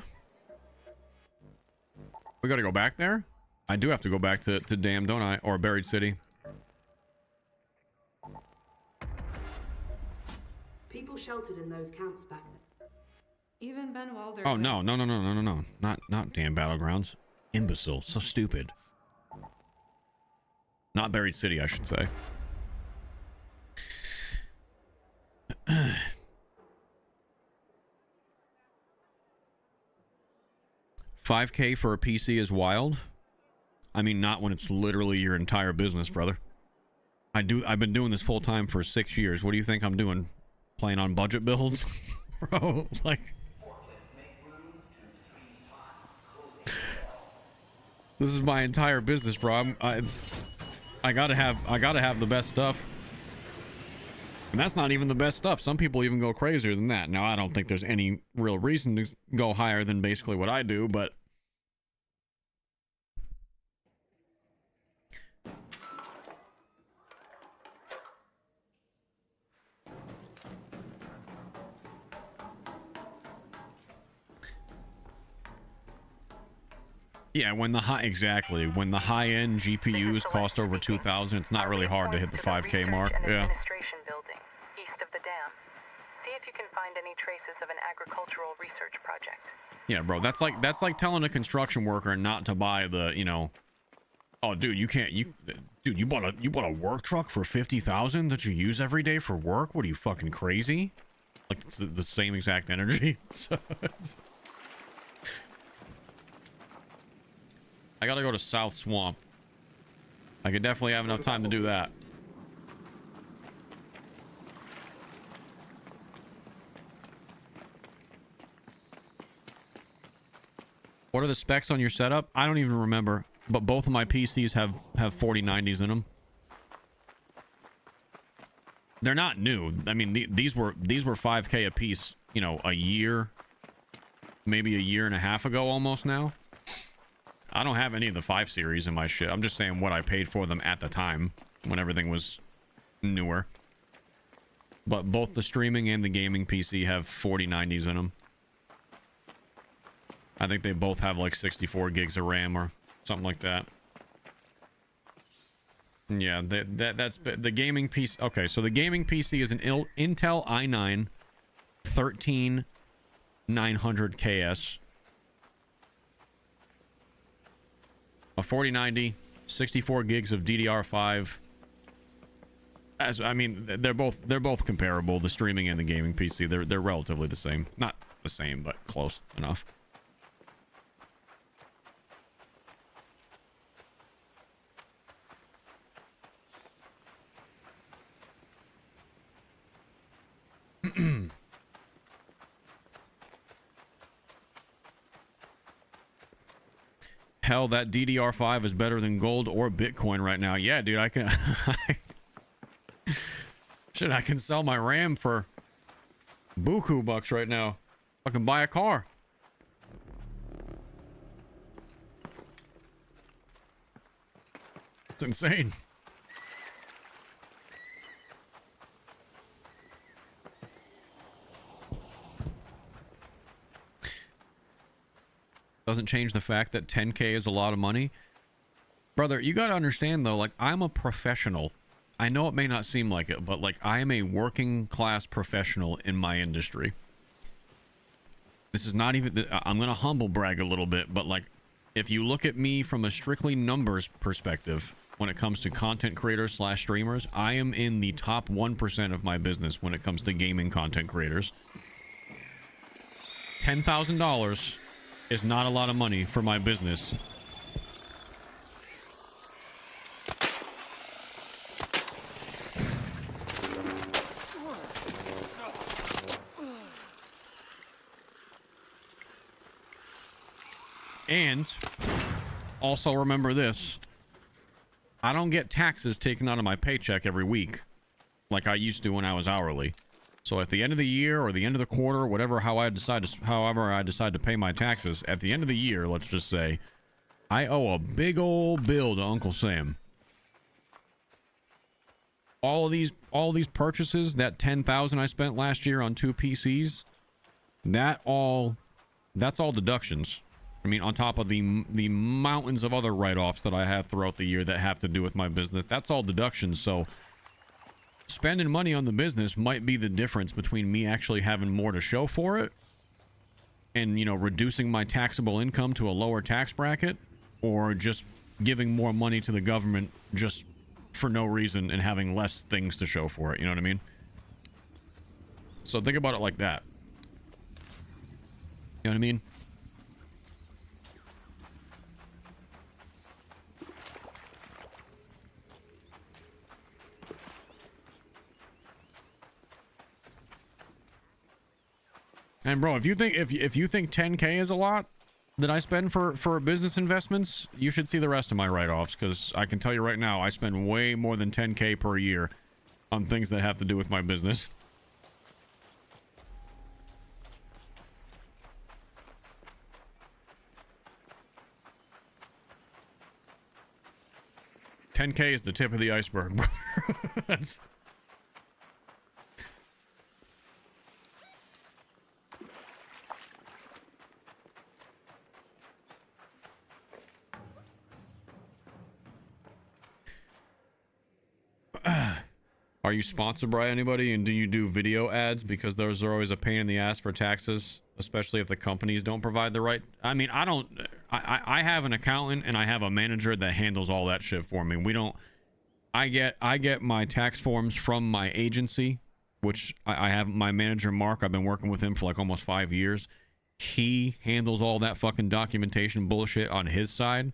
We gotta go back there? I do have to go back to Dam, don't I? Or Buried City. People sheltered in those camps back then. Even Ben Wilder. Oh, no. Not Dam Battlegrounds. Imbecile. So stupid. Not Buried City, I should say. $5K for a PC is wild. I mean, not when it's literally your entire business, brother. I've been doing this full time for 6 years. What do you think I'm doing? Playing on budget builds? Bro, like... This is my entire business, bro. I gotta have the best stuff. And that's not even the best stuff. Some people even go crazier than that. Now, I don't think there's any real reason to go higher than basically what I do, but... Yeah, when the high-end GPUs cost over 2,000, it's not really hard to hit the 5K mark. Yeah. Administration building, east of the dam. See if you can find any traces of an agricultural research project. Yeah, bro, that's like telling a construction worker not to buy the, you know, oh, dude, you bought a work truck for 50,000 that you use every day for work? What are you, fucking crazy? Like, it's the same exact energy. So I gotta go to South Swamp. I could definitely have enough time to do that. What are the specs on your setup? I don't even remember, but both of my PCs have 4090s in them. They're not new. I mean, these were 5K a piece, you know, a year, maybe a year and a half ago almost now. I don't have any of the 5 series in my shit. I'm just saying what I paid for them at the time when everything was newer. But both the streaming and the gaming PC have 4090s in them. I think they both have like 64 gigs of RAM or something like that. Yeah, that's the gaming PC. Okay, so the gaming PC is an Intel i9 13900KS. A 4090, 64 gigs of DDR5. As I mean, they're both comparable. The streaming and the gaming PC, they're relatively the same. Not the same, but close enough. Hell, that DDR5 is better than gold or Bitcoin right now. Yeah, dude, I can... Shit, I can sell my RAM for buku bucks right now. I can buy a car. It's insane. Doesn't change the fact that 10K is a lot of money. Brother, you gotta understand though, like, I'm a professional. I know it may not seem like it, but like, I am a working class professional in my industry. This is not even, I'm gonna humble brag a little bit, but like, if you look at me from a strictly numbers perspective, when it comes to content creators / streamers, I am in the top 1% of my business when it comes to gaming content creators. $10,000 is not a lot of money for my business. And also remember this. I don't get taxes taken out of my paycheck every week like I used to when I was hourly. So at the end of the year or the end of the quarter, however I decide to pay my taxes, at the end of the year, let's just say, I owe a big old bill to Uncle Sam. All of these purchases, that $10,000 I spent last year on 2 PCs, that's all deductions. I mean, on top of the mountains of other write-offs that I have throughout the year that have to do with my business, that's all deductions. So spending money on the business might be the difference between me actually having more to show for it and, you know, reducing my taxable income to a lower tax bracket, or just giving more money to the government just for no reason and having less things to show for it. You know what I mean? So think about it like that. You know what I mean? And bro, if you think 10K is a lot that I spend for business investments, you should see the rest of my write-offs, because I can tell you right now, I spend way more than 10K per year on things that have to do with my business. $10K is the tip of the iceberg, bro. That's... Are you sponsored by anybody, and do you do video ads? Because those are always a pain in the ass for taxes, especially if the companies don't provide the right... I mean, I have an accountant and I have a manager that handles all that shit for me. We don't... I get my tax forms from my agency, which I have my manager, Mark. I've been working with him for like almost 5 years. He handles all that fucking documentation bullshit on his side,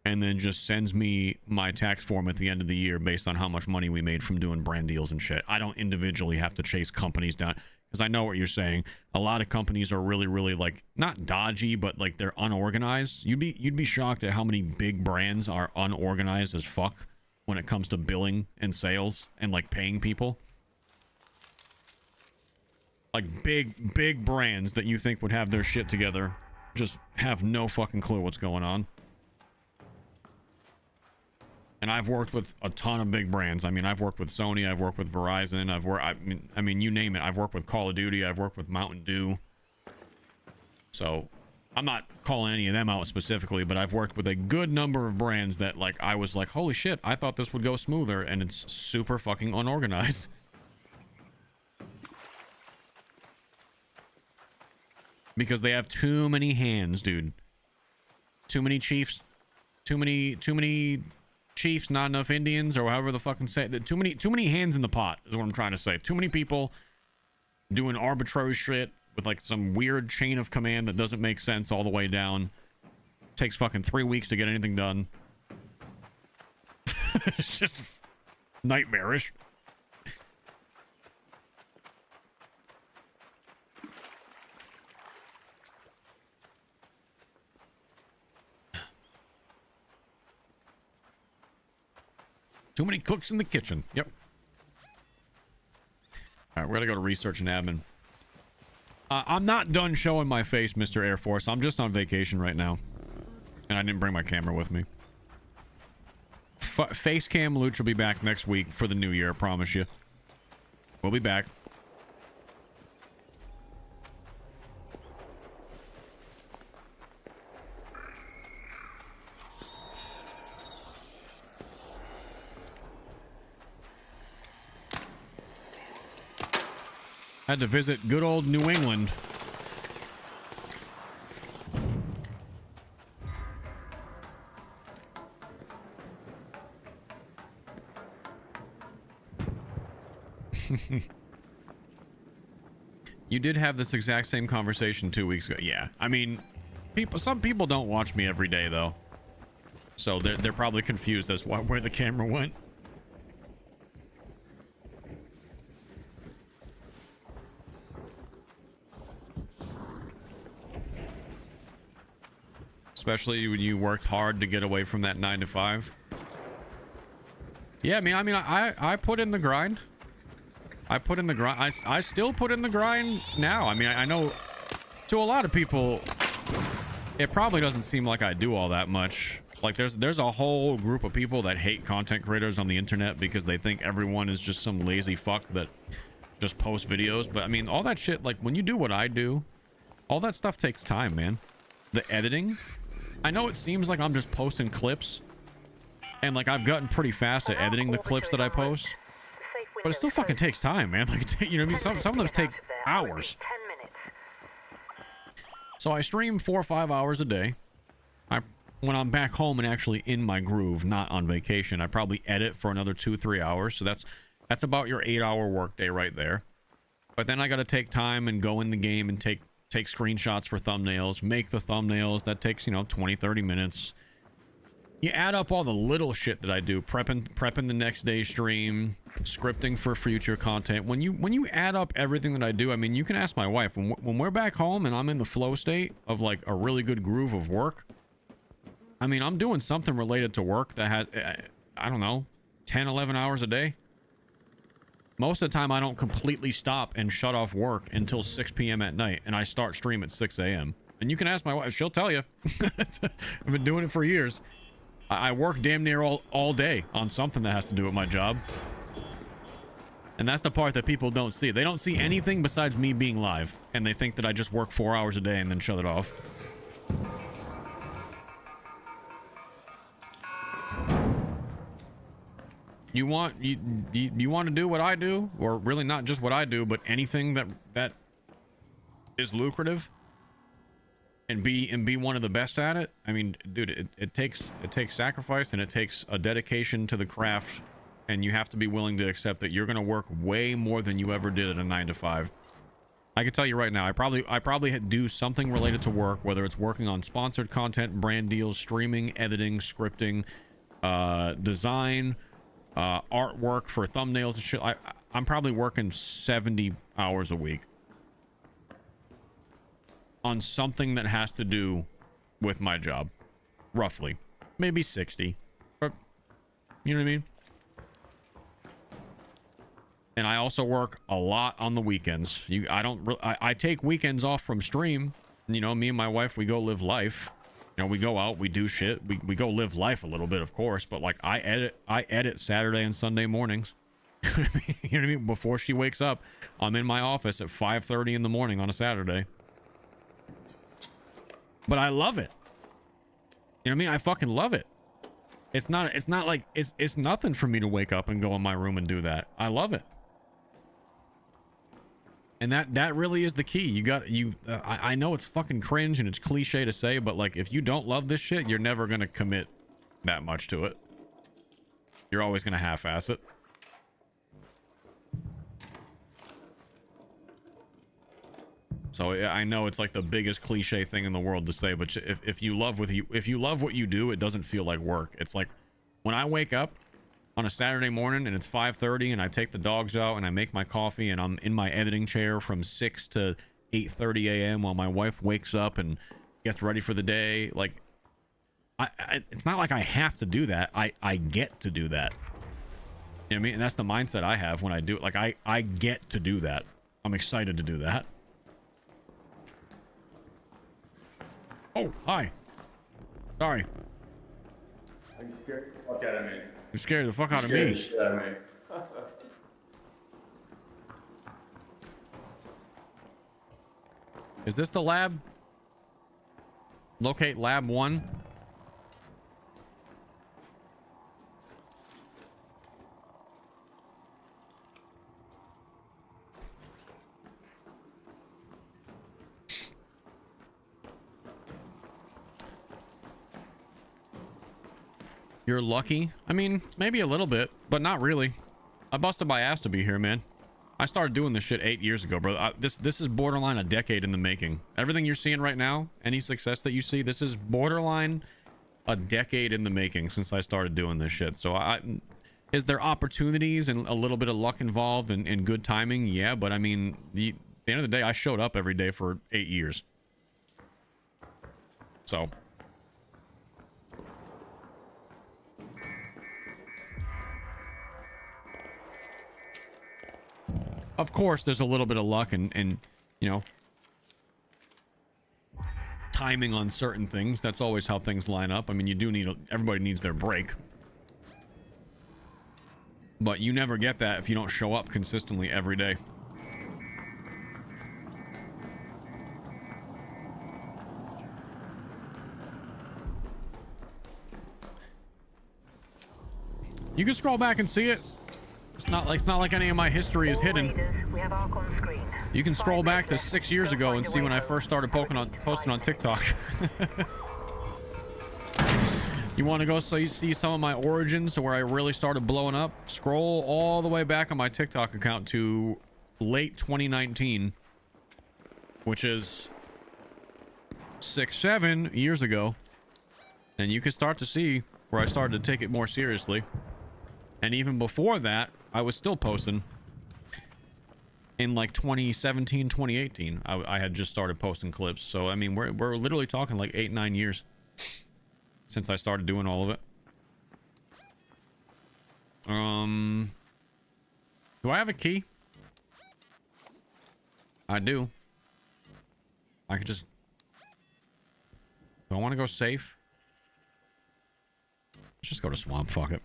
and then just sends me my tax form at the end of the year based on how much money we made from doing brand deals and shit. I don't individually have to chase companies down, because I know what you're saying. A lot of companies are really, really, like, not dodgy, but like they're unorganized. You'd be shocked at how many big brands are unorganized as fuck when it comes to billing and sales and like paying people. Like big brands that you think would have their shit together just have no fucking clue what's going on. And I've worked with a ton of big brands. I mean, I've worked with Sony, I've worked with Verizon, I mean, you name it. I've worked with Call of Duty, I've worked with Mountain Dew. So, I'm not calling any of them out specifically, but I've worked with a good number of brands that, like, I was like, holy shit, I thought this would go smoother, and it's super fucking unorganized. Because they have too many hands, dude. Too many chiefs. Too many chiefs, not enough Indians, or however the fucking say. Too many hands in the pot is what I'm trying to say. Too many people doing arbitrary shit with like some weird chain of command that doesn't make sense all the way down. Takes fucking 3 weeks to get anything done. It's just nightmarish. Too many cooks in the kitchen. Yep. All right, we're gonna go to research and admin. I'm not done showing my face, Mr. Air Force. I'm just on vacation right now, and I didn't bring my camera with me. Face cam Loochy will be back next week for the new year. I promise you. We'll be back. Had to visit good old New England. You did have this exact same conversation 2 weeks ago. Yeah, I mean, some people don't watch me every day though, so they're probably confused as to where the camera went. especially when you worked hard to get away from that 9 to 5. Yeah, I put in the grind. I put in the grind. I still put in the grind now. I mean, I know to a lot of people, it probably doesn't seem like I do all that much. Like there's a whole group of people that hate content creators on the internet because they think everyone is just some lazy fuck that just posts videos. But I mean, all that shit, like when you do what I do, all that stuff takes time, man. The editing, I know it seems like I'm just posting clips, and like I've gotten pretty fast at editing the clips that I post, but it still fucking takes time, man. Like, you know what I mean? Some of those take hours. So I stream 4 or 5 hours a day. When I'm back home and actually in my groove, not on vacation, I probably edit for another 2-3 hours. So that's about your 8-hour workday right there. But then I got to take time and go in the game and take screenshots for thumbnails, make the thumbnails. That takes, 20-30 minutes. You add up all the little shit that I do, prepping the next day's stream, scripting for future content. When you add up everything that I do, I mean, you can ask my wife. When we're back home and I'm in the flow state of like a really good groove of work, I mean, I'm doing something related to work that has, I don't know, 10, 11 hours a day. Most of the time, I don't completely stop and shut off work until 6 p.m. at night, and I start stream at 6 a.m. And you can ask my wife, she'll tell you. I've been doing it for years. I work damn near all day on something that has to do with my job. And that's the part that people don't see. They don't see anything besides me being live, and they think that I just work 4 hours a day and then shut it off. You want to do what I do, or really not just what I do, but anything that is lucrative, and be one of the best at it. I mean, dude, it takes sacrifice, and it takes a dedication to the craft, and you have to be willing to accept that you're gonna work way more than you ever did at a 9 to 5. I can tell you right now, I probably do something related to work, whether it's working on sponsored content, brand deals, streaming, editing, scripting, design, artwork for thumbnails and shit. I'm probably working 70 hours a week on something that has to do with my job, roughly, maybe 60, but you know what I mean. And I also work a lot on the weekends. I take weekends off from stream. Me and my wife, we go live life. We go out, we do shit, we go live life a little bit, of course, but like I edit Saturday and Sunday mornings. You know what I mean? Before she wakes up, I'm in my office at 5:30 in the morning on a Saturday. But I love it. You know what I mean? I fucking love it. It's not like it's nothing for me to wake up and go in my room and do that. I love it. And that really is the key. I know it's fucking cringe and it's cliche to say, but like if you don't love this shit, you're never gonna commit that much to it. You're always gonna half-ass it. So I know it's like the biggest cliche thing in the world to say, but if you love what you do, it doesn't feel like work. It's like when I wake up on a Saturday morning and it's 5:30 and I take the dogs out and I make my coffee and I'm in my editing chair from 6 to 8:30 a.m. while my wife wakes up and gets ready for the day. Like, it's not like I have to do that. I get to do that. You know what I mean? And that's the mindset I have when I do it. Like, I get to do that. I'm excited to do that. Oh, hi. Sorry. I'm scared the fuck out of me. You scared the fuck out of me. The shit out of me. Is this the lab? Locate lab 1. You're lucky? I mean, maybe a little bit, but not really. I busted my ass to be here, man. I started doing this shit 8 years ago, bro. This is borderline a decade in the making. Everything you're seeing right now, any success that you see, this is borderline a decade in the making since I started doing this shit. So is there opportunities and a little bit of luck involved and good timing? Yeah, but I mean, at the end of the day, I showed up every day for 8 years. So Of course, there's a little bit of luck and you know, timing on certain things. That's always how things line up. I mean, you do need everybody needs their break. But you never get that if you don't show up consistently every day. You can scroll back and see it. It's not like any of my history is hidden. We have Ark on screen. You can scroll back to 6 years ago and see when I first started posting on TikTok. You want to go so you see some of my origins to where I really started blowing up? Scroll all the way back on my TikTok account to late 2019, which is 6-7 years ago, and you can start to see where I started to take it more seriously. And even before that, I was still posting. In like 2017, 2018, I had just started posting clips. So I mean, we're literally talking like 8-9 years since I started doing all of it. Do I have a key? I do. I could just... Do I want to go safe? Let's just go to swamp. Fuck it.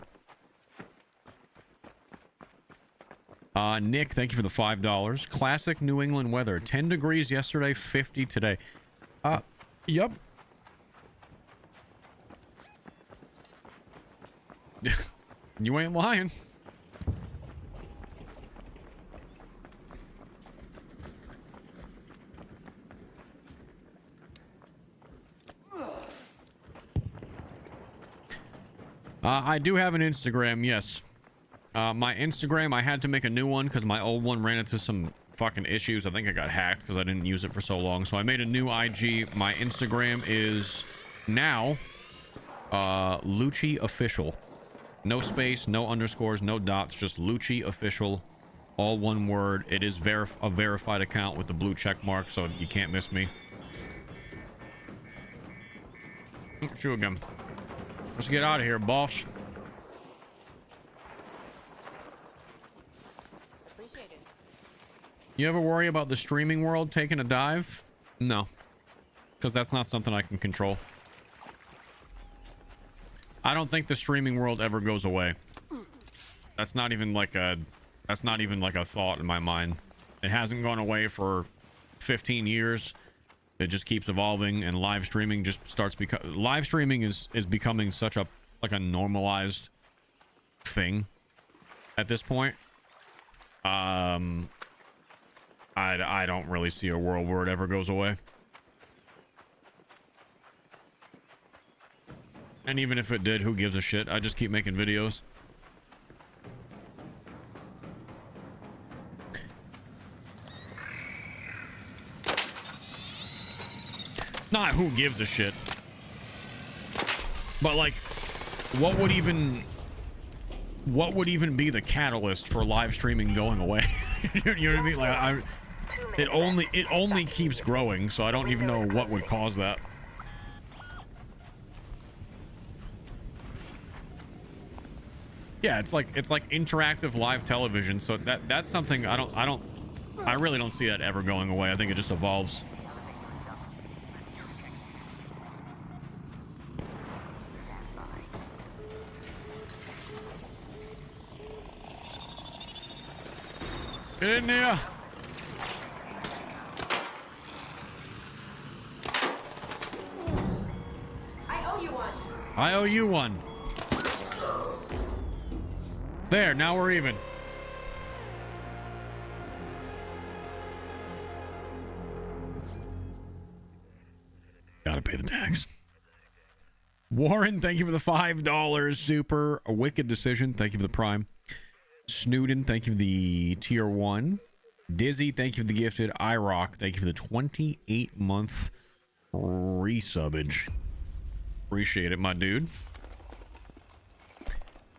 Nick, thank you for the $5. Classic New England weather. 10 degrees yesterday, 50 today. Yep. You ain't lying. I do have an Instagram, yes. My Instagram, I had to make a new one because my old one ran into some fucking issues. I think I got hacked because I didn't use it for so long. So I made a new IG. My Instagram is now Loochy Official. No space, no underscores, no dots, just Loochy Official. All one word. It is a verified account with the blue check mark, so you can't miss me. Shoot again. Let's get out of here, boss. You ever worry about the streaming world taking a dive? No. Because that's not something I can control. I don't think the streaming world ever goes away. That's not even like a thought in my mind. It hasn't gone away for 15 years. It just keeps evolving, and live streaming just starts live streaming is becoming such a normalized thing at this point. I don't really see a world where it ever goes away. And even if it did, who gives a shit? I just keep making videos. Not who gives a shit. But like, what would even be the catalyst for live streaming going away? You know what I mean? Like, it only keeps growing, so I don't even know what would cause that. Yeah, it's like interactive live television, so that's something I really don't see that ever going away. I think it just evolves. Get in there. I owe you one. I owe you one. There, now we're even. Gotta pay the tax. Warren, thank you for the $5. Super. A wicked decision. Thank you for the prime. Snooden, thank you for the tier 1. Dizzy, thank you for the gifted. iRock, thank you for the 28-month resubbage. Appreciate it, my dude.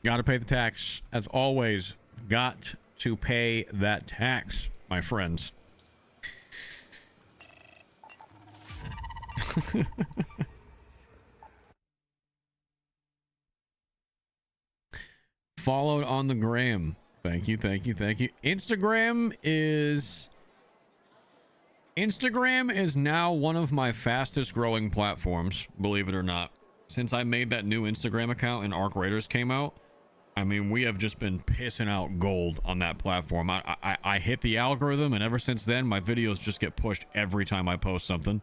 Gotta pay the tax. As always, got to pay that tax, my friends. Followed on the gram. Thank you, thank you, thank you. Instagram is now one of my fastest growing platforms, believe it or not. Since I made that new Instagram account and Ark Raiders came out, I mean, we have just been pissing out gold on that platform. I hit the algorithm, and ever since then, my videos just get pushed every time I post something.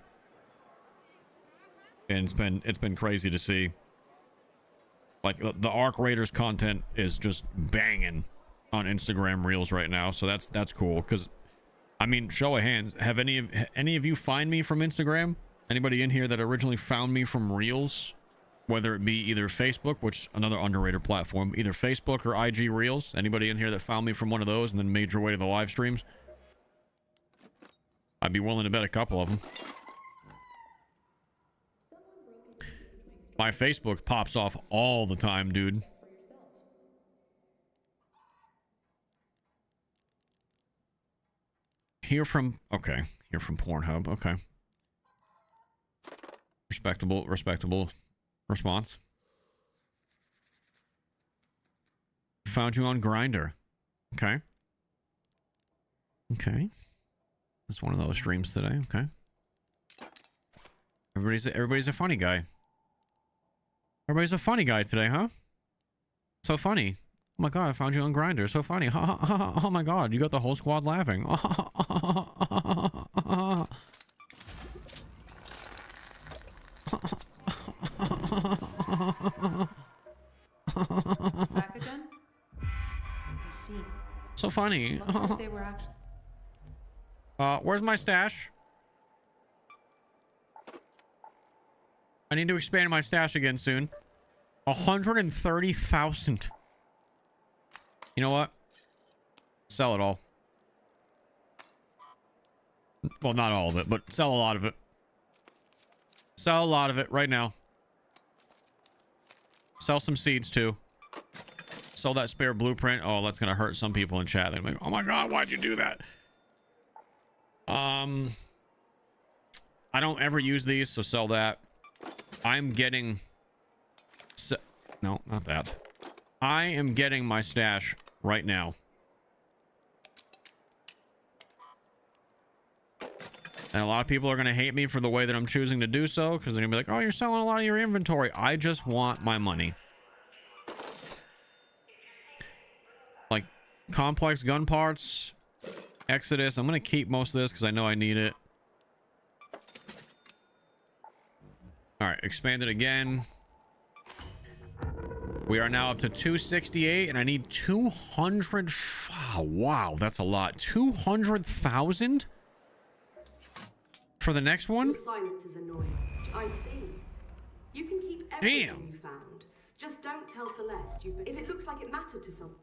And it's been crazy to see. Like, the Ark Raiders content is just banging on Instagram Reels right now, so that's cool. Because, I mean, show of hands, have any of you find me from Instagram? Anybody in here that originally found me from Reels? Whether it be either Facebook, which another underrated platform, either Facebook or IG Reels. Anybody in here that found me from one of those and then made your way to the live streams? I'd be willing to bet a couple of them. My Facebook pops off all the time, dude. Hear from Pornhub. Okay. Respectable response. Found you on Grindr. Okay. That's one of those streams today. Okay. Everybody's a funny guy. Everybody's a funny guy today, huh? So funny. Oh my god, I found you on Grindr. So funny. Oh my god, you got the whole squad laughing. Back again? I see. So funny. Looks like they were actually... Where's my stash? I need to expand my stash again soon. 130,000. You know what? Sell it all. Well, not all of it, but sell a lot of it. Sell a lot of it right now. Sell some seeds too. Sell that spare blueprint. Oh, that's gonna hurt some people in chat. They're like, oh my god, why'd you do that? I don't ever use these, so sell that. I'm getting... No, not that. I am getting my stash right now. And a lot of people are going to hate me for the way that I'm choosing to do so, because they're going to be like, oh, you're selling a lot of your inventory. I just want my money. Like, complex gun parts, Exodus. I'm going to keep most of this because I know I need it. All right, expand it again. We are now up to 268, and I need 200. Oh, wow, that's a lot. 200,000 for the next one. Your silence is annoying. I see. You can keep everything you found. Just don't tell Celeste if it looks like it mattered to someone.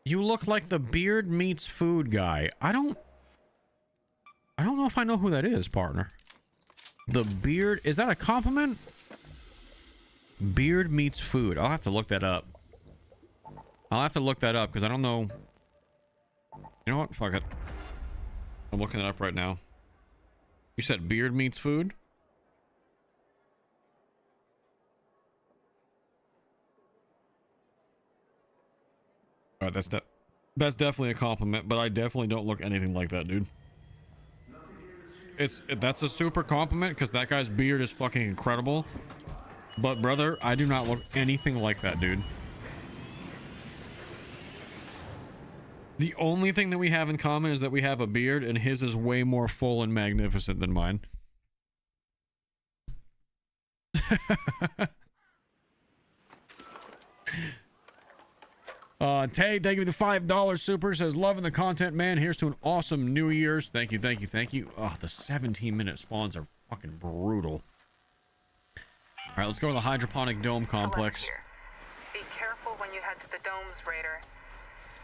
You look like the beard meets food guy. I don't know if I know who that is, partner. The beard, is that a compliment? Beard meets food. I'll have to look that up. I'll have to look that up because I don't know. You know what? Fuck it. I'm looking it up right now. You said beard meets food? All right, that's definitely a compliment, but I definitely don't look anything like that, dude. That's a super compliment because that guy's beard is fucking incredible. But brother, I do not look anything like that, dude. The only thing that we have in common is that we have a beard, and his is way more full and magnificent than mine. Tay, thank you for the $5 super. Says, loving the content, man. Here's to an awesome New Year's. Thank you, thank you, thank you. Oh, the 17-minute spawns are fucking brutal. All right, let's go to the hydroponic dome complex. Be careful when you head to the domes, Raider.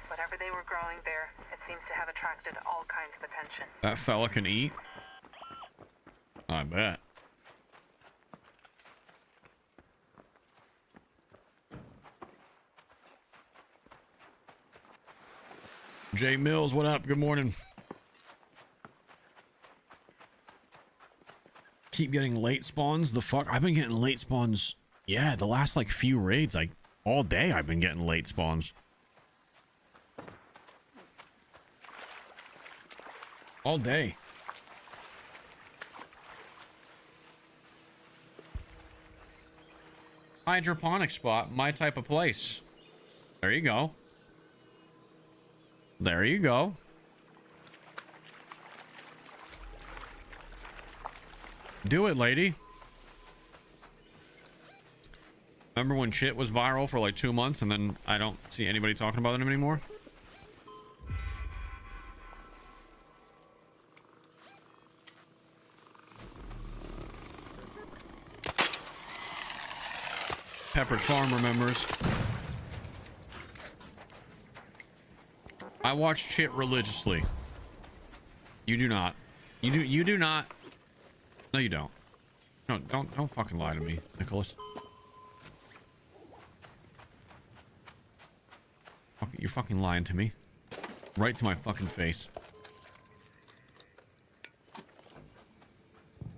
Whatever they were growing there, it seems to have attracted all kinds of attention. That fella can eat? I bet. Jay Mills, what up? Good morning. Keep getting late spawns. The fuck? I've been getting late spawns. Yeah, the last like few raids, I All day I've been getting late spawns. All day. Hydroponic spot, my type of place. There you go. There you go. Do it, lady. Remember when shit was viral for like 2 months and then I don't see anybody talking about it anymore? Peppered Farm remembers. I watch shit religiously. You do not. You do not. No, you don't. No, don't fucking lie to me, Nicholas. You're fucking lying to me. Right to my fucking face.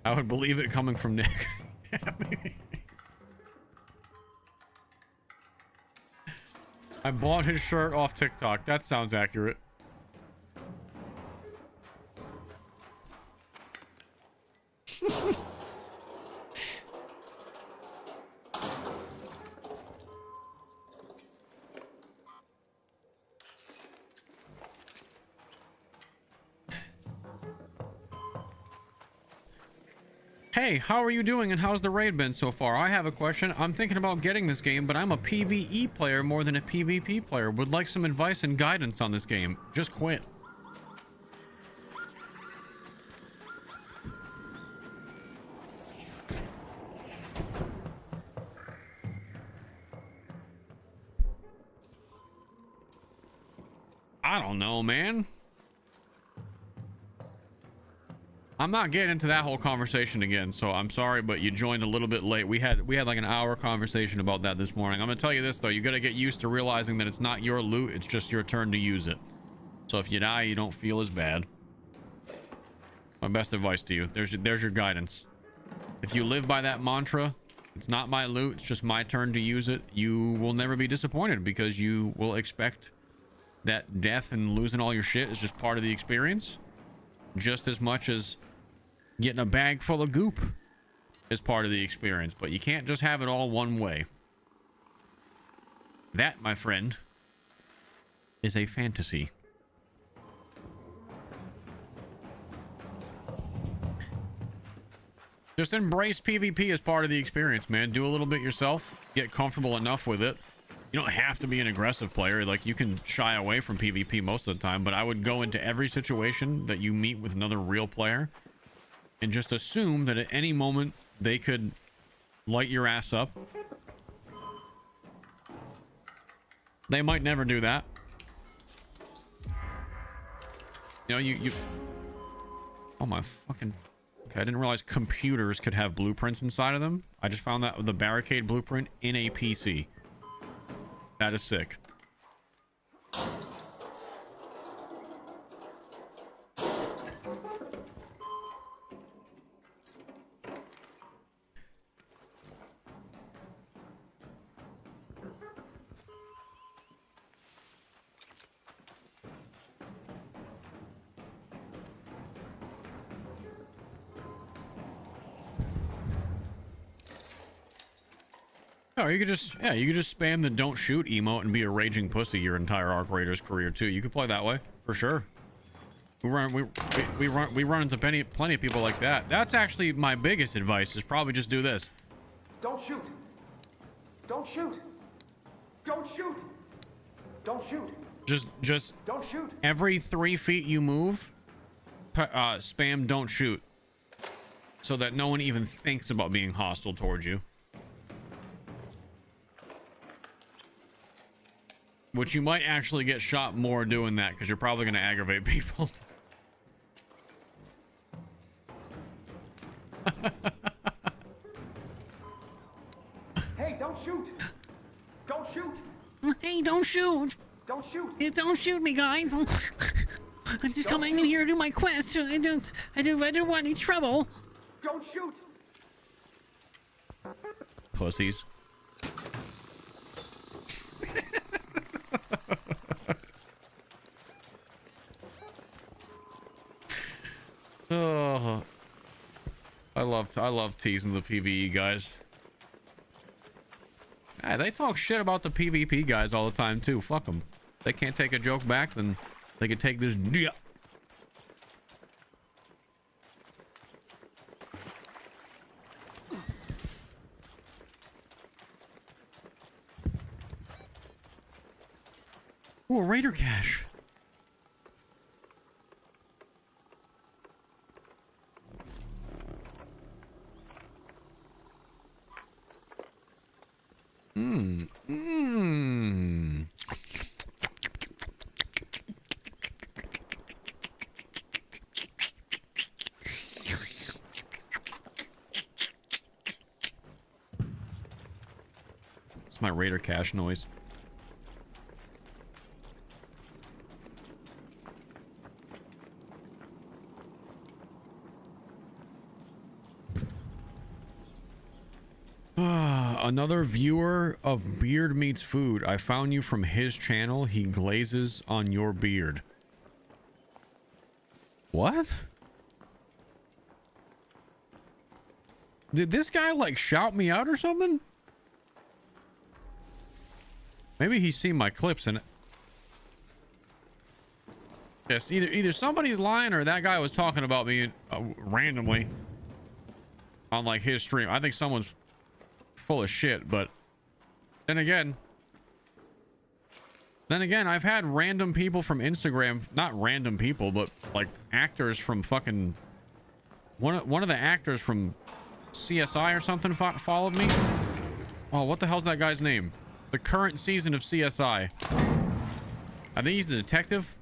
I would believe it coming from Nick. I bought his shirt off TikTok. That sounds accurate. Hey, how are you doing and how's the raid been so far? I have a question. I'm thinking about getting this game, but I'm a PvE player more than a PvP player. Would like some advice and guidance on this game. Just quit. I don't know, man. I'm not getting into that whole conversation again, so I'm sorry, but you joined a little bit late. We had like an hour conversation about that this morning. I'm gonna tell you this though, you gotta get used to realizing that it's not your loot, it's just your turn to use it. So if you die, you don't feel as bad. My best advice to you. There's your guidance. If you live by that mantra, it's not my loot, it's just my turn to use it, you will never be disappointed because you will expect that death and losing all your shit is just part of the experience, just as much as getting a bag full of goop is part of the experience. But you can't just have it all one way. That, my friend, is a fantasy. Just embrace PvP as part of the experience, man. Do a little bit yourself, get comfortable enough with it. You don't have to be an aggressive player. Like, you can shy away from PvP most of the time, but I would go into every situation that you meet with another real player and just assume that at any moment they could light your ass up. They might never do that. You know, you oh my fucking... Okay, I didn't realize computers could have blueprints inside of them. I just found that with the barricade blueprint in a PC. That is sick. Oh, you could just spam the don't shoot emote and be a raging pussy your entire Ark Raiders career too. You could play that way for sure. We run into plenty of people like that. That's actually my biggest advice, is probably just do this. Don't shoot. Don't shoot. Don't shoot. Don't shoot. Just don't shoot. Every 3 feet you move, spam don't shoot, so that no one even thinks about being hostile towards you. Which you might actually get shot more doing that, because you're probably going to aggravate people. Hey, don't shoot! Don't shoot! Hey, don't shoot! Don't shoot! Hey, don't shoot me, guys! I'm just coming in here to do my quest. I don't want any trouble. Don't shoot! Oh, I love teasing the PvE guys. Hey, they talk shit about the PvP guys all the time too. Fuck them. They can't take a joke back, then they can take this. Yeah. Ooh, a raider cache. Mmm. Mmm. It's my raider cache noise. Another viewer of Beard Meets Food. I found you from his channel. He glazes on your beard. What? Did this guy like shout me out or something? Maybe he's seen my clips and yes, either somebody's lying or that guy was talking about me randomly on like his stream. I think someone's full of shit, but then again, I've had random people from Instagram, not random people, but like actors from fucking one of the actors from CSI or something followed me. Oh, what the hell's that guy's name? The current season of CSI. I think he's the detective.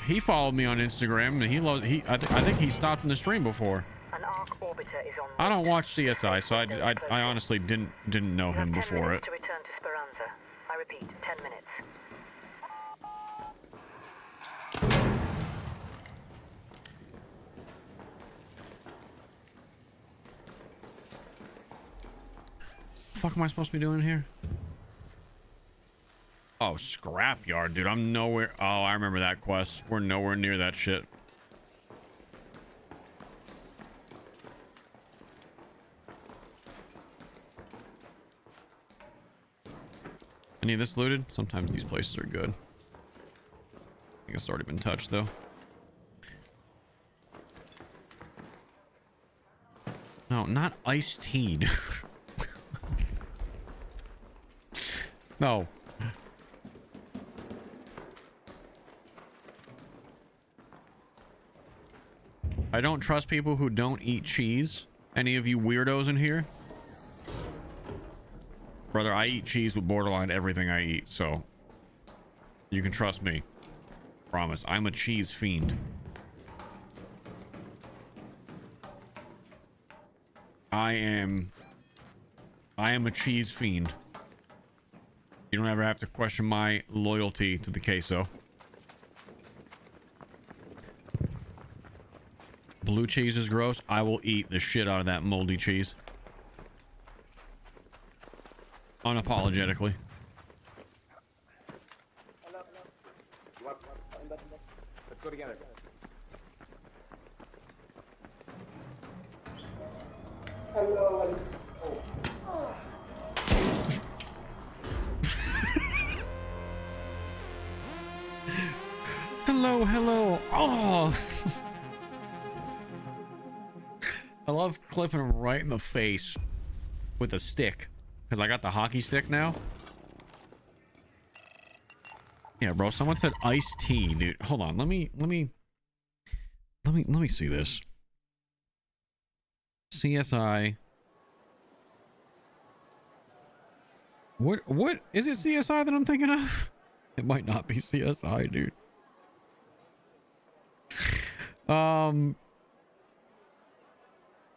He followed me on Instagram, and I think he stopped in the stream before. An Ark orbiter is on. I don't watch CSI, so I honestly didn't know him before it. To return to Speranza. I repeat, 10 minutes. Fuck am I supposed to be doing here? Oh, scrapyard, dude. I'm nowhere. Oh, I remember that quest. We're nowhere near that shit. Any of this looted? Sometimes these places are good. I think it's already been touched, though. No, not iced tea. No. I don't trust people who don't eat cheese. Any of you weirdos in here? Brother, I eat cheese with borderline everything I eat, so you can trust me. Promise. I'm a cheese fiend. I am a cheese fiend. You don't ever have to question my loyalty to the queso. Blue cheese is gross. I will eat the shit out of that moldy cheese. Unapologetically. Let's go together. Hello. Hello, hello. Oh. I love clipping him right in the face with a stick because I got the hockey stick now. Yeah, bro. Someone said iced tea, dude. Hold on. Let me see this. CSI. What is it? CSI that I'm thinking of? It might not be CSI, dude.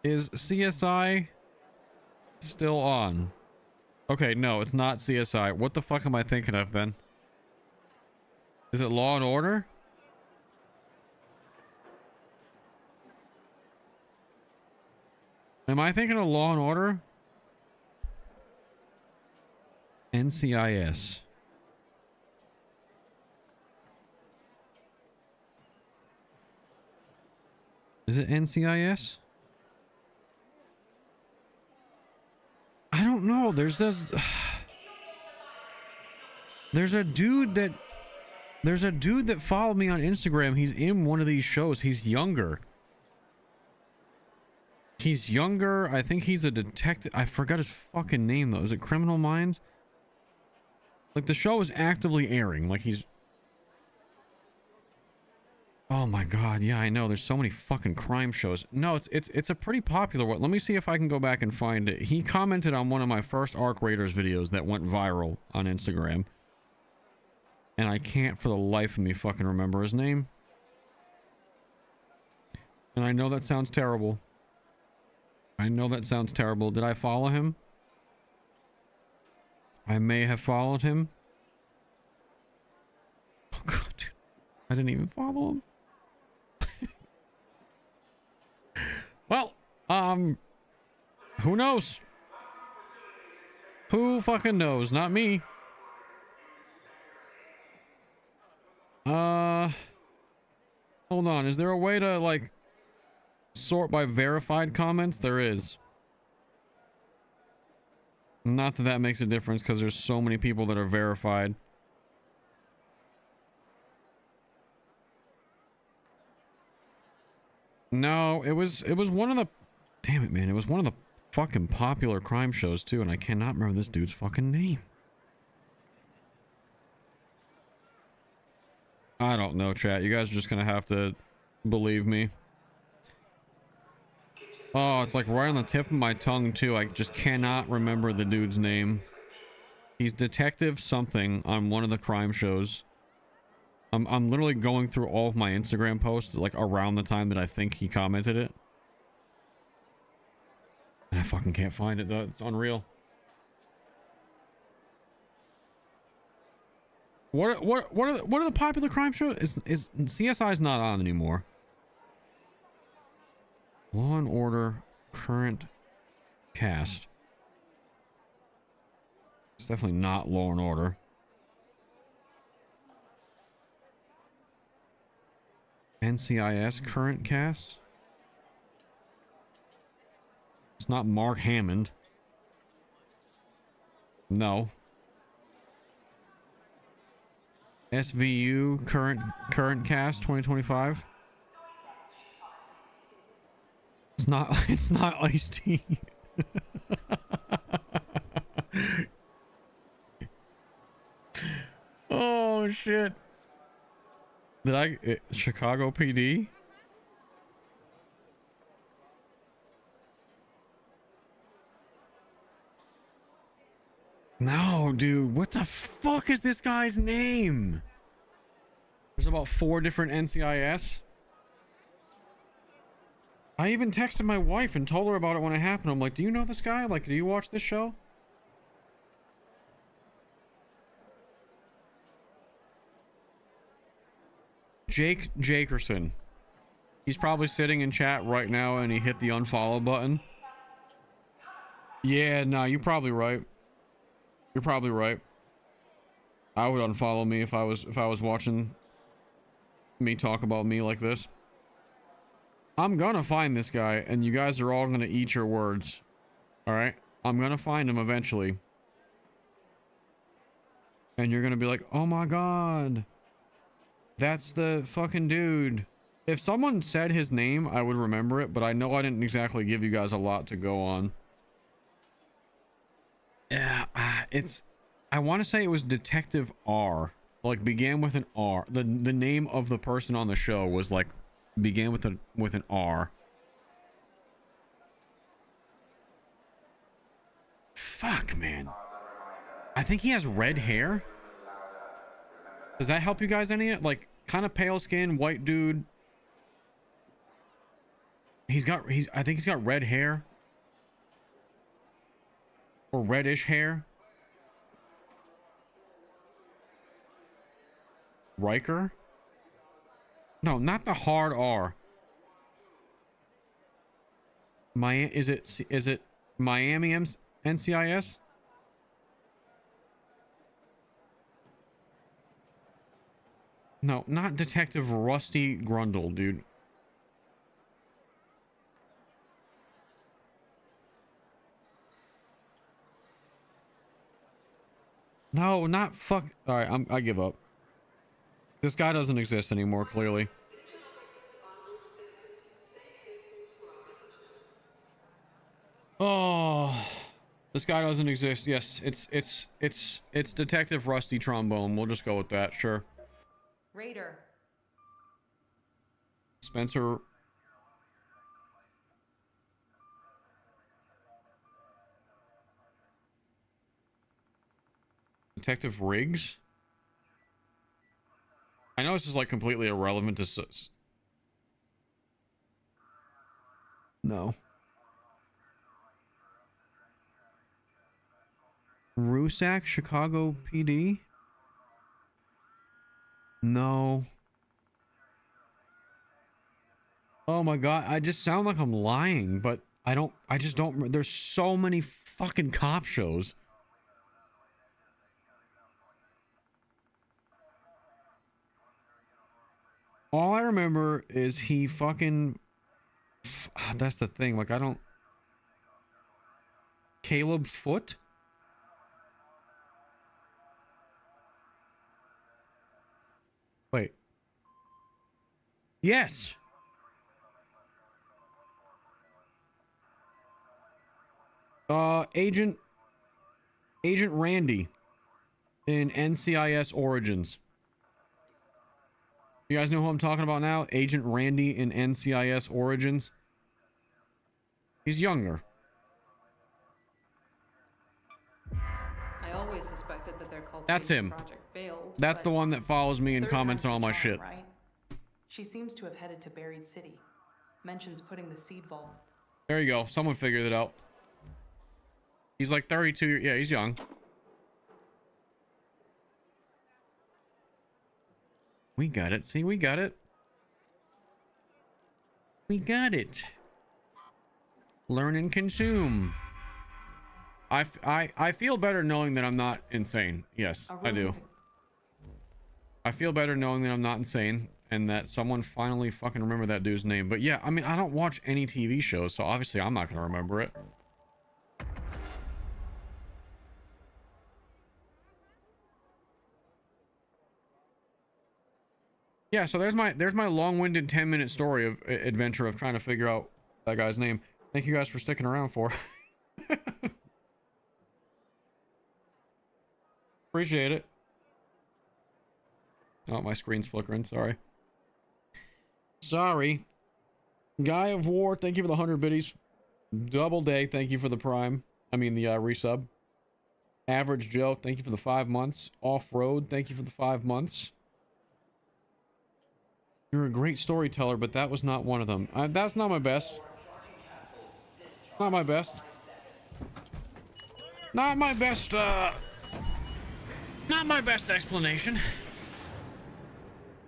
Is CSI still on? Okay, no, it's not CSI. What the fuck am I thinking of then? Is it Law and Order? Am I thinking of Law and Order? NCIS. Is it NCIS? I don't know. There's this. There's a dude that followed me on Instagram. He's in one of these shows. He's younger. I think he's a detective. I forgot his fucking name though. Is it Criminal Minds? Like the show is actively airing. Like he's. Oh my god, yeah, I know. There's so many fucking crime shows. No, it's a pretty popular one. Let me see if I can go back and find it. He commented on one of my first Ark Raiders videos that went viral on Instagram. And I can't for the life of me fucking remember his name. And I know that sounds terrible. Did I follow him? I may have followed him. Oh god, dude. I didn't even follow him. Well, who knows? Who fucking knows? Not me. Hold on. Is there a way to, like, sort by verified comments? There is. Not that that makes a difference, because there's so many people that are verified. No, it was one of the... Damn it, man. It was one of the fucking popular crime shows, too, and I cannot remember this dude's fucking name. I don't know, chat. You guys are just gonna have to believe me. Oh, it's like right on the tip of my tongue, too. I just cannot remember the dude's name. He's Detective something on one of the crime shows. I'm literally going through all of my Instagram posts, like, around the time that I think he commented it. And I fucking can't find it, though. It's unreal. What are the popular crime shows? Is CSI's not on anymore. Law and Order current cast. It's definitely not Law and Order. NCIS current cast. It's not Mark Hammond. No. SVU current cast 2025. It's not Ice-T. Oh shit. Chicago PD? No, dude. What the fuck is this guy's name? There's about 4 different NCIS. I even texted my wife and told her about it when it happened. I'm like, do you know this guy? Like, do you watch this show? Jake Jakerson. He's probably sitting in chat right now and he hit the unfollow button. Yeah, no, you're probably right. You're probably right. I would unfollow me if I was watching me talk about me like this. I'm gonna find this guy and you guys are all gonna eat your words. Alright? I'm gonna find him eventually. And you're gonna be like, oh my god. That's the fucking dude. If someone said his name, I would remember it, but I know I didn't exactly give you guys a lot to go on. Yeah, I want to say it was Detective R. Like, began with an R. The name of the person on the show was, like, began with an R. Fuck, man. I think he has red hair. Does that help you guys any? Like, kind of pale skin, white dude. I think he's got red hair. Or reddish hair. Riker? No, not the hard R. Is it Miami NCIS? No, not Detective Rusty Grundle, dude. No, not fuck. All right, I give up. This guy doesn't exist anymore, clearly. Oh, this guy doesn't exist. Yes, it's Detective Rusty Trombone. We'll just go with that. Sure. Raider. Spencer. Detective Riggs? I know this is like completely irrelevant to no. Rusak, Chicago PD? No. Oh my god, I just sound like I'm lying, but I just don't, there's so many fucking cop shows. All I remember is he fucking, that's the thing, like I don't, Caleb Foot? Wait. Yes. Agent Randy in NCIS Origins. You guys know who I'm talking about now? Agent Randy in NCIS Origins. He's younger. I always suspected that their cultivation That's him. project failed. That's the one that follows me and comments on all my shit. Right? She seems to have headed to Buried City. Mentions putting the seed vault. There you go. Someone figured it out. He's like 32. Yeah, he's young. We got it. See, we got it. We got it. Learn and consume. I feel better knowing that I'm not insane. Yes, I do. I feel better knowing that I'm not insane and that someone finally fucking remembered that dude's name. But yeah, I mean, I don't watch any TV shows, so obviously I'm not going to remember it. Yeah, so there's my long-winded 10-minute story of adventure of trying to figure out that guy's name. Thank you guys for sticking around for. Appreciate it. Oh, my screen's flickering. Sorry. Sorry. Guy of War, thank you for the 100 biddies. Double Day, thank you for the prime. I mean the resub. Average Joe, thank you for the 5 months. Off-Road, thank you for the 5 months. You're a great storyteller, but that was not one of them. That's not my best. Not my best. Not my best, not my best explanation.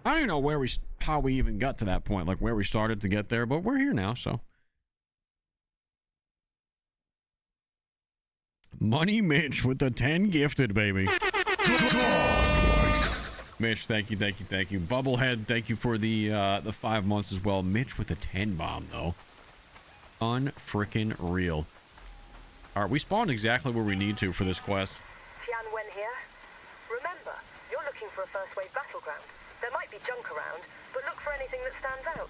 I don't even know how we even got to that point, like where we started to get there, but we're here now, so. Money Mitch with the 10 gifted, baby. Mitch, thank you. Bubblehead, thank you for the 5 months as well. Mitch with the 10 bomb, though. Unfrickin' real. Alright, we spawned exactly where we need to for this quest. Tianwen here. Remember, you're looking for a first wave battleground. There might be junk around, but look for anything that stands out.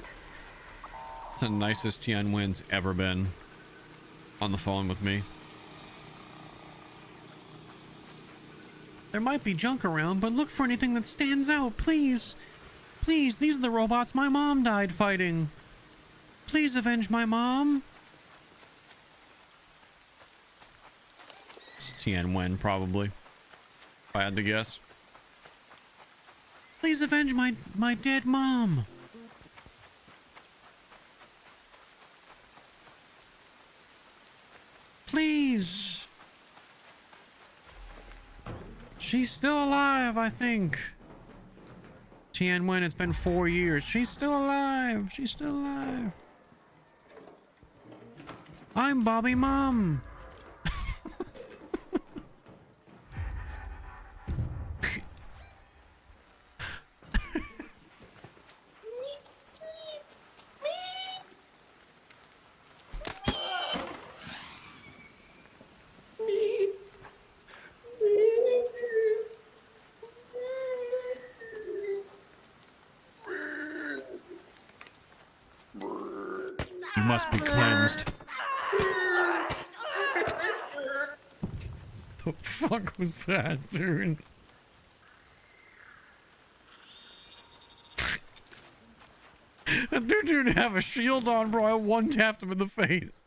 It's the nicest Tianwen's ever been on the phone with me. There might be junk around, but look for anything that stands out, please. Please, these are the robots my mom died fighting. Please avenge my mom. It's Tianwen, probably. If I had to guess. Please avenge my dead mom. Please. She's still alive, I think. Tianwen, it's been 4 years. She's still alive. She's still alive. I'm Bobby Mom. must be cleansed. The fuck was that, dude? That dude didn't have a shield on, bro. I one-tapped him in the face.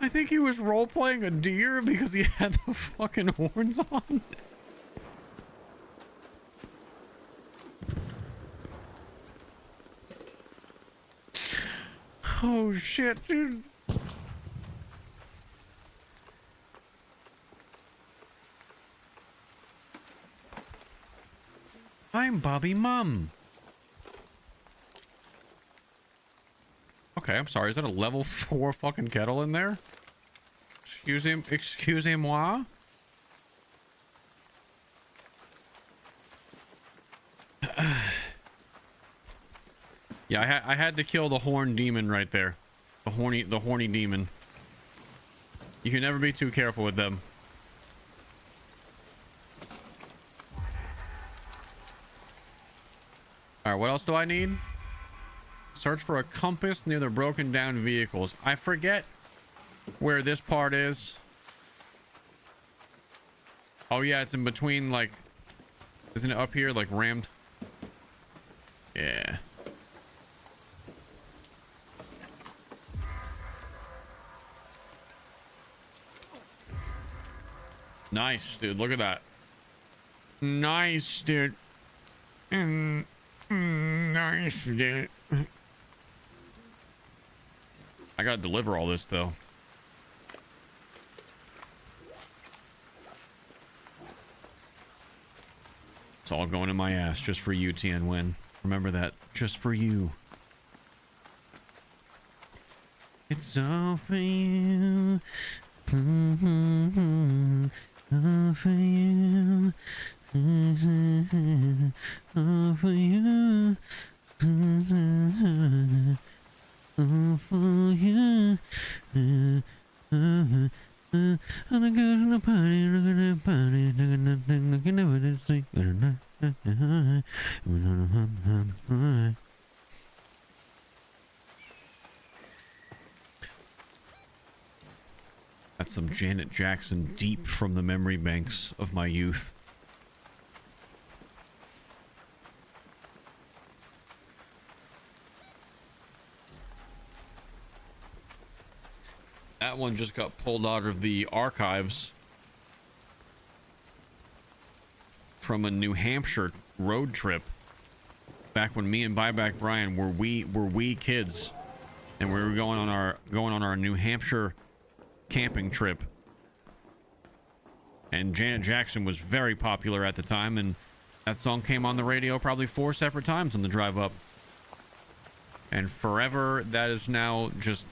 I think he was role-playing a deer because he had the fucking horns on. Oh shit, dude. I'm Bobby Mum. Okay, I'm sorry. Is that a level 4 fucking kettle in there? Excusez-moi? Yeah, I had to kill the horn demon right there. The horny demon. You can never be too careful with them. Alright, what else do I need? Search for a compass near the broken down vehicles. I forget where this part is. Oh yeah, it's in between, like... Isn't it up here, like rammed? Yeah. Nice, dude. Look at that. Nice, dude. Nice, dude. I gotta deliver all this, though. It's all going in my ass just for you, Tien Win. Remember that. Just for you. It's all for you. All for you. All for you. All for you. I'm gonna go to the party, That's some Janet Jackson deep from the memory banks of my youth. That one just got pulled out of the archives from a New Hampshire road trip back when me and Buyback Brian were wee kids, and we were going on our New Hampshire camping trip. And Janet Jackson was very popular at the time, and that song came on the radio probably 4 separate times on the drive up. And forever, that is now just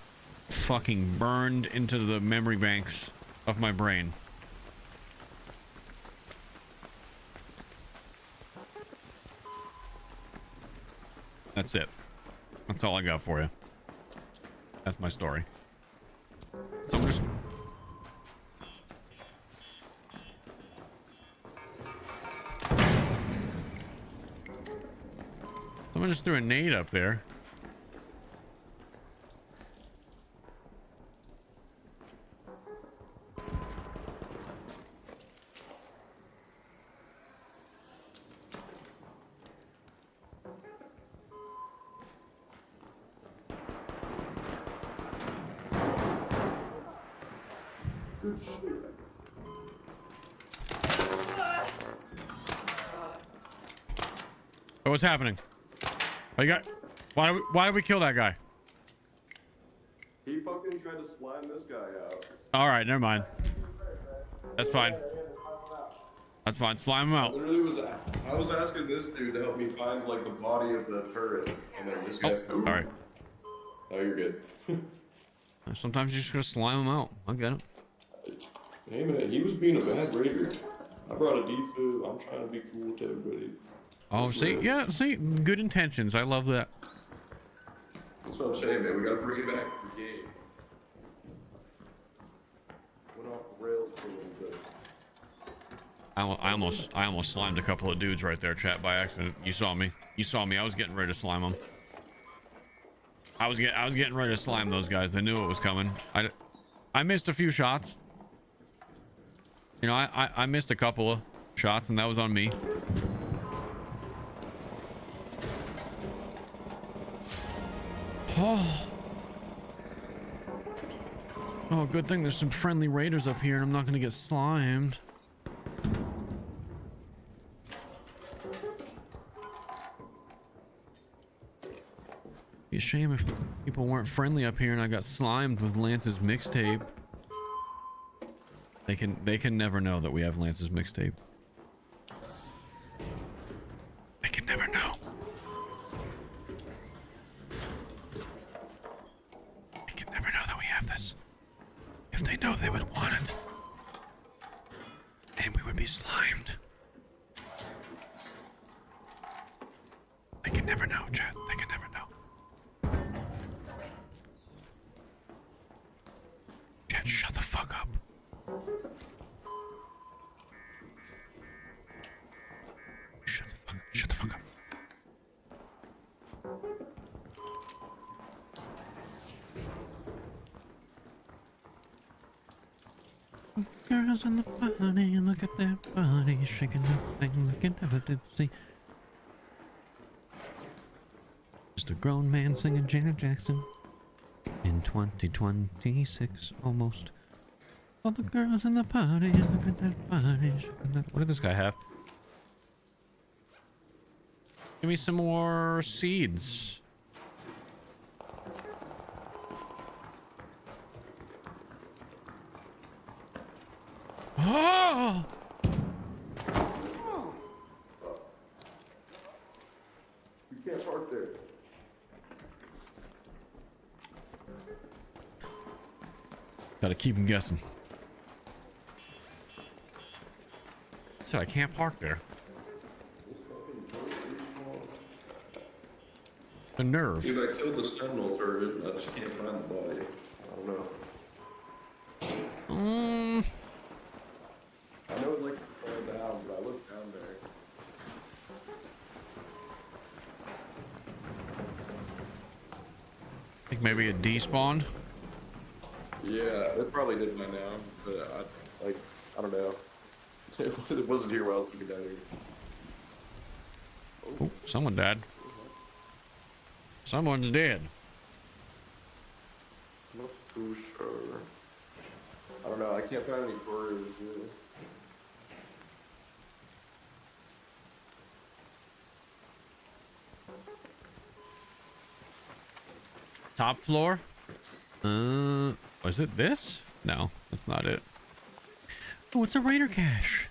fucking burned into the memory banks of my brain. That's it. That's all I got for you. That's my story. Someone just threw a nade up there. Oh, what's happening? Oh, you got... Why did we kill that guy? He fucking tried to slime this guy out. All right, never mind. That's fine. That's fine. Slime him out. I was asking this dude to help me find like the body of the turret, and then this guy's. All right. Oh, you're good. Sometimes you're just gonna slime him out. I get it. Hey man, he was being a bad raider. I brought a defib. I'm trying to be cool to everybody. Oh, see, yeah, see, good intentions. I love that. That's what I'm saying, man. We gotta bring it back to the game. Went off the rails for a little bit. I almost slimed a couple of dudes right there, chat, by accident. You saw me. I was getting ready to slime them. I was getting ready to slime those guys. They knew it was coming. I missed a few shots. You know, I missed a couple of shots, and that was on me. Oh, good thing there's some friendly raiders up here and I'm not gonna get slimed. Be a shame if people weren't friendly up here and I got slimed with Lance's mixtape. They can never know that we have Lance's mixtape. They can never know. They can never know that we have this. If they know, they would want it. And we would be slimed. They can never know, chat. They can never know. Chat, shut the fuck up. Shut the fuck up. Girls in the party, look at their body shaking that thing like I never did see. Just a grown man singing Janet Jackson in 2026 almost. All the girls in the party, look at that body shaking that. What did this guy have? Give me some more seeds. Oh! You can't park there. Gotta keep him guessing. So I can't park there. The nerve. Dude, I killed the sentinel turret and I just can't find the body. I don't know. I know it likes to fall down, but I looked down there. I think maybe it despawned. Yeah, it probably did by now, but I don't know. It wasn't here while I was looking down here. Oh, someone died. Someone's dead. Not too sure. I don't know, I can't find any couriers, really. Top floor? Was it this? No, that's not it. Oh, it's a raider cache.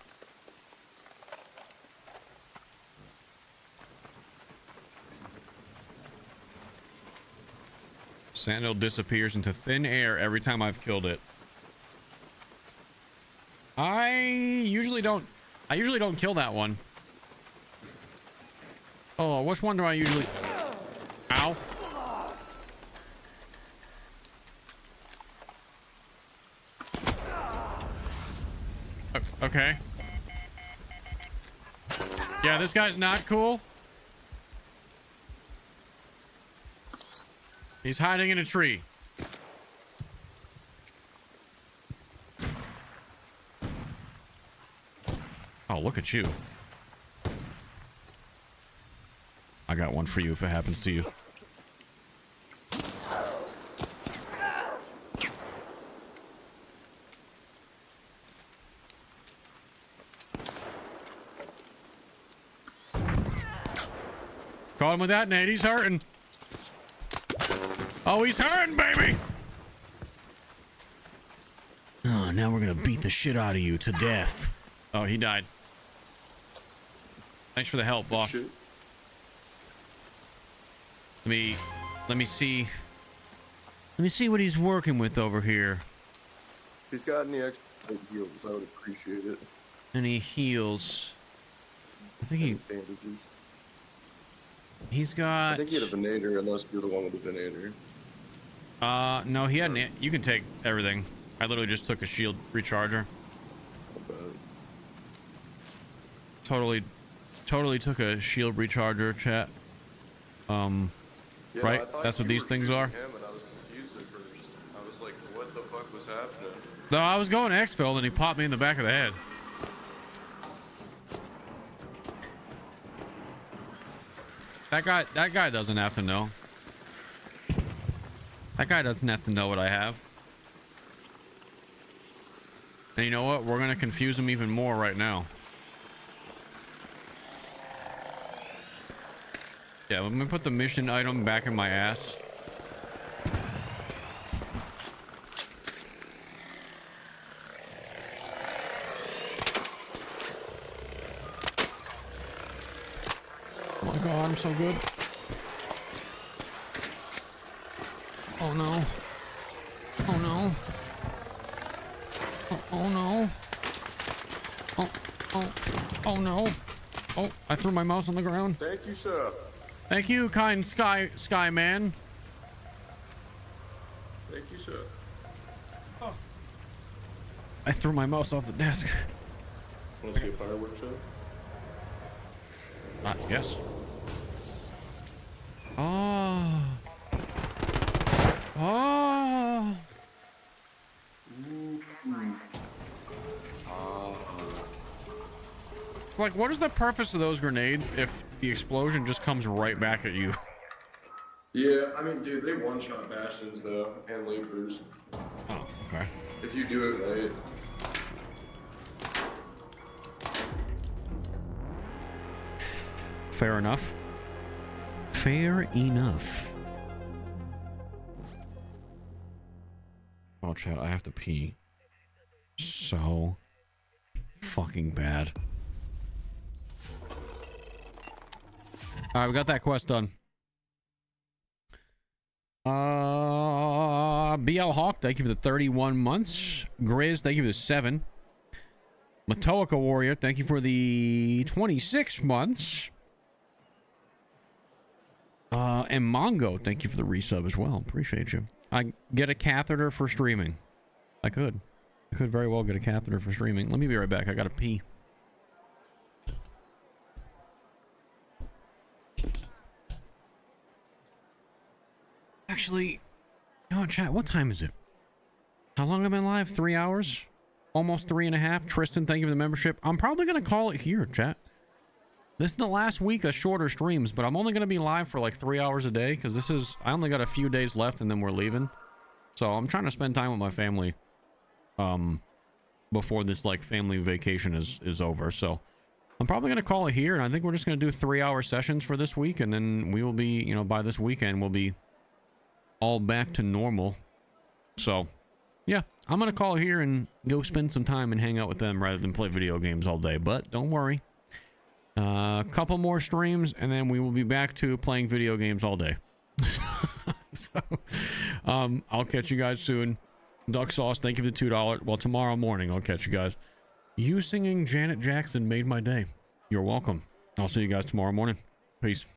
Sandal disappears into thin air every time I've killed it. I usually don't kill that one. Oh, which one do I usually... Ow. Okay. Yeah, this guy's not cool. He's hiding in a tree. Oh, look at you. I got one for you if it happens to you. Call him with that, Nate. He's hurting. Oh, he's hurting, baby. Oh, now we're gonna beat the shit out of you to death. Oh, he died. Thanks for the help, boss. Let me see. Let me see what he's working with over here. If he's got any extra heals, I would appreciate it. Any heals? I think he. Bandages. He's got. I think he had a venator, unless you're the one with the venator. No, he had. You can take everything. I literally just took a shield recharger. Totally took a shield recharger, chat. Yeah, right? I thought That's what you these were things shooting are. him, and I was confused at first. I was like, what the fuck was happening? No, I was going exfil and he popped me in the back of the head. That guy doesn't have to know. That guy doesn't have to know what I have. And you know what? We're gonna confuse him even more right now. Yeah, let me put the mission item back in my ass. Oh my god, I'm so good. Oh no. Oh no. Oh no. Oh no. Oh, I threw my mouse on the ground. Thank you, sir. Thank you, kind sky man. Thank you, sir. Oh. I threw my mouse off the desk. Want to see a fireworks show? Yes. Oh. Oh. Like, what is the purpose of those grenades if the explosion just comes right back at you? Yeah, I mean, dude, they one-shot bastions though, and leapers. Oh, okay. If you do it right. Fair enough. Fair enough. Oh, chat, I have to pee. So fucking bad. Alright, we got that quest done. BL Hawk, thank you for the 31 months. Grizz, thank you for the 7. Matoica Warrior, thank you for the 26 months. And Mongo, thank you for the resub as well. Appreciate you. I get a catheter for streaming. I could very well get a catheter for streaming. Let me be right back. I gotta pee. Actually, you know what, chat? What time is it? How long have I been live? 3 hours? Almost 3.5. Tristan, thank you for the membership. I'm probably gonna call it here, chat. This is the last week of shorter streams, but I'm only gonna be live for like 3 hours a day because I only got a few days left and then we're leaving. So I'm trying to spend time with my family before this like family vacation is over. So I'm probably gonna call it here, and I think we're just gonna do 3-hour sessions for this week, and then we will be, you know, by this weekend we'll be all back to normal. So yeah, I'm gonna call it here and go spend some time and hang out with them rather than play video games all day. But don't worry, a couple more streams and then we will be back to playing video games all day. So I'll catch you guys soon. Duck Sauce, thank you for the $2. Well, tomorrow morning I'll catch you guys. You singing Janet Jackson made my day. You're welcome. I'll see you guys tomorrow morning. Peace.